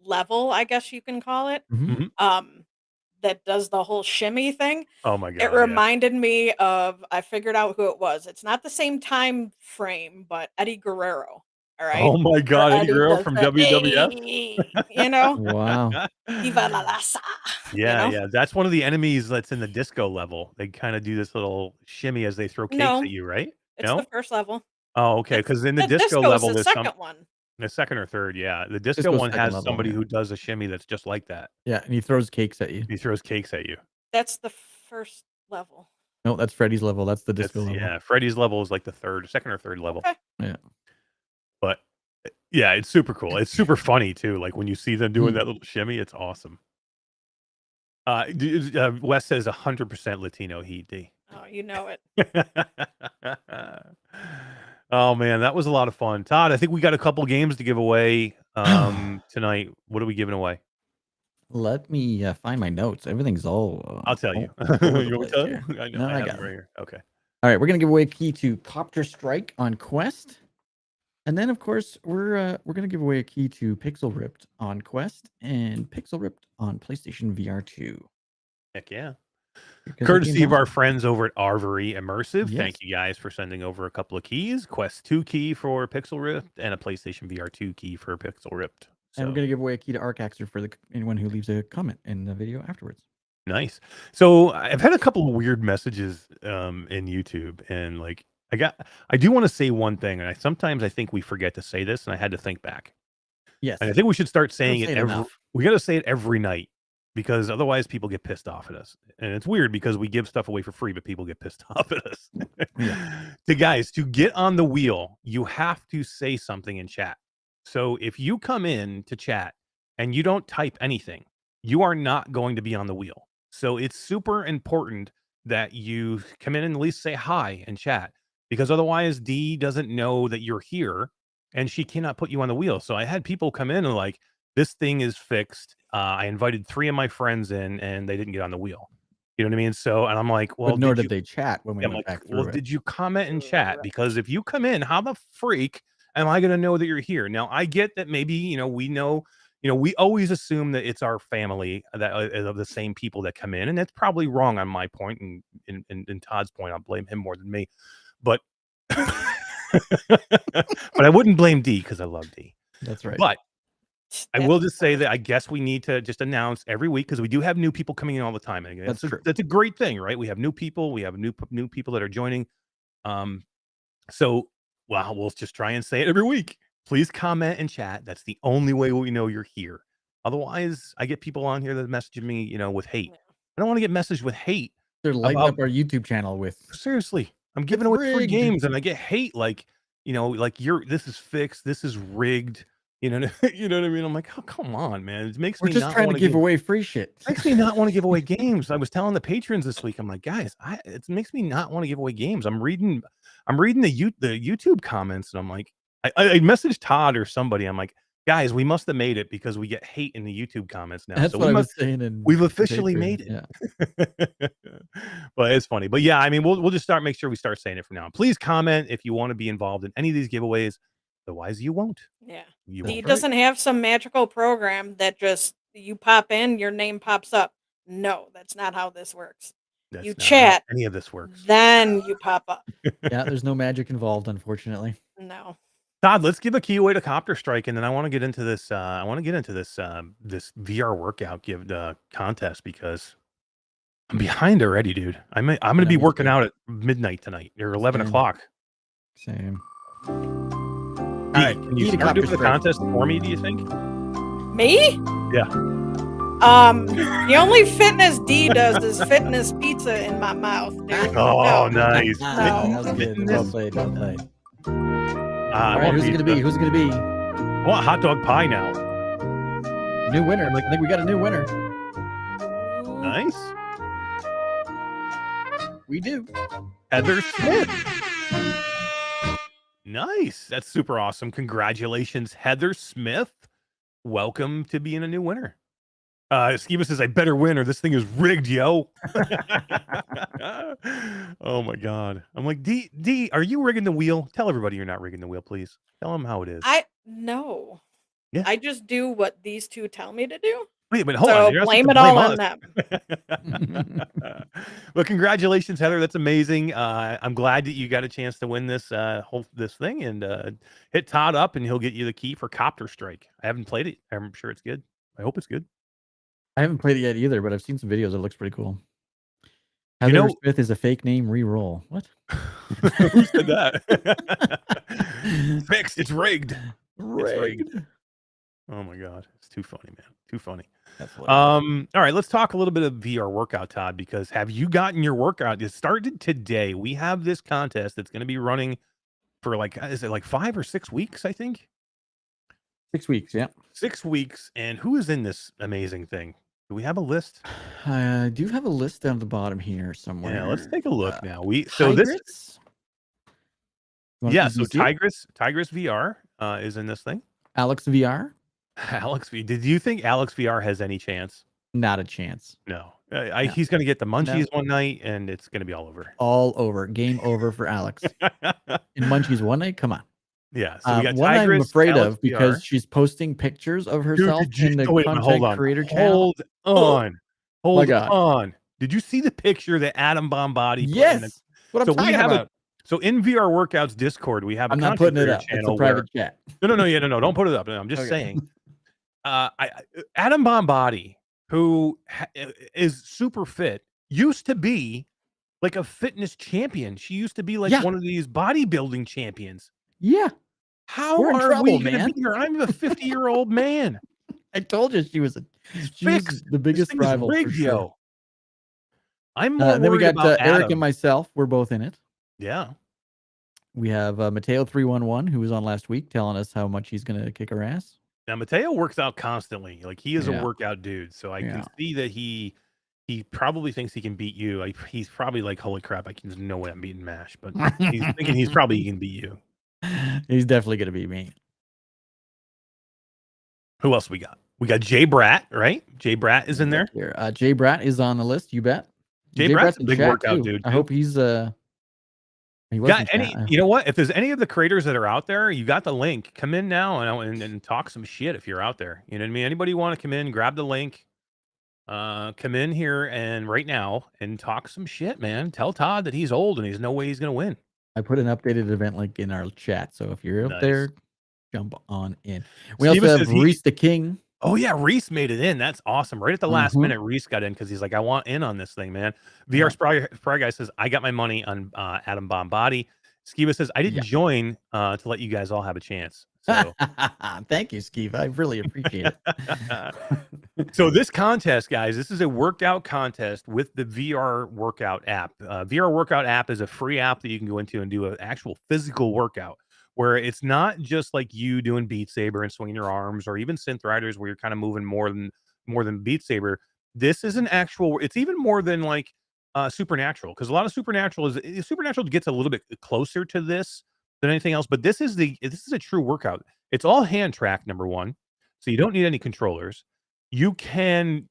level, I guess you can call it. Mhm. That does the whole shimmy thing. Oh my god! It reminded me of. I figured out who it was. It's not the same time frame, but Eddie Guerrero. All right. Oh my Where god, Eddie Guerrero does from the, WWF. "Hey," Wow. Viva la raza. Yeah, know? yeah. That's one of the enemies that's in the disco level. They kind of do this little shimmy as they throw cakes No, at you, right? it's No? the first level. Oh, okay. Because in the The disco disco is level, the there's second one. the second or third. Yeah, the disco Disco's one second has level, somebody yeah. who does a shimmy that's just like that. Yeah, and he throws cakes at you. He throws cakes at you. That's the first level. No, that's Freddy's level. That's the disco level. Yeah, Freddy's level is like the second or third level. Okay. Yeah. But yeah, it's super cool. It's super funny too. Like when you see them doing Mm. that little shimmy, it's awesome. Wes says 100% Latino heat. D. Oh, you know it. Oh man, that was a lot of fun. Todd, I think we got a couple games to give away tonight. What are we giving away? Let me find my notes. Everything's all. I'll tell you. all over the You want me place to tell here. you? I know. No, I I have got it it. right here. Okay. All right, we're gonna give away a key to Copter Strike on Quest, and then of course we're gonna give away a key to Pixel Ripped on Quest and Pixel Ripped on PlayStation VR 2. Heck yeah. Because that Courtesy game's of our awesome. friends over at Arvore Immersive. Yes. Thank you guys for sending over a couple of keys. Quest 2 key for Pixel Rift and a PlayStation VR 2 key for Pixel Rift. And So we're gonna give away a key to Arcaxer for anyone who leaves a comment in the video afterwards. nice. So I've had a couple of weird messages in YouTube, and like I do want to say one thing, and sometimes I think we forget to say this, and I had to think back. Yes. And I think we should start saying say it it every. enough. We got to say it every night because otherwise people get pissed off at us, and it's weird because we give stuff away for free, but people get pissed off at us. To get on the wheel, you have to say something in chat. So if you come in to chat and you don't type anything, you are not going to be on the wheel. So it's super important that you come in and at least say hi in chat, because otherwise Dee doesn't know that you're here and she cannot put you on the wheel. So I had people come in and like, this thing is fixed. I invited 3 of my friends in and they didn't get on the wheel. You know what I mean? So, and I'm like, well, But nor did they chat when we I'm went like, back through well, it. did you comment in chat? Because if you come in, how the freak am I going to know that you're here? Now, I get that maybe, we know, we always assume that it's our family that of the same people that come in. And that's probably wrong on my point. And in Todd's point, I'll blame him more than me. But, but I wouldn't blame D because I love D. That's right. But I will just say that I guess we need to just announce every week, because we do have new people coming in all the time. And That's true. That's a great thing, right? We have new people. We have new people that are joining. So, we'll just try and say it every week. Please comment and chat. That's the only way we know you're here. Otherwise, I get people on here that message me, with hate. I don't want to get messaged with hate. They're lighting up our YouTube channel with. Seriously, I'm giving It's away free rigged. games, and I get hate like, this is fixed. This is rigged. You know, you know what I mean? I'm like, oh, come on, man. It makes We're me just not trying to want to give give away free shit. makes me not want to give away games. I was telling the patrons this week. I'm like, guys, it makes me not want to give away games. I'm reading the YouTube comments, and I'm like, I messaged Todd or somebody. I'm like, guys, we must have made it because we get hate in the YouTube comments now. That's So what I was saying. we've officially Patreon, made it. Yeah. But it's funny. But yeah, I mean, we'll just make sure we start saying it from now on. Please comment if you want to be involved in any of these giveaways. Otherwise, you won't. Yeah. You He won't. doesn't have some magical program that just you pop in, your name pops up. No, that's not how this works. That's you not how chat, any of this works. then you pop up. Yeah, there's no magic involved, unfortunately. No. Todd, let's give a key away to Copter Strike, and then I want to get into this. I want to get into this this VR workout contest because I'm behind already, dude. I'm going to be working out at midnight tonight or 11 o'clock. Same. All right, can you start doing the contest for me? Do you think? Me? Yeah. The only fitness D does is fitness pizza in my mouth, dude. Oh, nice. No. That was good. Well played. Well played. All right, who's it gonna be? Who's it gonna be? I want hot dog pie now. New winner. I think we got a new winner. Nice. We do. Heather Smith. Nice. That's super awesome. Congratulations, Heather Smith. Welcome to being a new winner. Skiba says, I better win or this thing is rigged, yo. Oh my God. I'm like, D, are you rigging the wheel? Tell everybody you're not rigging the wheel, please. Tell them how it is. No. Yeah. I just do what these two tell me to do. Wait, but hold so on. blame it all us. on them. Well, congratulations, Heather. That's amazing. I'm glad that you got a chance to win this this thing, and hit Todd up, and he'll get you the key for Copter Strike. I haven't played it. I'm sure it's good. I hope it's good. I haven't played it yet either, but I've seen some videos. It looks pretty cool. Heather Smith is a fake name. Reroll. What? Who said that? Fixed. It's rigged. It's rigged. Oh my God, it's too funny, man. Too funny. All right, let's talk a little bit of VR workout, Todd, because have you gotten your workout? It started today. We have this contest that's going to be running for is it like 5 or 6 weeks, I think? 6 weeks, yeah. 6 weeks. And who is in this amazing thing? Do we have a list? I do have a list down at the bottom here somewhere. Yeah, let's take a look now. Tigress? Yeah, so Tigress VR is in this thing. Alex VR? Alex V. Did you think Alex VR has any chance? Not a chance. No. He's going to get the munchies one night, and it's going to be all over. All over. Game over for Alex. In munchies one night? Come on. Yeah. So we got one Tigress, I'm afraid Alex of because VR. she's posting pictures of herself in the content hold on. creator channel. Hold My God. on. Did you see the picture that Adam Bombadi put in? Yes. What I'm talking about. So in VR Workouts Discord, we have I'm a not putting it content up. It's channel a private chat. No. Don't put it up. No, I'm just saying. Adam Bombadi, who is super fit, used to be like a fitness champion. She used to be like one of these bodybuilding champions. Yeah. How We're in are trouble, we going to man. beat her? I'm a 50-year-old man. I told you she was the biggest rival. For sure. I'm more then we got about Eric Adam. and myself. We're both in it. Yeah. We have Mateo311, who was on last week, telling us how much he's going to kick our ass. Now Mateo works out constantly. Like he is Yeah. a workout dude. So I can see that he probably thinks he can beat you. He's probably like, holy crap, there's no way I'm beating Mash. But he's thinking he's probably can beat you. He's definitely going to beat me. Who else we got? We got Jay Bratt, right? Jay Bratt is in there. Jay Bratt is on the list. You bet. Jay Bratt's a big chat, workout too. dude. I hope he's he was got in any? chat. You know what? If there's any of the creators that are out there, you got the link. Come in now and talk some shit if you're out there. You know what I mean? Anybody want to come in? Grab the link. Come in here and right now and talk some shit, man. Tell Todd that he's old and there's no way he's gonna win. I put an updated event link in our chat, so if you're up there, jump on in. We Steve also says have Reese the King. Oh yeah, Reese made it in. That's awesome. Right at the last minute, Reese got in because he's like, I want in on this thing, man. VR Spry Guy says, I got my money on Adam Bombadi. Skiva says, I didn't join to let you guys all have a chance. So thank you, Skiva. I really appreciate it. So this contest, guys, this is a workout contest with the VR Workout app. VR Workout app is a free app that you can go into and do an actual physical workout. where it's not just like you doing Beat Saber and swinging your arms, or even Synth Riders where you're kind of moving more than Beat Saber. This is an actual. It's even more than like Supernatural, because a lot of Supernatural gets a little bit closer to this than anything else. But this is a true workout. It's all hand tracked, number one, so you don't need any controllers. You can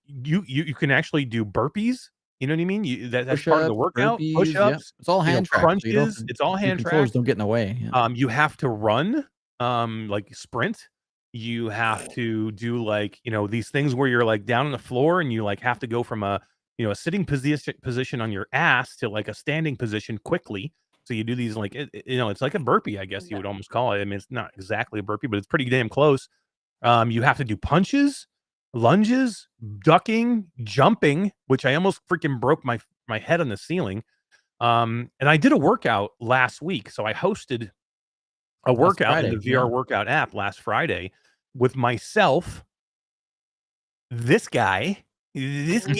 actually do burpees. You know what I mean? That's part of the workout. Burpees, Push-ups. It's all hand tracked. So crunches. It's all hand controllers tracked. don't get in the way. Yeah. You have to run, like sprint. You have to do like, these things where you're like down on the floor and you like have to go from a sitting position on your ass to like a standing position quickly. So you do these like, it's like a burpee, I guess you would almost call it. I mean, it's not exactly a burpee, but it's pretty damn close. You have to do punches, lunges, ducking, jumping, which I almost freaking broke my head on the ceiling. And I did a workout last week. So I hosted a workout in the VR workout app last Friday with myself, this guy, because we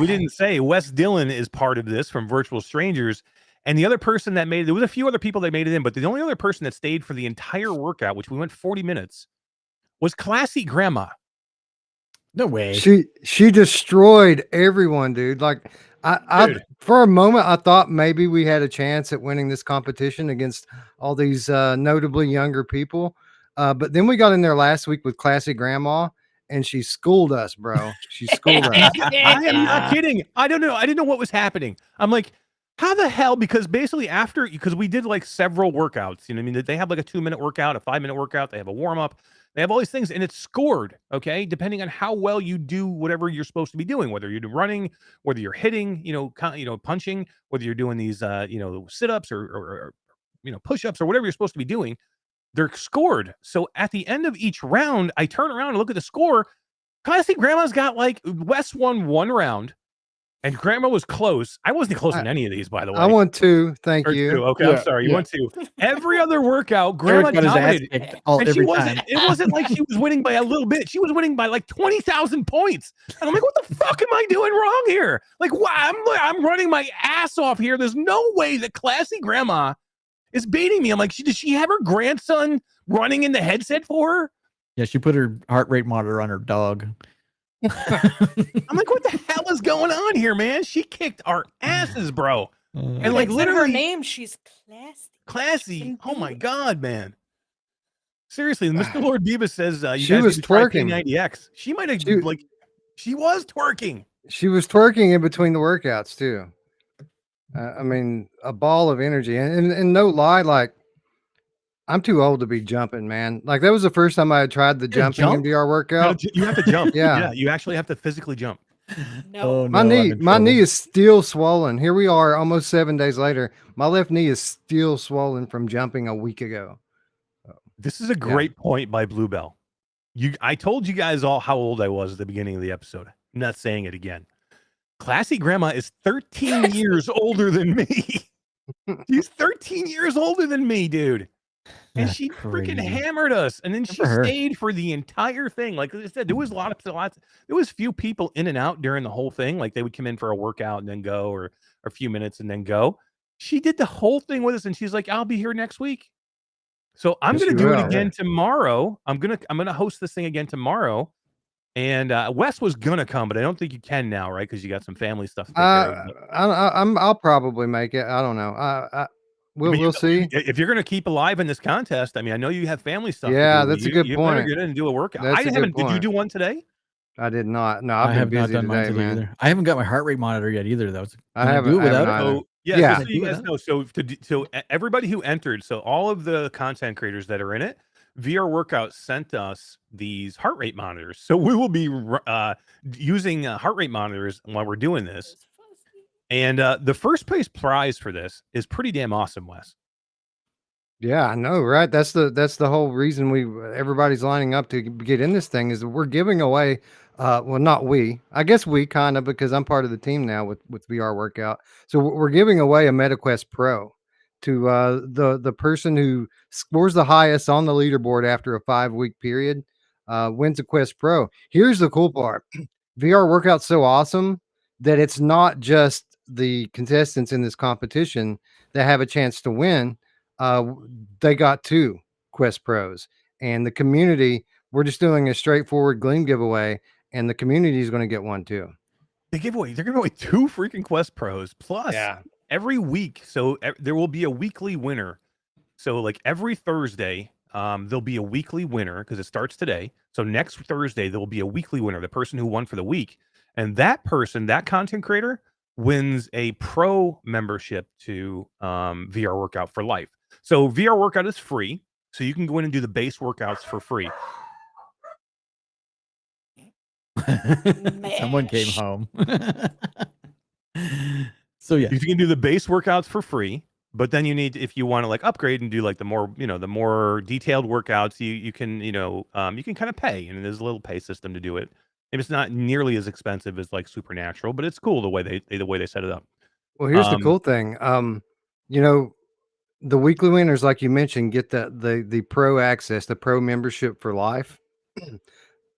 didn't say Wes Dillon is part of this from Virtual Strangers. And the other person that there was a few other people that made it in, but the only other person that stayed for the entire workout, which we went 40 minutes, was Classy Grandma. No way. She destroyed everyone, dude. Like I for a moment I thought maybe we had a chance at winning this competition against all these notably younger people. But then we got in there last week with Classy Grandma and she schooled us, bro. She schooled us. I am not kidding. I don't know. I didn't know what was happening. I'm like, how the hell? Because basically because we did like several workouts, you know what I mean? They have like a 2-minute workout, a 5-minute workout. They have a warm up. They have all these things and it's scored. Okay. Depending on how well you do whatever you're supposed to be doing, whether you're running, whether you're hitting, punching, whether you're doing these, sit-ups or push-ups or whatever you're supposed to be doing, they're scored. So at the end of each round, I turn around and look at the score. Classy Grandma's got like Wes won 1 round. And Grandma was close. I wasn't close in any of these, by the way. I won 2. Thank you. 2. Okay, I'm sorry. You won 2. Every other workout, Grandma dominated. And she wasn't. It wasn't like she was winning by a little bit. She was winning by like 20,000 points. And I'm like, what the fuck am I doing wrong here? Like, I'm running my ass off here. There's no way that Classy Grandma is beating me. I'm like, did she have her grandson running in the headset for her? Yeah, she put her heart rate monitor on her dog. I'm like, what the hell is going on here, man? She kicked our asses, bro. And like literally her name, she's classy. Oh my god, man. Seriously, Mr. Lord Beavis says she was twerking 90X. She might have she was twerking. She was twerking in between the workouts too. I mean, a ball of energy, and no lie, like I'm too old to be jumping, man. Like that was the first time I had tried the jumping in VR workout. You have to jump. Yeah, you actually have to physically jump. No, my knee is still swollen. Here we are, almost 7 days later. My left knee is still swollen from jumping a week ago. This is a great point by Bluebell. I told you guys all how old I was at the beginning of the episode. I'm not saying it again. Classy Grandma is 13 years older than me. She's 13 years older than me, dude. And she freaking hammered us. And then she stayed for the entire thing. Like I said, there was there was few people in and out during the whole thing. Like they would come in for a workout and then go, or a few minutes and then go. She did the whole thing with us. And she's like, I'll be here next week. So I'm going to do it again tomorrow. I'm going to host this thing again tomorrow. And Wes was going to come, but I don't think you can now, right? Because you got some family stuff to take care of. I'll probably make it. I don't know. We'll see. If you're going to keep alive in this contest, I mean, I know you have family stuff. Yeah, that's a good you point. Better get in and do a workout. That's Did you do one today? I did not. No, I I've have been not busy done mine today, man. either. I haven't got my heart rate monitor yet either. I haven't do it without either. So, yeah. So you guys know. So everybody who entered, so all of the content creators that are in it, VR Workout sent us these heart rate monitors. So we will be using heart rate monitors while we're doing this. And the first place prize for this is pretty damn awesome, Wes. Yeah, I know, right? That's the whole reason everybody's lining up to get in this thing is that we're giving away. Well, not we. I guess we kind of, because I'm part of the team now with VR Workout. So we're giving away a MetaQuest Pro to the person who scores the highest on the leaderboard after a 5-week period wins a Quest Pro. Here's the cool part: VR Workout's so awesome that it's not just the contestants in this competition that have a chance to win. they got 2 Quest Pros, and the community. We're just doing a straightforward Gleam giveaway, and the community is going to get one too. They're giving away 2 freaking Quest Pros plus every week. So there will be a weekly winner. So like every Thursday, there'll be a weekly winner because it starts today. So next Thursday, there will be a weekly winner, the person who won for the week. And that person, that content creator, wins a pro membership to VR Workout for Life. So VR Workout is free. So you can go in and do the base workouts for free. Someone came home. So yeah, you can do the base workouts for free, but then you need, if you want to like upgrade and do like the more, the more detailed workouts, you can, you can kind of pay, and there's a little pay system to do it. And it's not nearly as expensive as like Supernatural, but it's cool the way they set it up. Well, here's the cool thing. The weekly winners, like you mentioned, get the pro access, the pro membership for life.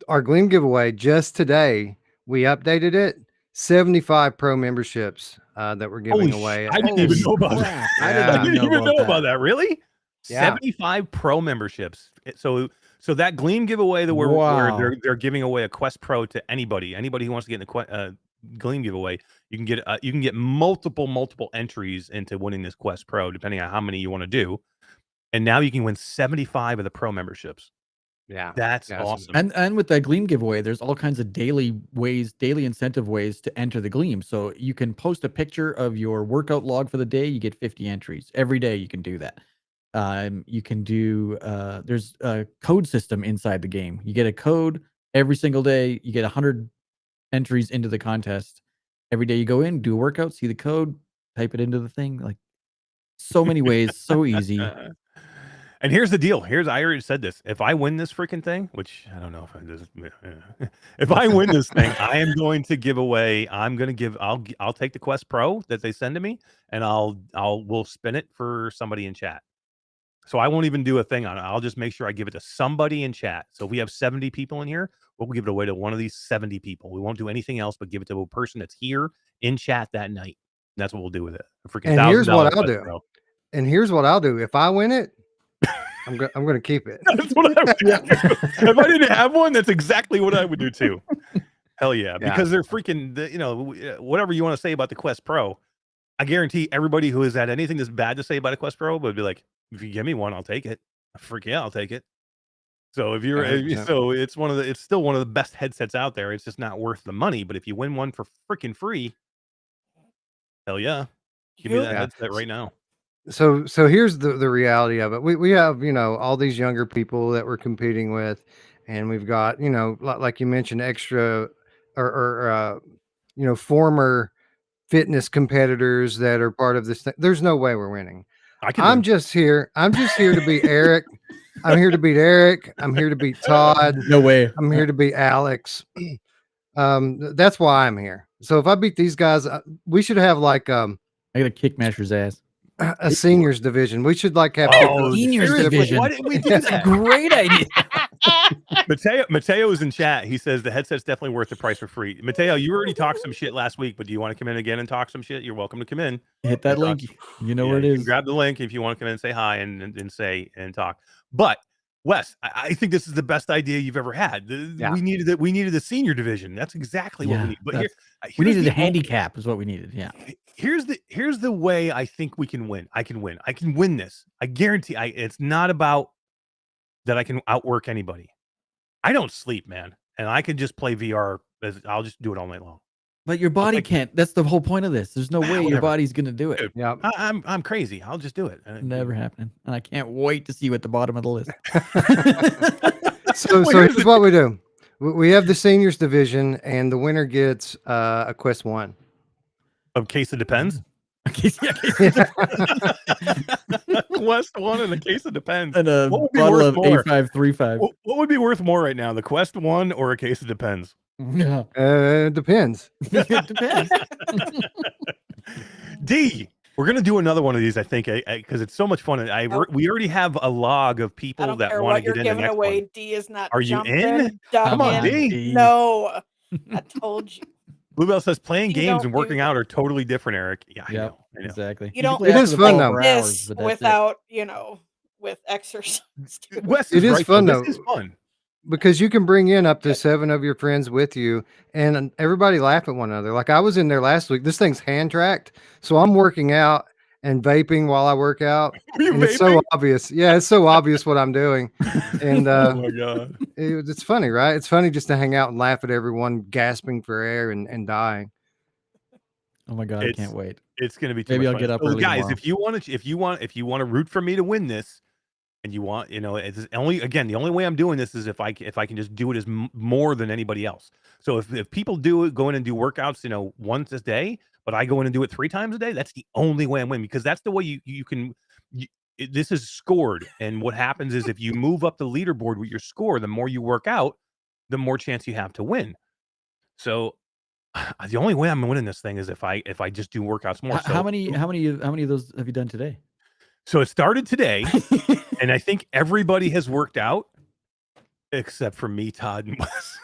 Our Gleam giveaway just today, we updated it. 75 pro memberships that we're giving away. I didn't even know about that. I didn't even know about that. Really? Yeah. 75 pro memberships. So that Gleam giveaway where they're giving away a Quest Pro to anybody who wants to get in the Gleam giveaway, you can get multiple entries into winning this Quest Pro depending on how many you want to do. And now you can win 75 of the pro memberships. Yeah, that's awesome. And with that Gleam giveaway, there's all kinds of daily incentive ways to enter the Gleam. So you can post a picture of your workout log for the day. You get 50 entries every day. You can do that. You can do. There's a code system inside the game. You get a code every single day. You get 100 entries into the contest. Every day you go in, do a workout, see the code, type it into the thing. Like so many ways, so easy. And here's the deal. I already said this. If I win this freaking thing, which I don't know if I just, if I win this thing, I am going to give away. I'll take the Quest Pro that they send to me, and we'll spin it for somebody in chat. So I won't even do a thing on it. I'll just make sure I give it to somebody in chat. So if we have 70 people in here, we'll give it away to one of these 70 people. We won't do anything else but give it to a person that's here in chat that night. And that's what we'll do with it. And here's what I'll do. And here's what I'll do. If I win it, I'm going to keep it. That's what I would do. If I didn't have one, that's exactly what I would do too. Hell yeah. Because they're freaking, whatever you want to say about the Quest Pro, I guarantee everybody who has had anything that's bad to say about a Quest Pro would be like, if you give me one, I'll take it. I'll take it. So if you're, it's still one of the best headsets out there. It's just not worth the money. But if you win one for freaking free, hell yeah. Give me that headset right now. So here's the reality of it. We have, all these younger people that we're competing with, and we've got, like you mentioned, extra or former fitness competitors that are part of this thing. There's no way we're winning. I'm just here to beat Eric. I'm here to beat Eric. I'm here to beat Todd. No way. I'm here to beat Alex. That's why I'm here. So if I beat these guys, we should have like I gotta kick Masher's ass. A seniors division. We should like have seniors division. Why didn't we do That's that? a great idea. Mateo is in chat. He says the headset's definitely worth the price for free. Mateo, you already talked some shit last week, but do you want to come in again and talk some shit? You're welcome to come in. Hit that link. You know where it is. Grab the link if you want to come in and say hi and say and talk. But Wes, I think this is the best idea you've ever had. We needed the senior division. That's exactly what we need. But we needed a handicap is what we needed. Yeah. Here's the way I think we can win. I can win this. I guarantee. It's not about that I can outwork anybody. I don't sleep, man, and I can just play VR. I'll just do it all night long. But your body can't. That's the whole point of this. There's no way your body's gonna do it. Yeah, I'm crazy. I'll just do it. Never happening. And I can't wait to see what the bottom of the list. So here's what we do. We have the seniors division, and the winner gets a Quest 1. A case of depends. Quest 1 and a case of depends. And a bottle of A535. What would be worth more right now, the Quest 1 or a case of depends? Yeah. It depends. It depends. D, we're gonna do another one of these, I think, because it's so much fun. We already have a log of people that want to get in the next one. D is not. Are you in? Come on, D. No, I told you. Bluebell says playing You games don't and working do- out are totally different, Eric. Yeah, I Yep, know. exactly. You can don't play It after is the fun, ball though. for this hours, but that's it. without, with exercise. too. Wes It is is right, fun, though. though. This is fun. Because you can bring in up to 7 of your friends with you and everybody laugh at one another. Like I was in there last week. This thing's hand tracked. So I'm working out and vaping while I work out. Were you And it's so vaping? obvious. Yeah, it's so obvious what I'm doing. And Oh my god. it's funny, right? It's funny just to hang out and laugh at everyone gasping for air and dying. Oh my god, I can't wait. It's gonna be too Maybe much I'll fun. get up So, early guys, tomorrow. if you want to root for me to win this, and you want, it's only, again, the only way I'm doing this is if I can just do it as more than anybody else. So if people go in and do workouts, once a day, but I go in and do it 3 times a day, that's the only way I'm winning, because that's the way you can. This is scored, and what happens is if you move up the leaderboard with your score, the more you work out, the more chance you have to win. So the only way I'm winning this thing is if I just do workouts more. How many of those have you done today? So it started today, and I think everybody has worked out except for me, Todd, and Wes.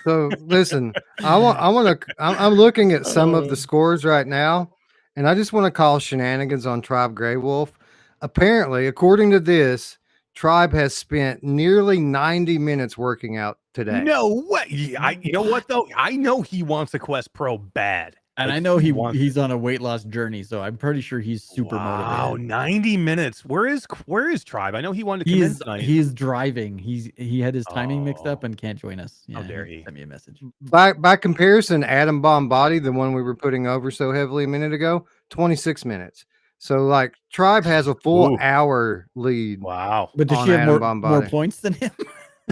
So listen, I'm looking at some of the scores right now, and I just want to call shenanigans on Tribe Grey Wolf. Apparently, according to this, Tribe has spent nearly 90 minutes working out today. No way. You know what though? I know he wants a Quest Pro bad. And Like, I know wants he's on a weight loss journey, so I'm pretty sure he's super Wow, motivated. 90 minutes. Where is Tribe? I know he wanted to come in tonight. He's driving. He had his timing mixed up and can't join us. How dare he? Sent me a message. By comparison, Atom Bomb Body, the one we were putting over so heavily a minute ago, 26 minutes. So like Tribe has a full hour lead. Wow. But does on she have Atom Bomb more Body. points than him?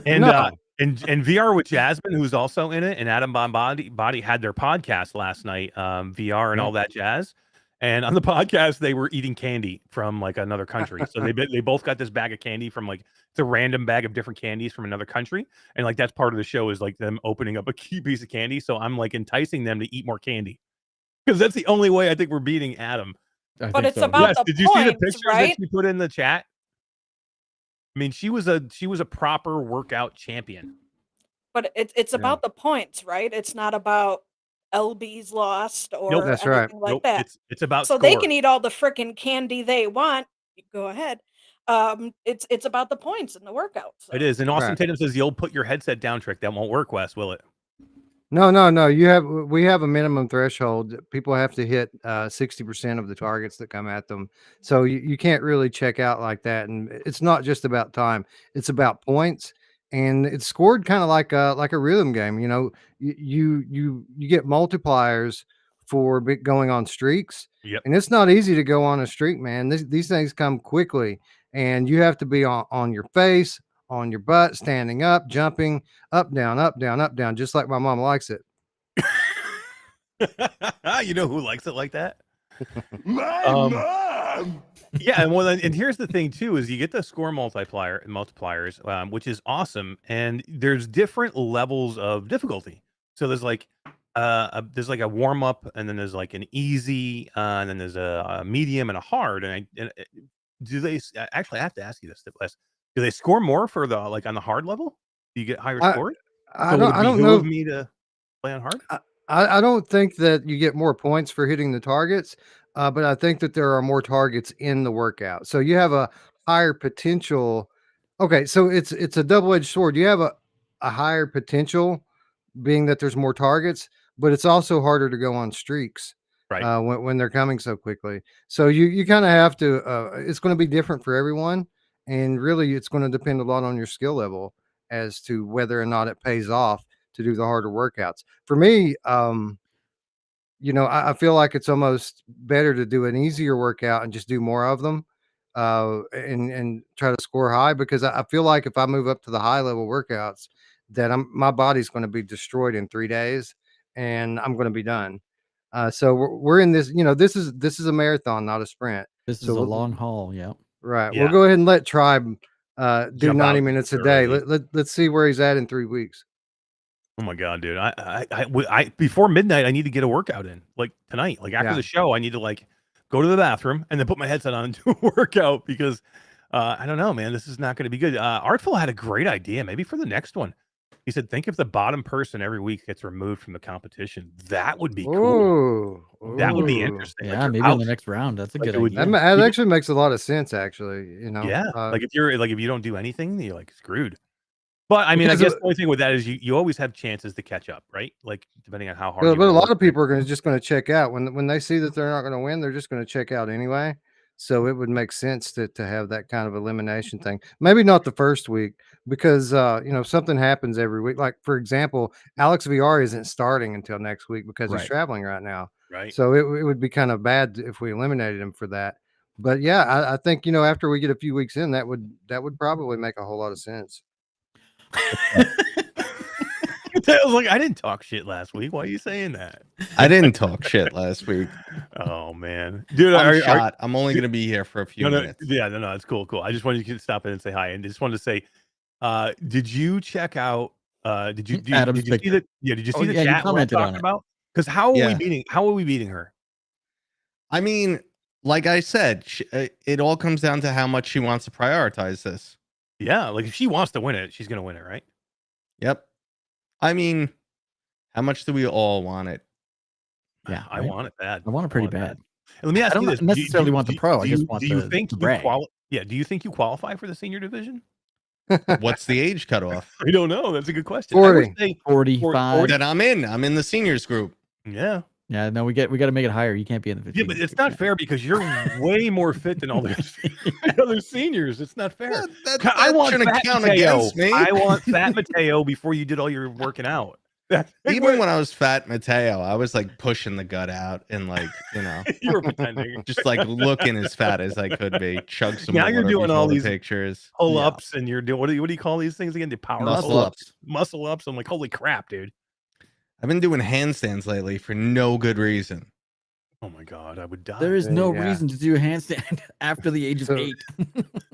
And No. and VR with Jasmine, who's also in it, and Adam Bomb Body had their podcast last night, VR and all that jazz. And on the podcast, they were eating candy from like another country. So they both got this bag of candy from like, it's a random bag of different candies from another country. And like that's part of the show is like them opening up a key piece of candy. So I'm like enticing them to eat more candy because that's the only way I think we're beating Adam. But it's about the did you see the points, pictures right? that she put in the chat? I mean, she was a proper workout champion. But it's about the points, right? It's not about LB's lost or Nope, that's anything right. like Nope, that. it's about So they score. can eat all the freaking candy they want. Go ahead. It's about the points in the workout. So. It is. And Austin Right. Tatum says the old put your headset down trick. That won't work, Wes, will it? No. We have a minimum threshold. People have to hit 60% of the targets that come at them. So you can't really check out like that. And it's not just about time. It's about points. And it's scored kind of like a rhythm game. You get multipliers for going on streaks. Yep. And it's not easy to go on a streak, man. These things come quickly, and you have to be on your face, on your butt, standing up, jumping, up, down, up, down, up, down, just like my mom likes it. You know who likes it like that? My mom! Yeah, and here's the thing too: is you get the score multipliers, which is awesome, and there's different levels of difficulty. So there's like a warm up, and then there's like an easy, and then there's a medium and a hard. Do they actually? I have to ask you this, Wes. Do they score more for the like on the hard level? Do you get higher scores? I don't know. Behoove me to play on hard. I don't think that you get more points for hitting the targets, but I think that there are more targets in the workout. So you have a higher potential. Okay, so it's a double-edged sword. You have a higher potential being that there's more targets, but it's also harder to go on streaks Right. when they're coming so quickly. So you kind of have to, it's going to be different for everyone. And really it's going to depend a lot on your skill level as to whether or not it pays off to do the harder workouts. For me, I feel like it's almost better to do an easier workout and just do more of them, and try to score high, because I feel like if I move up to the high level workouts, that my body's going to be destroyed in 3 days, and I'm going to be done. So we're in this. This is a marathon, not a sprint. This is a long haul. Yeah. Right. Yeah. We'll go ahead and let Tribe do Jump 90 out minutes a day. early. Let's see where he's at in 3 weeks. Oh my god, dude! I before midnight, I need to get a workout in, like tonight. Like after Yeah. the show, I need to like go to the bathroom and then put my headset on and do a workout because I don't know, man. This is not going to be good. Artful had a great idea, maybe for the next one. He said, "Think if the bottom person every week gets removed from the competition. That would be Ooh, cool. That would be ooh. interesting. Like Yeah, you're maybe in out. the next round. That's a Like good it would. idea. That People, actually makes a lot of sense. Actually, yeah. Like if you don't do anything, you're like screwed. But I mean, I because guess the only thing with that is you always have chances to catch up, right? Like depending on how hard but you a want to lot work. of people are just going to check out when they see that they're not going to win. They're just going to check out anyway. So it would make sense to have that kind of elimination thing. Maybe not the first week because something happens every week. Like for example, Alex VR isn't starting until next week because he's Right. traveling right now. Right. So it would be kind of bad if we eliminated him for that. But yeah, I think after we get a few weeks in, that would probably make a whole lot of sense. I was like, I didn't talk shit last week. Why are you saying that? I didn't talk shit last week. Oh man, dude, I'm shot. I'm only gonna be here for a few no, minutes. yeah, no, it's cool. I just wanted you to stop in and say hi, and just wanted to say, did you check out? Did you Adam's did you see picture. that? Yeah, did you see the yeah, you chat we're commented on talking it. about? Because how are we Yeah. beating her? I mean, like I said, it all comes down to how much she wants to prioritize this. Yeah, like if she wants to win it, she's gonna win it, right? Yep. I mean, how much do we all want it? Yeah, I right? want it bad. I want it pretty bad. And let me I ask don't you this: necessarily want the pro. I Do just you, want do you the think you brag. Do you think you qualify for the senior division? What's the age cutoff? I don't know. That's a good question. 40. I would say 45. Then I'm in. I'm in the seniors group. Yeah. Yeah, no, we got to make it higher. You can't be in the 15. Yeah, but it's not fair because you're way more fit than all the other seniors. It's not fair. I want shouldn't fat count Mateo. against me. I want fat Mateo before you did all your working out. Even when I was fat Mateo, I was like pushing the gut out and like, you were pretending, just like looking as fat as I could be. Chug some now water you're doing all before the these pictures. pull ups and you're doing what do you call these things again? The power Muscle pull-ups? ups. Muscle ups. I'm like, holy crap, dude. I've been doing handstands lately for no good reason. Oh my god, I would die. There is no Yeah. reason to do a handstand after the age of 8.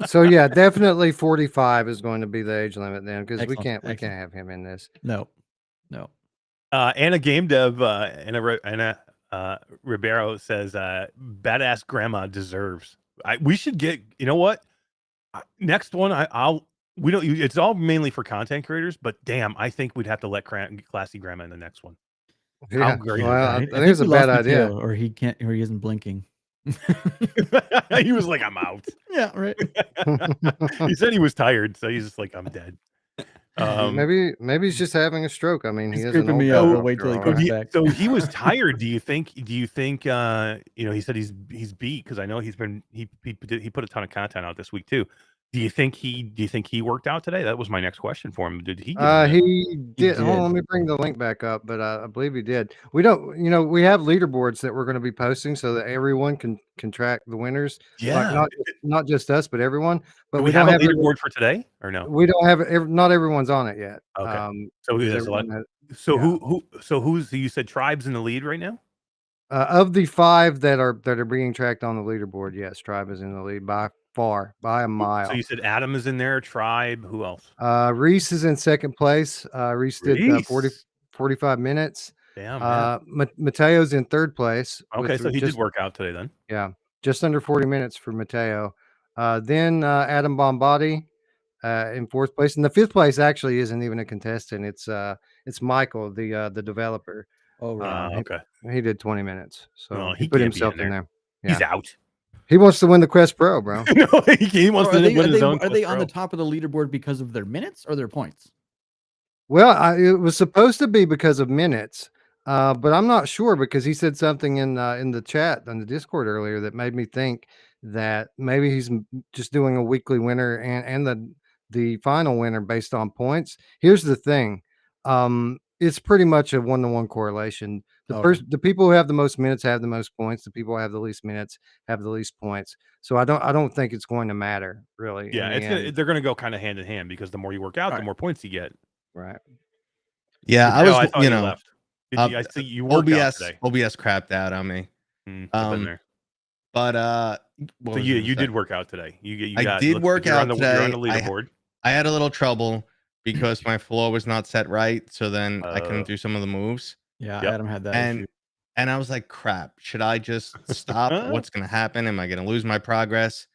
So yeah, definitely 45 is going to be the age limit then because we Excellent, can't have him in this. No. Anna Game Dev, Ana Ribeiro says, "Badass grandma deserves." We should get. You know what? Next one, I'll. We don't. It's all mainly for content creators, but damn, I think we'd have to let Classy Grandma in the next one. Yeah, How great! well, is I that? think it's a we lost bad idea. Mateo, or he can't, or he isn't blinking. He was like, "I'm out." Yeah, right. He said he was tired, so he's just like, "I'm dead." Maybe he's just having a stroke. I mean, He's he is an creeping old me guy out. We'll after wait till he all, comes right? back. So he was tired. Do you think? He said he's beat because I know he put a ton of content out this week too. Do you think he worked out today? That was my next question for him. Did he? He did. Hold did. on, let me bring the link back up, but I believe he did. We don't, we have leaderboards that we're going to be posting so that everyone can track the winners. Yeah. Like not just us, but everyone. But Do we we have don't a have leaderboard for today or no? We don't have not everyone's on it yet. Okay. So because there's a lot. everyone So yeah. who's you said Tribe's in the lead right now? Of the 5 that are being tracked on the leaderboard, yes, Tribe is in the lead by far, by a mile. So you said Adam is in there, Tribe, who else? Reese is in second place. Reese did 45 minutes. Damn, man. Mateo's in third place. Okay, so he did work out today then. Yeah, just under 40 minutes for Mateo. Then Adam Bombardi in fourth place, and the fifth place actually isn't even a contestant. It's Michael, the developer. Oh, right. Okay. He did 20 minutes, so No, he he put can't be himself in in there. there. He's out. He wants to win the Quest Pro, bro. No, he wants to win his own. Are they Quest on the Pro. top of the leaderboard because of their minutes or their points? Well, it was supposed to be because of minutes, but I'm not sure because he said something in the chat on the Discord earlier that made me think that maybe he's just doing a weekly winner and the final winner based on points. Here's the thing. It's pretty much a 1-to-1 correlation. The people who have the most minutes have the most points. The people who have the least minutes have the least points. So I don't think it's going to matter really. Yeah, they're going to go kind of hand in hand because the more you work out, the more points you get. Right. Yeah, I thought you left. I see you worked out today. OBS crapped out on me. I've been there. But so you did work out today. I did work out today. You're on the leaderboard. I had a little trouble because my floor was not set right, so then I couldn't do some of the moves. Yeah, Adam had that issue. And I was like, crap, should I just stop? What's going to happen? Am I going to lose my progress?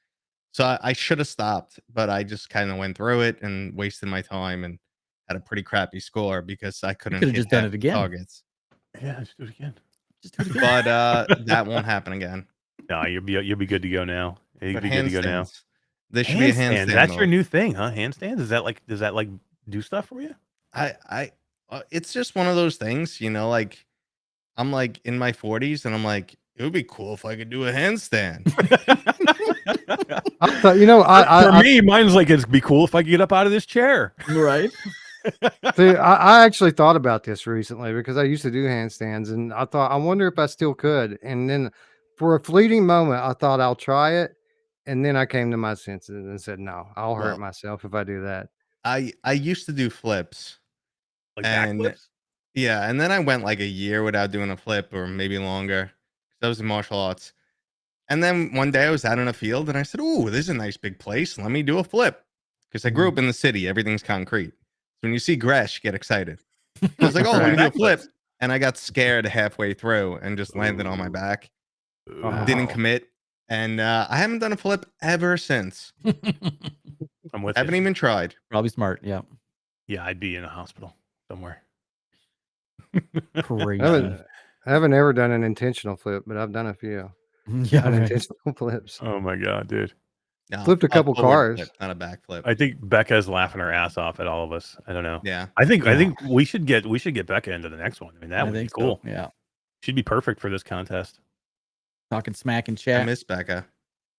So I should have stopped, but I just kind of went through it and wasted my time and had a pretty crappy score because I couldn't could've hit just done half it again. targets. Yeah, just do it again. Just do it again. But that won't happen again. No, you'll be good to go now. You'll But be good to go now. handstands. There should be a Handstand. handstand That's your mode. new thing, huh? Handstands? Does that like do stuff for you? It's just one of those things, like I'm like in my 40s and I'm like, it would be cool if I could do a handstand. I thought, For me, mine's like it'd be cool if I could get up out of this chair. Right. See, I actually thought about this recently because I used to do handstands, and I thought, I wonder if I still could. And then for a fleeting moment, I thought I'll try it. And then I came to my senses and said, no, I'll hurt Well, myself if I do that. I used to do flips. Like And backflips? yeah, and then I went like a year without doing a flip or maybe longer. 'Cause I was in martial arts. And then one day I was out in a field and I said, "Ooh, this is a nice big place. Let me do a flip." Because I grew up in the city, everything's concrete. So when you see grass, you get excited. I was like, "Oh, let me do a flip." And I got scared halfway through and just landed on my back. Didn't commit. And I haven't done a flip ever since. I'm with Haven't you. even tried. Probably smart. Yeah. Yeah, I'd be in a hospital somewhere. Crazy. I haven't ever done an intentional flip, but I've done a few. Yeah, right. Unintentional flips. Oh my god, dude. No, Flipped a couple forward cars. flip, not a back flip. I think Becca's laughing her ass off at all of us. I don't know. Yeah. I think we should get Becca into the next one. I mean, that would be think so, cool. yeah. She'd be perfect for this contest. Talking smack in I chat. miss Becca.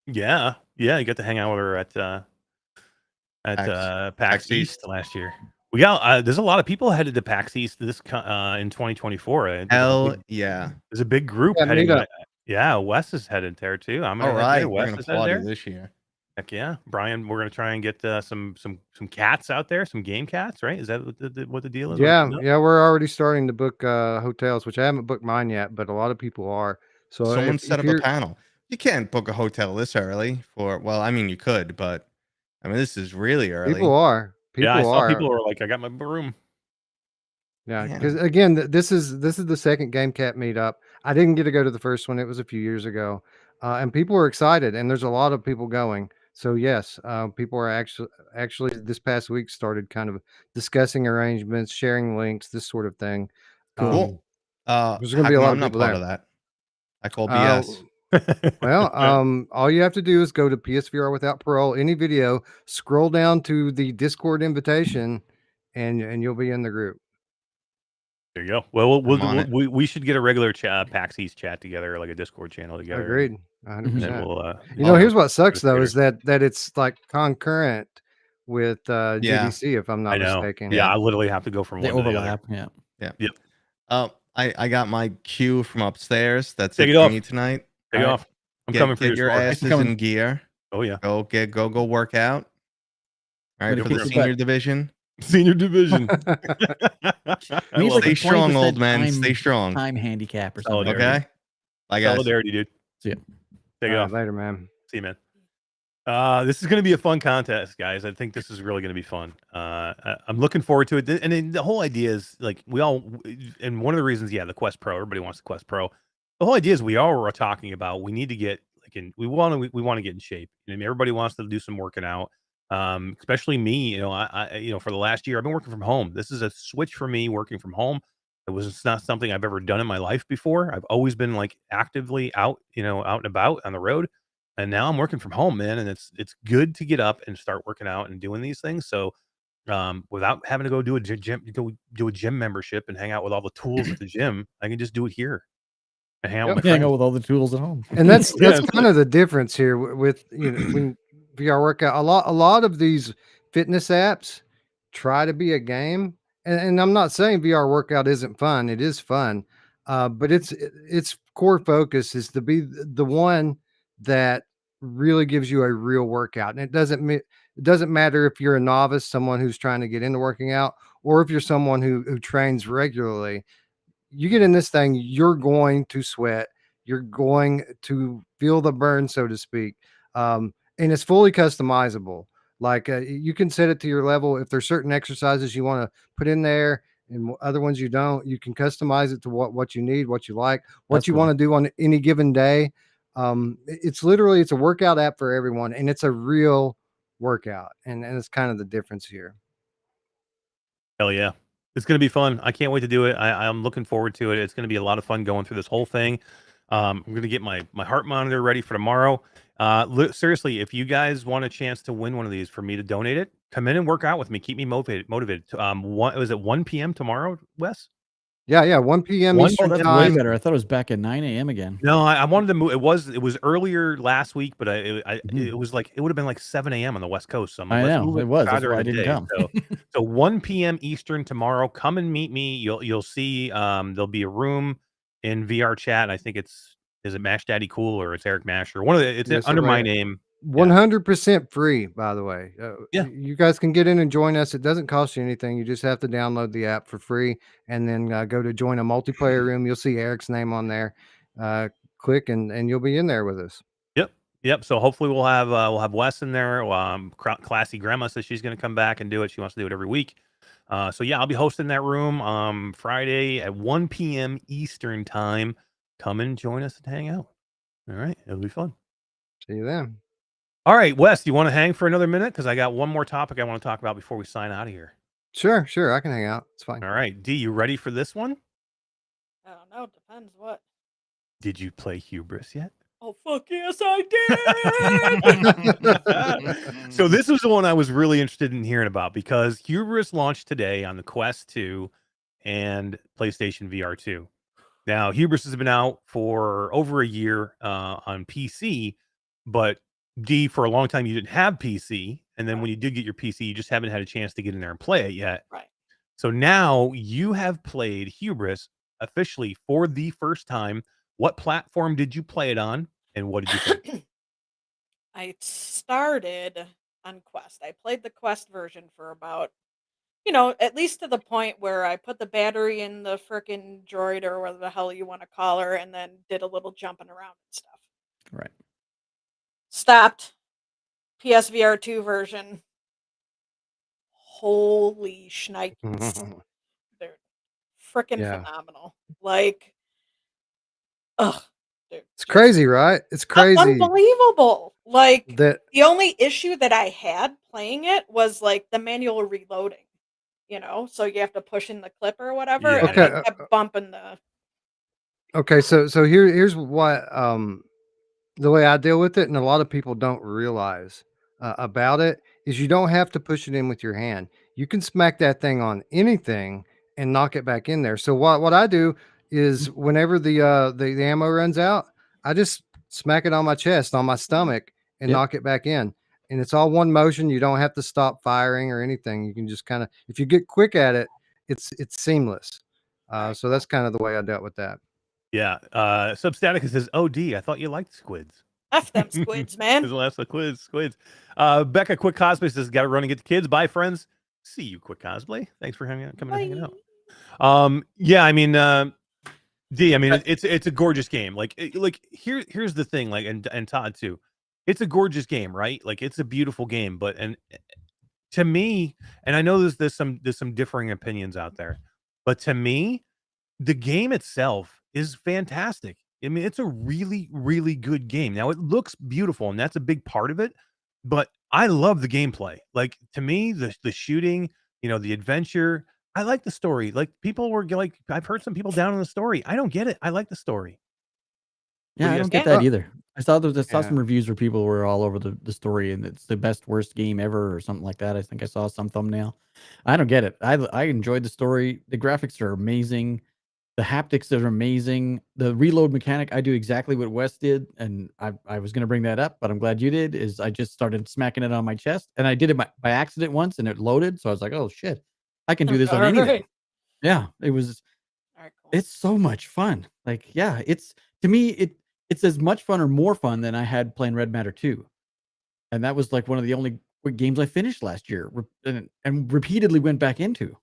Yeah. Yeah, you got to hang out with her at PAX East last year. We got there's a lot of people headed to PAX East in 2024. Hell yeah. There's a big group Yeah, heading. meetup. Yeah, Wes is headed there too. I'm All gonna right, there. we're Wes gonna is headed party there this year. Heck yeah, Brian. We're gonna try and get some cats out there, some game cats, right? Is that what the deal is? Yeah, we're already starting to book hotels, which I haven't booked mine yet, but a lot of people are. So Someone if set up a you're, panel. You can't book a hotel this early well, I mean you could, but I mean this is really early. people are. Yeah, I saw are. people were like, I got my room. Yeah, Man. because again, this is the second Game Cat meetup. I didn't get to go to the first one; it was a few years ago, and people were excited, and there's a lot of people going. So yes, people are actually this past week started kind of discussing arrangements, sharing links, this sort of thing. Cool. There's going to be a lot of people part there. of that. I call BS. Well, all you have to do is go to PSVR Without Parole, any video, scroll down to the Discord invitation, and you'll be in the group. There you go. Well, I'm on it. we should get a regular PAX East chat together, like a Discord channel together. Agreed, And 100%. then we'll, You know, here's what sucks though is that it's like concurrent with GDC, if I'm I not know. mistaken. Yeah, I literally have to go from They one to the overlap. other. Yeah. Yeah. Yep. I got my cue from upstairs. That's Take it it for off. me tonight. Take it All off. I'm Get, coming for get your score. asses coming. in gear. Oh yeah. Go work out. All right, Gonna for kick the your senior butt. division. Senior division. We need like Stay a strong, 20% old man. time- Stay strong. Time handicap or something. Solidarity. Okay. Bye, guys. Solidarity, dude. See ya. Take it off. Later, man. See you, man. This is going to be a fun contest, guys. I think this is really going to be fun. I'm looking forward to it. And then the whole idea is like and one of the reasons, the Quest Pro, everybody wants the Quest Pro. The whole idea is we all were talking about we need to get we want to get in shape. I mean, everybody wants to do some working out. Especially me, I for the last year I've been working from home. This is a switch for me, working from home. It's not something I've ever done in my life before. I've always been like actively out and about on the road. And now I'm working from home, man, and it's good to get up and start working out and doing these things. So, without having to go do a gym membership and hang out with all the tools at the gym, I can just do it here and hang out with my Hang friends. out with all the tools at home. And that's Yeah, kind of the difference here with when VR workout. A lot of these fitness apps try to be a game, and I'm not saying VR workout isn't fun. It is fun, but its core focus is to be the one that really gives you a real workout. And it doesn't matter if you're a novice, someone who's trying to get into working out, or if you're someone who trains regularly. You get in this thing, you're going to sweat, you're going to feel the burn, so to speak. And it's fully customizable. Like you can set it to your level. If there's certain exercises you want to put in there and other ones you don't, you can customize it to what you need, what you like, what That's you cool. want to do on any given day. It's a workout app for everyone, and it's a real workout. And it's kind of the difference here. Hell yeah. It's going to be fun. I can't wait to do it. I'm looking forward to it. It's going to be a lot of fun going through this whole thing. I'm going to get my heart monitor ready for tomorrow. Seriously, if you guys want a chance to win one of these for me to donate it, come in and work out with me. Keep me motivated. Was it 1 p.m. tomorrow, Wes? Yeah, 1 p.m. 1 Oh, Eastern that's way time. better. I thought it was back at 9 a.m. again. No, I wanted to move. It was earlier last week, but it was like it would have been like 7 a.m. on the West Coast. So I'm like, I let's know move it was. That's farther why I in the didn't day. come. So 1 p.m. Eastern tomorrow. Come and meet me. You'll see. There'll be a room in VR chat. I think is it Mash Daddy Cool or it's Eric Mash or one of the. It's Yes, under sir. my name. 100% free, by the way. Yeah. You guys can get in and join us. It doesn't cost you anything. You just have to download the app for free and then go to join a multiplayer room. You'll see Eric's name on there. Click and you'll be in there with us. Yep. So hopefully we'll have Wes in there. Classy Grandma says she's going to come back and do it. She wants to do it every week. So yeah, I'll be hosting that room Friday at 1 p.m. Eastern time. Come and join us and hang out. All right, it'll be fun. See you then. All right, Wes, you want to hang for another minute? Because I got one more topic I want to talk about before we sign out of here. Sure. I can hang out. It's fine. All right, D, you ready for this one? I don't know. Depends what. Did you play Hubris yet? Oh, fuck yes, I did. So this was the one I was really interested in hearing about because Hubris launched today on the Quest 2 and PlayStation VR 2. Now, Hubris has been out for over a year on PC, but D, for a long time, you didn't have PC. And then when you did get your PC, you just haven't had a chance to get in there and play it yet. Right. So now you have played Hubris officially for the first time. What platform did you play it on? And what did you think? I started on Quest. I played the Quest version for about, at least to the point where I put the battery in the frickin' droid or whatever the hell you want to call her and then did a little jumping around and stuff. Right. Stopped. PSVR 2 version. Holy shnikes. They're frickin' phenomenal. Like, ugh. Dude, It's crazy, right? It's crazy. Unbelievable. Like that the only issue that I had playing it was like the manual reloading, so you have to push in the clip or whatever. Yeah. And I kept bumping the. Okay, so here's what the way I deal with it, and a lot of people don't realize about it is you don't have to push it in with your hand. You can smack that thing on anything and knock it back in there. So what I do is whenever the ammo runs out, I just smack it on my chest, on my stomach, and knock it back in. And it's all one motion. You don't have to stop firing or anything. You can just kind of, if you get quick at it, it's seamless. So that's kind of the way I dealt with that. Yeah. Substatica says, "Oh, D, I thought you liked squids." F them squids, man. There's lots of squids. Becca, Quick Cosplay says, "Got to run and get the kids. Bye, friends. See you, Quick Cosplay. Thanks for coming and hanging out." Yeah, I mean, D, I mean, it's a gorgeous game. Like here's the thing, like, and Todd too. It's a gorgeous game, right? Like it's a beautiful game, but to me, and I know there's some differing opinions out there, but to me, the game itself is fantastic. I mean, it's a really, really good game. Now it looks beautiful, and that's a big part of it. But I love the gameplay. Like to me, the shooting, the adventure. I like the story. Like people were like, I've heard some people down on the story. I don't get it. I like the story. Yeah, I don't get that either. I saw some reviews where people were all over the story and it's the best worst game ever or something like that. I think I saw some thumbnail. I don't get it. I enjoyed the story. The graphics are amazing. The haptics are amazing. The reload mechanic, I do exactly what Wes did, and I was going to bring that up, but I'm glad you did. Is I just started smacking it on my chest, and I did it by accident once, and it loaded. So I was like, oh shit, I can do this on anything. Right. Yeah, it was. Cool. It's so much fun. Like, yeah, it's to me it's as much fun or more fun than I had playing Red Matter 2, and that was like one of the only games I finished last year, and repeatedly went back into.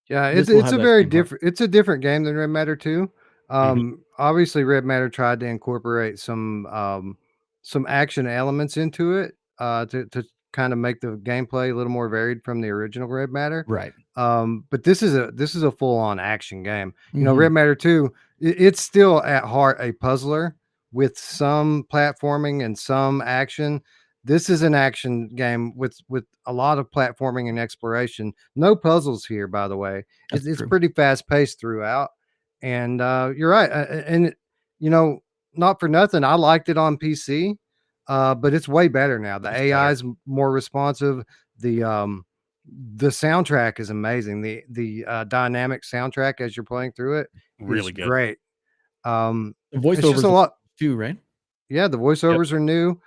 Yeah, it's a very different. It's a different game than Red Matter 2. Obviously, Red Matter tried to incorporate some action elements into it to kind of make the gameplay a little more varied from the original Red Matter. Right. But this is a full on action game. Red Matter 2, it's still at heart a puzzler with some platforming and some action. This is an action game with a lot of platforming and exploration. No puzzles here, by the way. It's true. pretty fast paced throughout. And you're right. You know, not for nothing, I liked it on PC, but it's way better now. The It's AI better. is more responsive. The soundtrack is amazing. The dynamic soundtrack as you're playing through it is Really good. great. The It's just voiceovers a lot. too, right? Yeah, the voiceovers are new.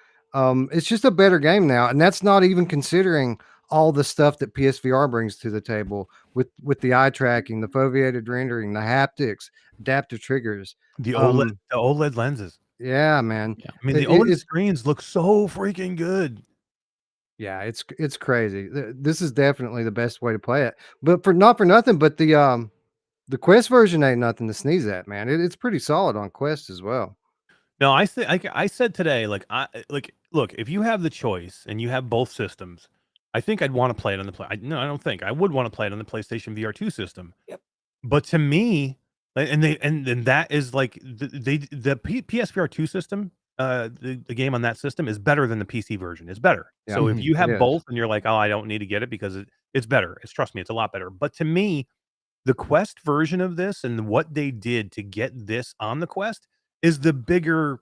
It's just a better game now, and that's not even considering all the stuff that PSVR brings to the table with the eye tracking, the foveated rendering, the haptics, adaptive triggers. The OLED lenses. Yeah, man. Yeah. I mean, the OLED screens look so freaking good. Yeah, it's crazy. This is definitely the best way to play it. But not for nothing, but the Quest version ain't nothing to sneeze at, man. It's pretty solid on Quest as well. No, I said today, like look, if you have the choice and you have both systems, I think I'd want to play it on the play. No, I don't think I would want to play it on the PlayStation VR2 system. Yep. But to me, and that is like the PSVR2 system, the game on that system is better than the PC version. It's better. Yeah, So if you it have is. both and you're like, oh, I don't need to get it because it's better. Trust me, it's a lot better. But to me, the Quest version of this and what they did to get this on the Quest is the bigger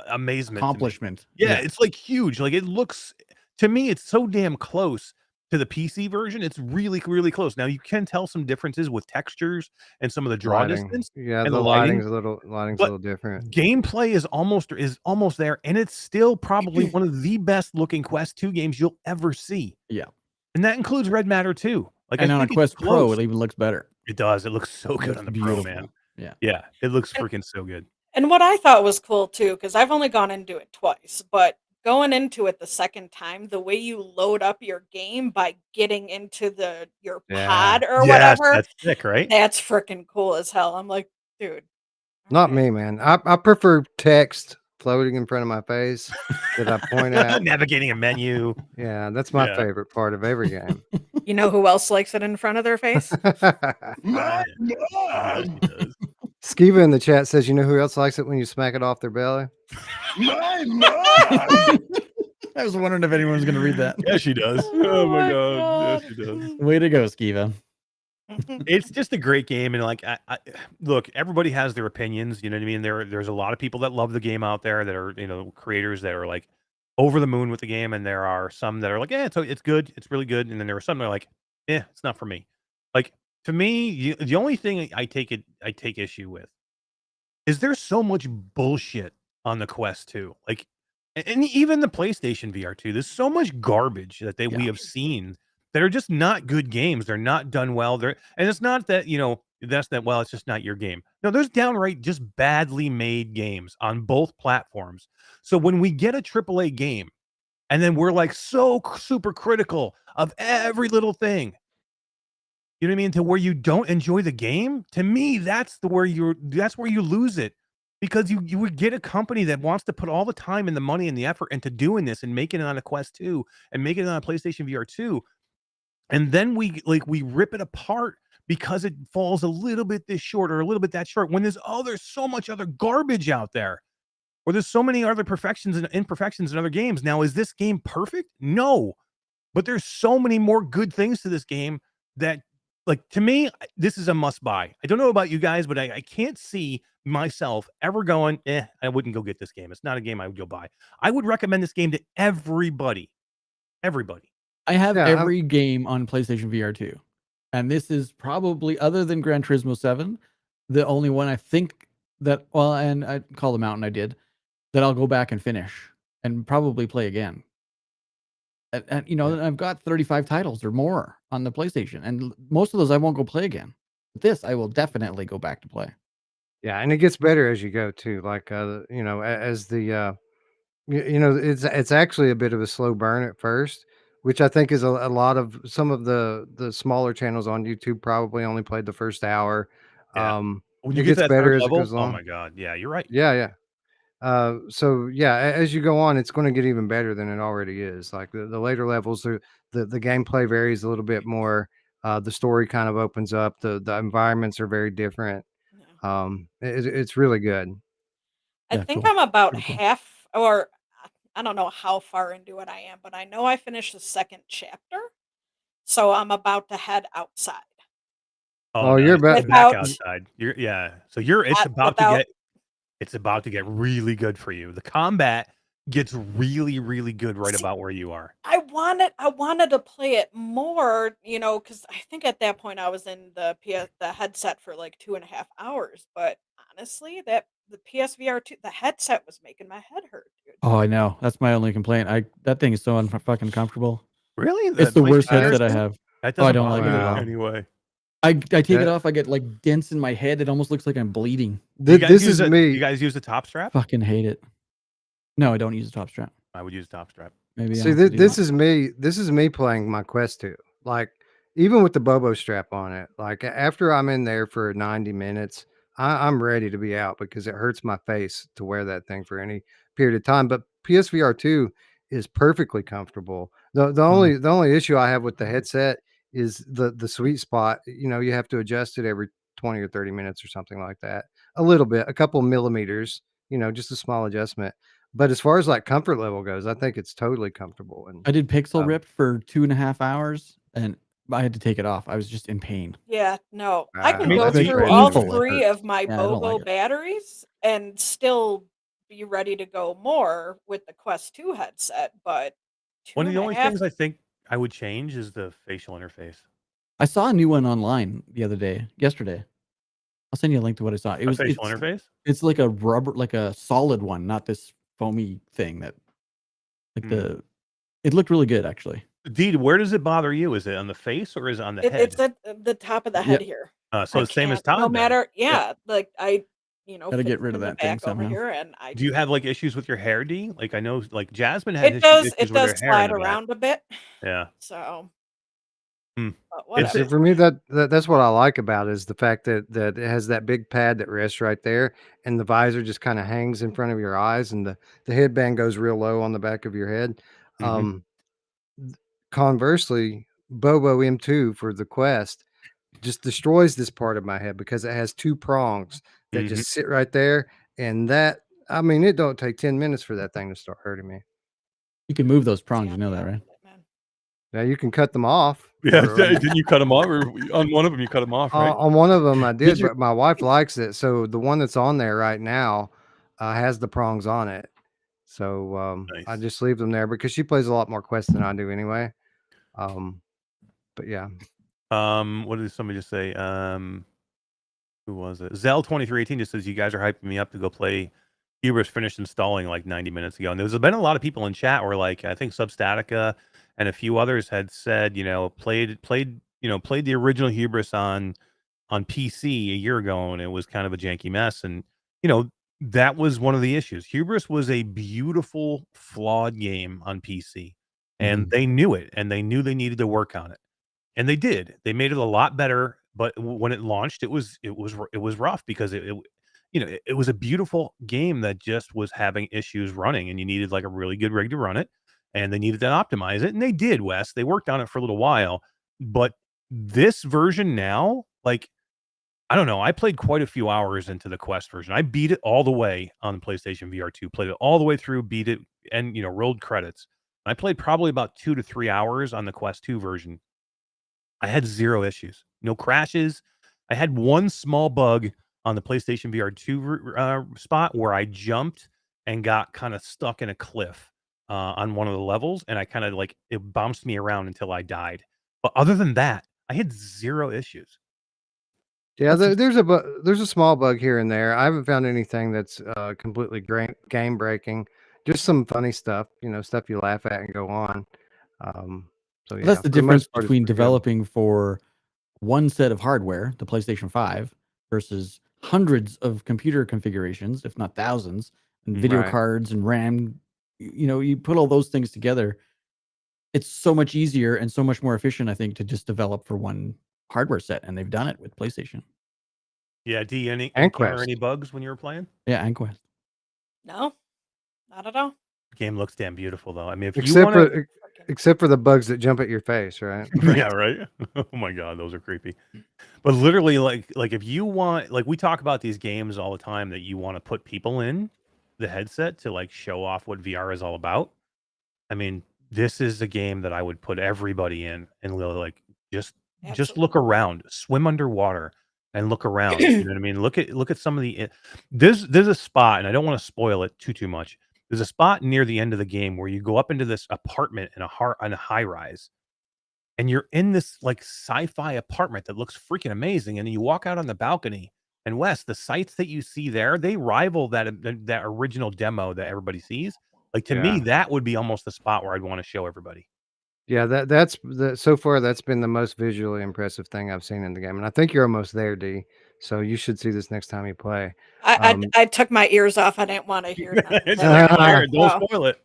amazement to me. Accomplishment. Yeah, it's like huge. Like it looks to me, it's so damn close to the PC version. It's really, really close. Now you can tell some differences with textures and some of the draw Lighting. distance. Yeah, and the lighting, lighting's a but little different. gameplay is almost there, and it's still probably one of the best looking Quest 2 games you'll ever see. Yeah. And that includes Red Matter 2. Like And I on a think it's Quest Pro, close. it even looks better. It does. It looks so good Looks on the beautiful. Pro, man. Yeah. Yeah, it looks freaking so good. And what I thought was cool too, because I've only gone into it twice, but going into it the second time, the way you load up your game by getting into your pod or Yes, whatever, that's sick, right? that's freaking cool as hell. I'm like, dude. Not me, man. I prefer text floating in front of my face that I point at. Navigating a menu. Yeah, that's my Yeah. favorite part of every game. You know who else likes it in front of their face? My God. Skiva in the chat says, you know who else likes it when you smack it off their belly? I was wondering if anyone was going to read that. Yeah, she does. Oh my God. Yeah, she does. Way to go, Skiva. It's just a great game, and like, I look, everybody has their opinions. You know what I mean? There's a lot of people that love the game out there that are creators that are like over the moon with the game, and there are some that are like, it's good, it's really good, and then there are some that are like, it's not for me. Like to me, the only thing I take issue with is there's so much bullshit on the Quest 2. Like, and even the PlayStation VR 2, there's so much garbage that we have seen that are just not good games. They're not done well. And it's not that, well, it's just not your game. No, there's downright just badly made games on both platforms. So when we get a AAA game and then we're like so super critical of every little thing, you know what I mean? To where you don't enjoy the game, to me, that's where you lose it. Because you would get a company that wants to put all the time and the money and the effort into doing this and making it on a Quest 2 and making it on a PlayStation VR 2. And then we rip it apart because it falls a little bit this short or a little bit that short when there's so much other garbage out there. Or there's so many other perfections and imperfections in other games. Now, is this game perfect? No. But there's so many more good things to this game that, like, to me, this is a must buy. I don't know about you guys, but I can't see myself ever going, I wouldn't go get this game. It's not a game I would go buy. I would recommend this game to everybody. Everybody. I have every game on PlayStation VR 2. And this is probably, other than Gran Turismo 7, the only one I think that, well, and I Call the Mountain I did, that I'll go back and finish and probably play again. And I've got 35 titles or more on the PlayStation, and most of those I won't go play again. But this I will definitely go back to play. Yeah, and it gets better as you go too. Like as the it's actually a bit of a slow burn at first, which I think is a lot of some of the smaller channels on YouTube probably only played the first hour. Yeah. When you It get gets to that better third as it level, goes oh along. my God. Yeah, you're right. Yeah. So yeah, as you go on, it's going to get even better than it already is. Like the later levels, the gameplay varies a little bit more. The story kind of opens up. The environments are very different. It's really good. I think I'm about half, or I don't know how far into it I am, but I know I finished the second chapter, so I'm about to head outside. Oh, you're nice. about Back Without outside. So it's without about to get really good for you. The combat gets really, really good right See, about where you are. I wanted to play it more, because I think at that point I was in the headset for like 2.5 hours. But honestly, the PSVR 2, the headset was making my head hurt, dude. Oh, I know. That's my only complaint. That thing is so fucking comfortable. Really? It's the worst PlayStation headset I VR2? have. That Oh, I doesn't don't bother like it me at in all. any way. I take it That- off. I get like dents in my head. It almost looks like I'm bleeding. This is Do me. you guys use the top strap? Fucking hate it. No, I don't use a top strap. I would use top strap. Maybe I See, have to do this that. is me. This is me playing my Quest 2. Like, even with the Bobo strap on it, like after I'm in there for 90 minutes, I'm ready to be out because it hurts my face to wear that thing for any period of time. But PSVR 2 is perfectly comfortable. The only issue I have with the headset is the sweet spot. You have to adjust it every 20 or 30 minutes or something like that. A little bit, a couple millimeters, just a small adjustment. But as far as like comfort level goes, I think it's totally comfortable. And I did pixel ripped for 2.5 hours, and I had to take it off. I was just in pain. Yeah, no. I can mean, go that's through all painful. 3 of my Yeah, I don't Bobo like it. batteries and still be ready to go more with the Quest 2 headset, but One of the only 2.5 things I think I would change is the facial interface. I saw a new one online yesterday. I'll send you a link to what I saw. A facial interface? It's like a rubber, like a solid one, not this foamy thing that it looked really good actually. Deed, where does it bother you? Is it on the face or is it on the head? It's at the top of the head here. So I it's same as can't- Todd. No then. matter, like I, Gotta get rid of that thing back over somehow. here, and I Do you have like issues with your hair, D? Like I know, like Jasmine had it does issues it with her does hair. slide in the back. around a bit. Yeah. So Hmm. but whatever. for me, that's what I like about it is the fact that it has that big pad that rests right there, and the visor just kind of hangs in front of your eyes, and the headband goes real low on the back of your head. Conversely, Bobo M2 for the Quest just destroys this part of my head because it has 2 prongs that just sit right there, and that it don't take 10 minutes for that thing to start hurting me. You can move those prongs, you know that, right? Now you can cut them off. Yeah, didn't you cut them off? Or on one of them, you cut them off, right? On one of them, I did, but my wife likes it. So the one that's on there right now has the prongs on it. So I just leave them there because she plays a lot more Quest than I do anyway. But yeah. What did somebody just say? Who was it? Zell2318 just says you guys are hyping me up to go play. Hubris finished installing like 90 minutes ago, and there's been a lot of people in chat where like I think Substatica and a few others had said played the original Hubris on PC a year ago, and it was kind of a janky mess, and that was one of the issues. Hubris was a beautiful, flawed game on PC, and they knew it, and they knew they needed to work on it, and they did. They made it a lot better, but when it launched, it was rough because it was a beautiful game that just was having issues running, and you needed like a really good rig to run it, and they needed to optimize it, and they did. Wes, they worked on it for a little while, but this version now, like, I don't know. I played quite a few hours into the Quest version. I beat it all the way on the PlayStation VR 2, played it all the way through, beat it, and rolled credits. I played probably about 2 to 3 hours on the Quest 2 version. I had 0 issues, no crashes. I had one small bug on the PlayStation VR 2 spot where I jumped and got kind of stuck in a cliff on one of the levels, and I kind of like it bounced me around until I died. But other than that, I had 0 issues. Yeah, there's a small bug here and there. I haven't found anything that's completely game breaking. Just some funny stuff, stuff you laugh at and go on. So yeah, That's the for most difference part, it's between pretty good. developing for one set of hardware, the PlayStation 5, versus hundreds of computer configurations, if not thousands, and video Right. cards and RAM. You put all those things together, it's so much easier and so much more efficient, I think, to just develop for one hardware set, and they've done it with PlayStation. Yeah, D, And encounter Quest. any bugs when you were playing? Yeah, and Quest. No, not at all. The game looks damn beautiful, though. I mean, if you Except want for except for the bugs that jump at your face, right? yeah, right. Oh my god, those are creepy. But literally, like if you want, like we talk about these games all the time that you want to put people in, the headset to like show off what VR is all about, I mean, this is a game that I would put everybody in and like just look Absolutely. around, swim underwater and look around. You know what I mean? Look at some of the there's a spot, and I don't want to spoil it too much. There's a spot near the end of the game where you go up into this apartment in a high rise, and you're in this like sci-fi apartment that looks freaking amazing. And then you walk out on the balcony, and Wes, the sights that you see there, they rival that original demo that everybody sees. Like to me, Yeah. that would be almost the spot where I'd want to show everybody. Yeah, so far that's been the most visually impressive thing I've seen in the game, and I think you're almost there, D. So you should see this next time you play. I took my ears off. I didn't want to hear that. It's like, oh, Aaron, don't No. spoil it.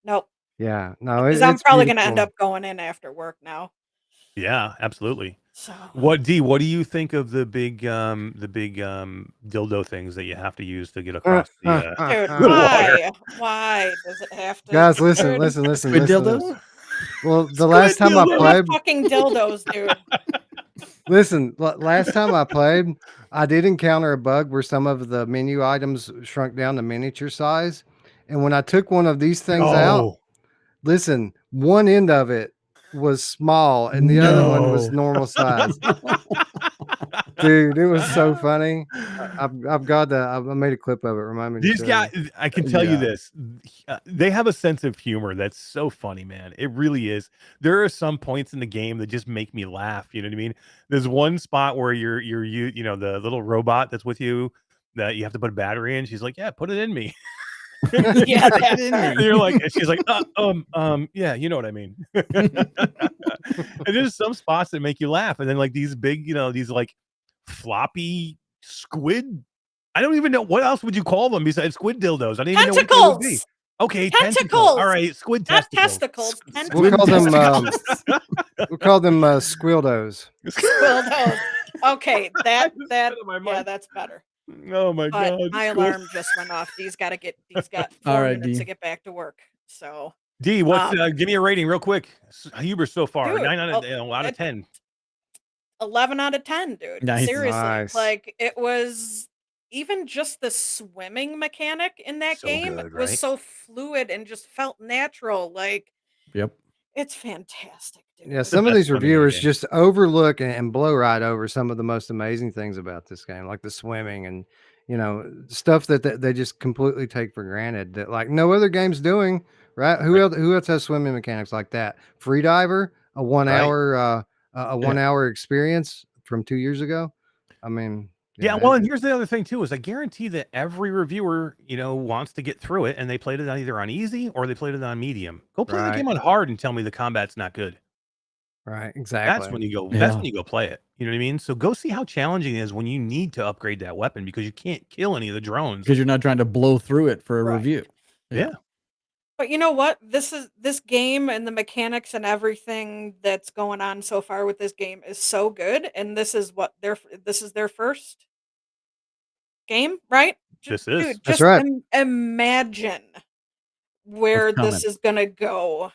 Nope. Yeah, no, Because I'm it's probably going to end beautiful. up going in after work now. Yeah, absolutely. So What do you think of the big dildo things that you have to use to get across dude, the water? why does it have to? Guys, listen, Dude, listen. Squid dildos? Well, the last time I they're played, fucking dildos, dude. listen, last time I played, I did encounter a bug where some of the menu items shrunk down to miniature size, and when I took one of these things out, No. listen, one end of it was small and the other one was No. normal size. Dude, it was so funny. I've got I made a clip of it. Remind me to These show guys, you. I can tell you Yeah. this. They have a sense of humor that's so funny, man. It really is. There are some points in the game that just make me laugh. You know what I mean? There's one spot where you know, the little robot that's with you that you have to put a battery in. She's like, "Yeah, put it in me." Yeah, Get in And me. you're like, and she's like, yeah, you know what I mean. And there's some spots that make you laugh, and then like these big, you know, these like floppy squid. I don't even know what else would you call them besides squid dildos. I didn't even know what they would be. Tentacles. Okay, tentacle. Tentacles. All right, squid Not testicles. testicles. We'll call them Tentacles. we'll call them squildos. Dildos. Okay, that just that said it in my yeah, mind. that's better. Oh my But god. my Cool. alarm just went off. He's got 4 All right, minutes to D. get back to work. So D, what's Um, give me a rating real quick. Hubris so far. dude, 9 out of, oh, out of it- 10. 11 out of 10, dude. Nice. Seriously. Nice. Like it was even just the swimming mechanic in that So game good, was right? so fluid and just felt natural. Like Yep. it's fantastic, dude. Yeah, some of best these swimming in the reviewers game. just overlook and blow right over some of the most amazing things about this game, like the swimming and stuff that they just completely take for granted that like no other game's doing. Right? Who else has swimming mechanics like that? Freediver, a 1 Right. hour a Yeah. 1 hour experience from 2 years ago. I mean, Yeah, well, and here's the other thing too is I guarantee that every reviewer, you know, wants to get through it, and they played it either on easy or they played it on medium. Go play the Right. game on hard and tell me the combat's not good. right, That's exactly. when you go. That's Yeah. when you go play it. You know what I mean? So go see how challenging it is when you need to upgrade that weapon because you can't kill any of the drones. Because you're not trying to blow through it for a Right. review. Yeah. But you know what? This game and the mechanics and everything that's going on so far with this game is so good, and this is their first game, right? This is. Dude, That's just right. imagine where coming. this is gonna go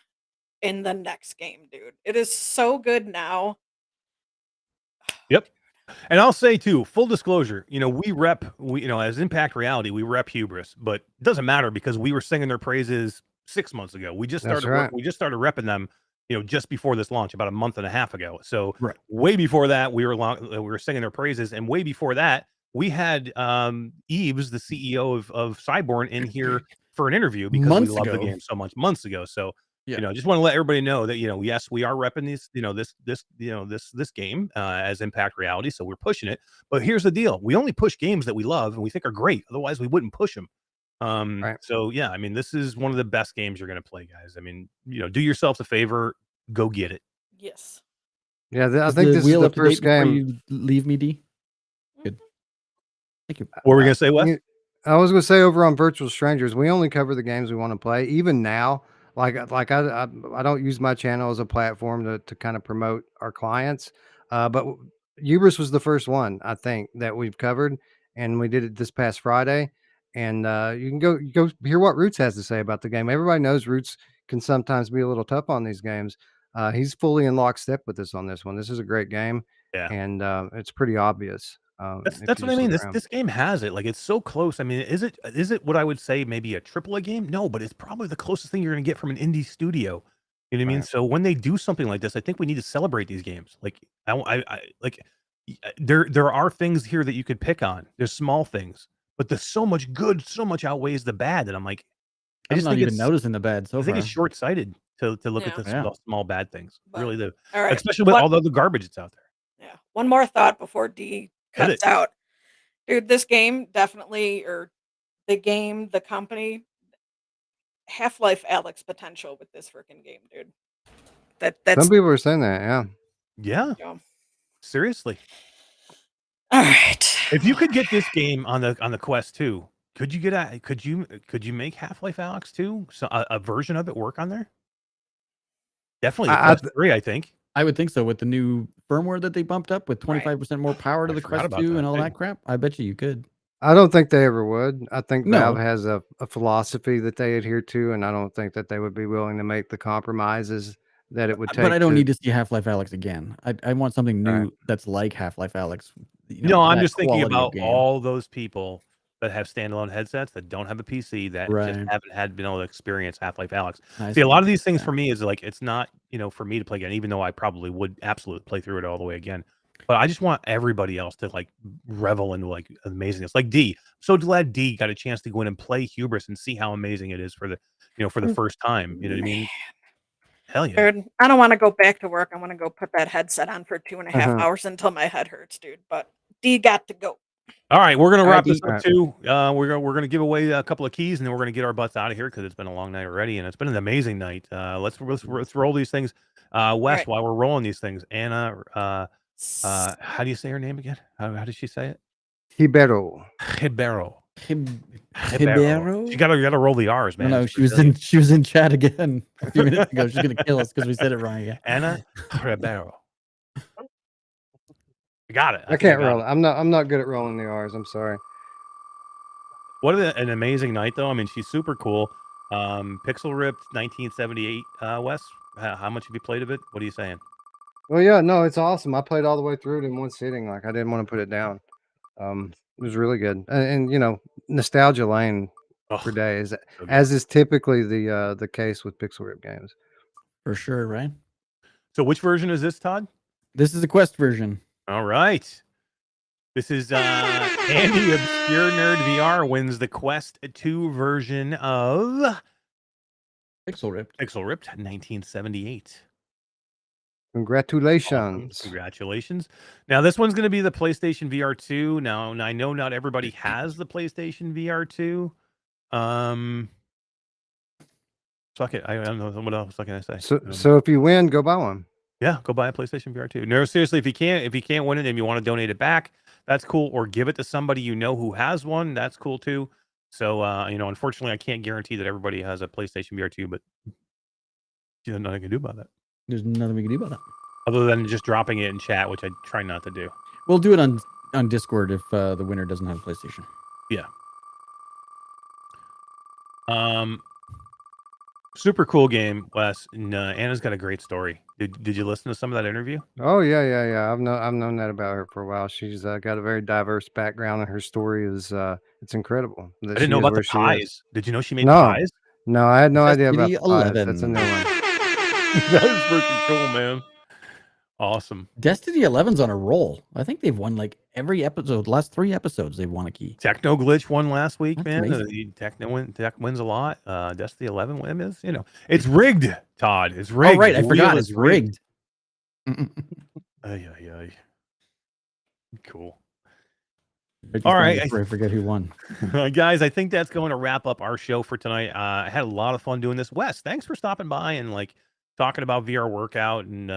in the next game, dude. It is so good now. Yep. And I'll say too, full disclosure, you know, you know, as Impact Reality, we rep Hubris, but it doesn't matter because we were singing their praises 6 months ago. We just That's started right. we just started repping them, you know, just before this launch, about a month and a half ago. So Right. way before that, we were singing their praises, and way before that, we had Eves, the CEO of Cyborn, in here for an interview because Months we love the ago. game so much months ago. So Yeah. you know, just want to let everybody know that, you know, yes, we are repping these, you know, this game as Impact Reality, so we're pushing it. But here's the deal: we only push games that we love and we think are great. Otherwise, we wouldn't push them. Right. So yeah, I mean, this is one of the best games you're going to play, guys. I mean, you know, do yourself a favor, go get it. Yes. Yeah, I Is think the this is wheel the up to date first before game. you leave me, D? Good. Thank you. What were we going to say, Wes? I was going to say over on Virtual Strangers, we only cover the games we want to play. Even now, like I don't use my channel as a platform to kind of promote our clients. But Hubris was the first one I think that we've covered, and we did it this past Friday. And you can go hear what Roots has to say about the game. Everybody knows Roots can sometimes be a little tough on these games. He's fully in lockstep with us on this one. This is a great game, Yeah. and it's pretty obvious. That's you what I just mean. look This around. this game has it. Like it's so close. I mean, is it what I would say maybe a AAA game? No, but it's probably the closest thing you're gonna get from an indie studio. You know what I mean? Right. So when they do something like this, I think we need to celebrate these games. Like like there are things here that you could pick on. There's small things, but there's so much good, so much outweighs the bad that I'm like, I I'm just not think even noticing the bad so I think it's far. short sighted to look at Yeah. the Yeah. small bad things. But, Really do, all right. especially with all the other garbage that's out there. Yeah. One more thought before D Hit cuts it. out. Dude, this game definitely, or the game, the company, Half-Life Alex potential with this freaking game, dude. Some That's people are saying that. Yeah. Yeah. yeah. Seriously. All right. If you could get this game on the Quest 2, could you make Half-Life Alex 2? So a version of it work on there? Definitely the Quest 3, I think. I would think so with the new firmware that they bumped up with 25% more power to I the forgot Quest about 2 that and all too. that crap. I bet you could. I don't think they ever would. I think Valve No. has a philosophy that they adhere to, and I don't think that they would be willing to make the compromises that it would take. But I don't to, need to see Half-Life Alex again. I want something new Right. that's like Half-Life Alex. No, I'm that just thinking quality of about game. all those people that have standalone headsets that don't have a PC that just Right. haven't been able to experience Half-Life Alex. I See, a lot see. of these things Yeah. for me is like it's not, for me to play again, even though I probably would absolutely play through it all the way again. But I just want everybody else to like revel in like amazingness. Like D. So glad D got a chance to go in and play Hubris and see how amazing it is for the first time. You know what I mean? Hell yeah. Dude, I don't want to go back to work. I want to go put that headset on for 2.5 hours until my head hurts, dude. But D got to go. All right, we're gonna All right, wrap this D. up too. We're gonna give away a couple of keys, and then we're gonna get our butts out of here because it's been a long night already, and it's been an amazing night. Let's roll these things. Wes, right. while we're rolling these things, Anna, how do you say her name again? How does she say it? Ribeiro. Ribeiro. Ribeiro? You gotta roll the R's, man. No, It's she was in chat again a few minutes ago. She's gonna kill us because we said it wrong again. Anna Ribeiro. I got it. I think can't got roll it. it. I'm not good at rolling the R's. I'm sorry. What an amazing night, though. I mean, she's super cool. Pixel Ripped 1978. Wes, how much have you played of it? What are you saying? Well, yeah, no, it's awesome. I played all the way through it in one sitting. Like I didn't want to put it down. It was really good, and nostalgia lane for days, as is typically the case with Pixel Rip games. For sure, right? So, which version is this, Todd? This is the Quest version. All right. This is Andy Obscure Nerd VR wins the Quest 2 version of Pixel Ripped. 1978. Congratulations. Awesome. Congratulations. Now, this one's going to be the PlayStation VR 2. Now, I know not everybody has the PlayStation VR 2. Fuck it. I don't know what else can I say. So if you win, go buy one. Yeah, go buy a PlayStation VR 2. No, seriously, if you can't win it and you want to donate it back, that's cool. Or give it to somebody you know who has one. That's cool too. So, unfortunately, I can't guarantee that everybody has a PlayStation VR 2, but there's nothing I can do about that. There's nothing we can do about that. Other than just dropping it in chat, which I try not to do. We'll do it on Discord if the winner doesn't have a PlayStation. Yeah. Super cool game, Wes. And Anna's got a great story. Did you listen to some of that interview? Oh yeah. I've known that about her for a while. She's got a very diverse background, and her story is it's incredible. I didn't know about the pies. Did you know she made pies? No, I had no idea about Destiny the pies. 11. That's a new one. That is freaking cool, man. Awesome. Destiny 11's on a roll. I think they've won like every episode. Last 3 episodes, they've won a key. Techno Glitch won last week, That's man. amazing. Tech wins a lot. Destiny 11 wins. It's rigged, Todd. It's rigged. Oh, right. I The forgot. wheel It's is rigged. Ay. Cool. All right. I forget who won. Guys, I think that's going to wrap up our show for tonight. I had a lot of fun doing this. Wes, thanks for stopping by and talking about VR workout and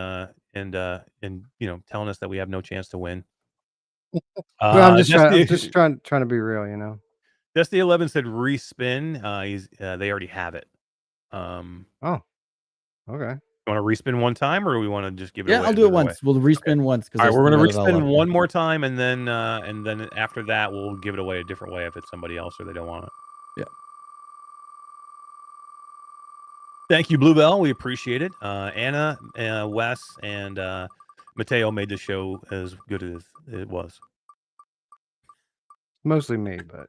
telling us that we have no chance to win. Well, I'm just trying to be real, Destiny 11 said respin. They already have it. Oh, okay. You want to respin one time, or do we want to just give it away? Yeah, I'll do it once. We'll respin once. All right, we're going to respin one more time, and then after that, we'll give it away a different way if it's somebody else or they don't want it. Yeah. Thank you, Bluebell. We appreciate it. Anna, Wes, and Mateo made the show as good as it was. Mostly me, but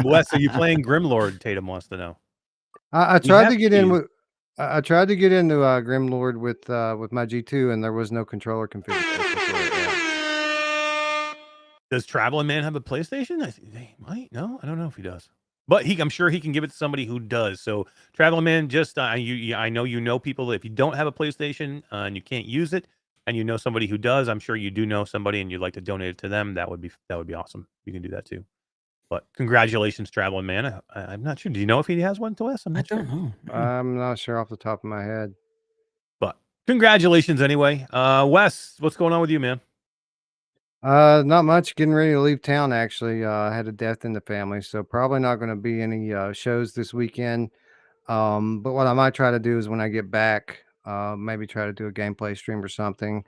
Wes, are you playing Grimlord? Tatum wants to know. I We tried have to get in keys. with. I tried to get into Grimlord with my G2, and there was no controller configuration for it. Yeah. Does Traveling Man have a PlayStation? I think they might. No, I don't know if he does. But I'm sure he can give it to somebody who does. So, Traveling Man, just I know you know people that if you don't have a PlayStation and you can't use it, and you know somebody who does, I'm sure you do know somebody, and you'd like to donate it to them. That would be awesome. You can do that too. But congratulations, Traveling Man. I'm not sure. Do you know if he has one to us? I'm I not sure. don't know. I'm not sure off the top of my head. But congratulations anyway. Wes, what's going on with you, man? Not much. Getting ready to leave town. Actually, I had a death in the family, so probably not going to be any shows this weekend. But what I might try to do is when I get back, maybe try to do a gameplay stream or something.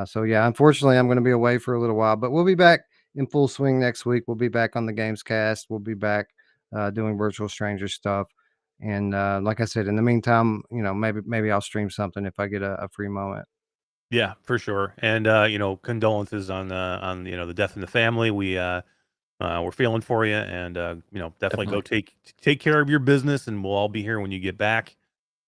So yeah, unfortunately, I'm going to be away for a little while, but we'll be back in full swing next week. We'll be back on the Games Cast. We'll be back doing Virtual Stranger stuff. And like I said, in the meantime, maybe I'll stream something if I get a free moment. Yeah, for sure. And condolences on the death in the family. We're feeling for you, and definitely go take care of your business, and we'll all be here when you get back.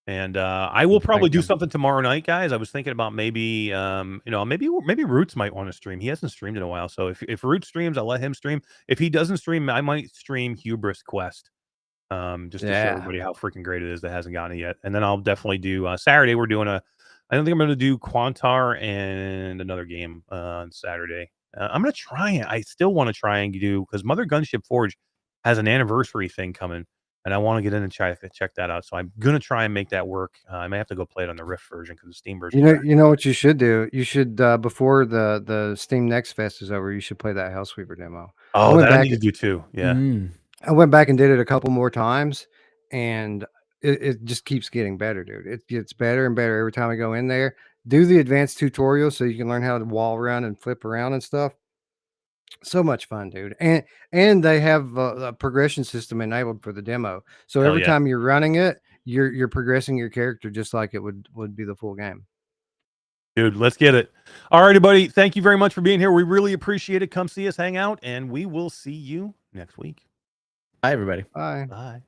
And I will probably Thank do you. something tomorrow night, guys. I was thinking about maybe maybe Roots might want to stream. He hasn't streamed in a while, so if Roots streams, I'll let him stream. If he doesn't stream, I might stream Hubris Quest. Just to show Yeah. everybody how freaking great it is that hasn't gotten it yet. And then I'll definitely do Saturday. We're doing I don't think I'm going to do Quantar and another game on Saturday. I'm going to try it. I still want to try and do because Mother Gunship Forge has an anniversary thing coming, and I want to get in and check that out. So I'm going to try and make that work. I may have to go play it on the Rift version because the Steam version. You know what you should do? You should before the Steam Next Fest is over, you should play that Hellsweeper demo. Oh, that I need to do too. Yeah. I went back and did it a couple more times, and it just keeps getting better, dude. It gets better and better every time I go in there. Do the advanced tutorial so you can learn how to wall run and flip around and stuff. So much fun, dude. And they have a progression system enabled for the demo. So Hell every yeah. time you're running it, you're progressing your character just like it would be the full game. Dude, let's get it. All righty, buddy. Thank you very much for being here. We really appreciate it. Come see us, hang out, and we will see you next week. Bye, everybody. Bye. Bye.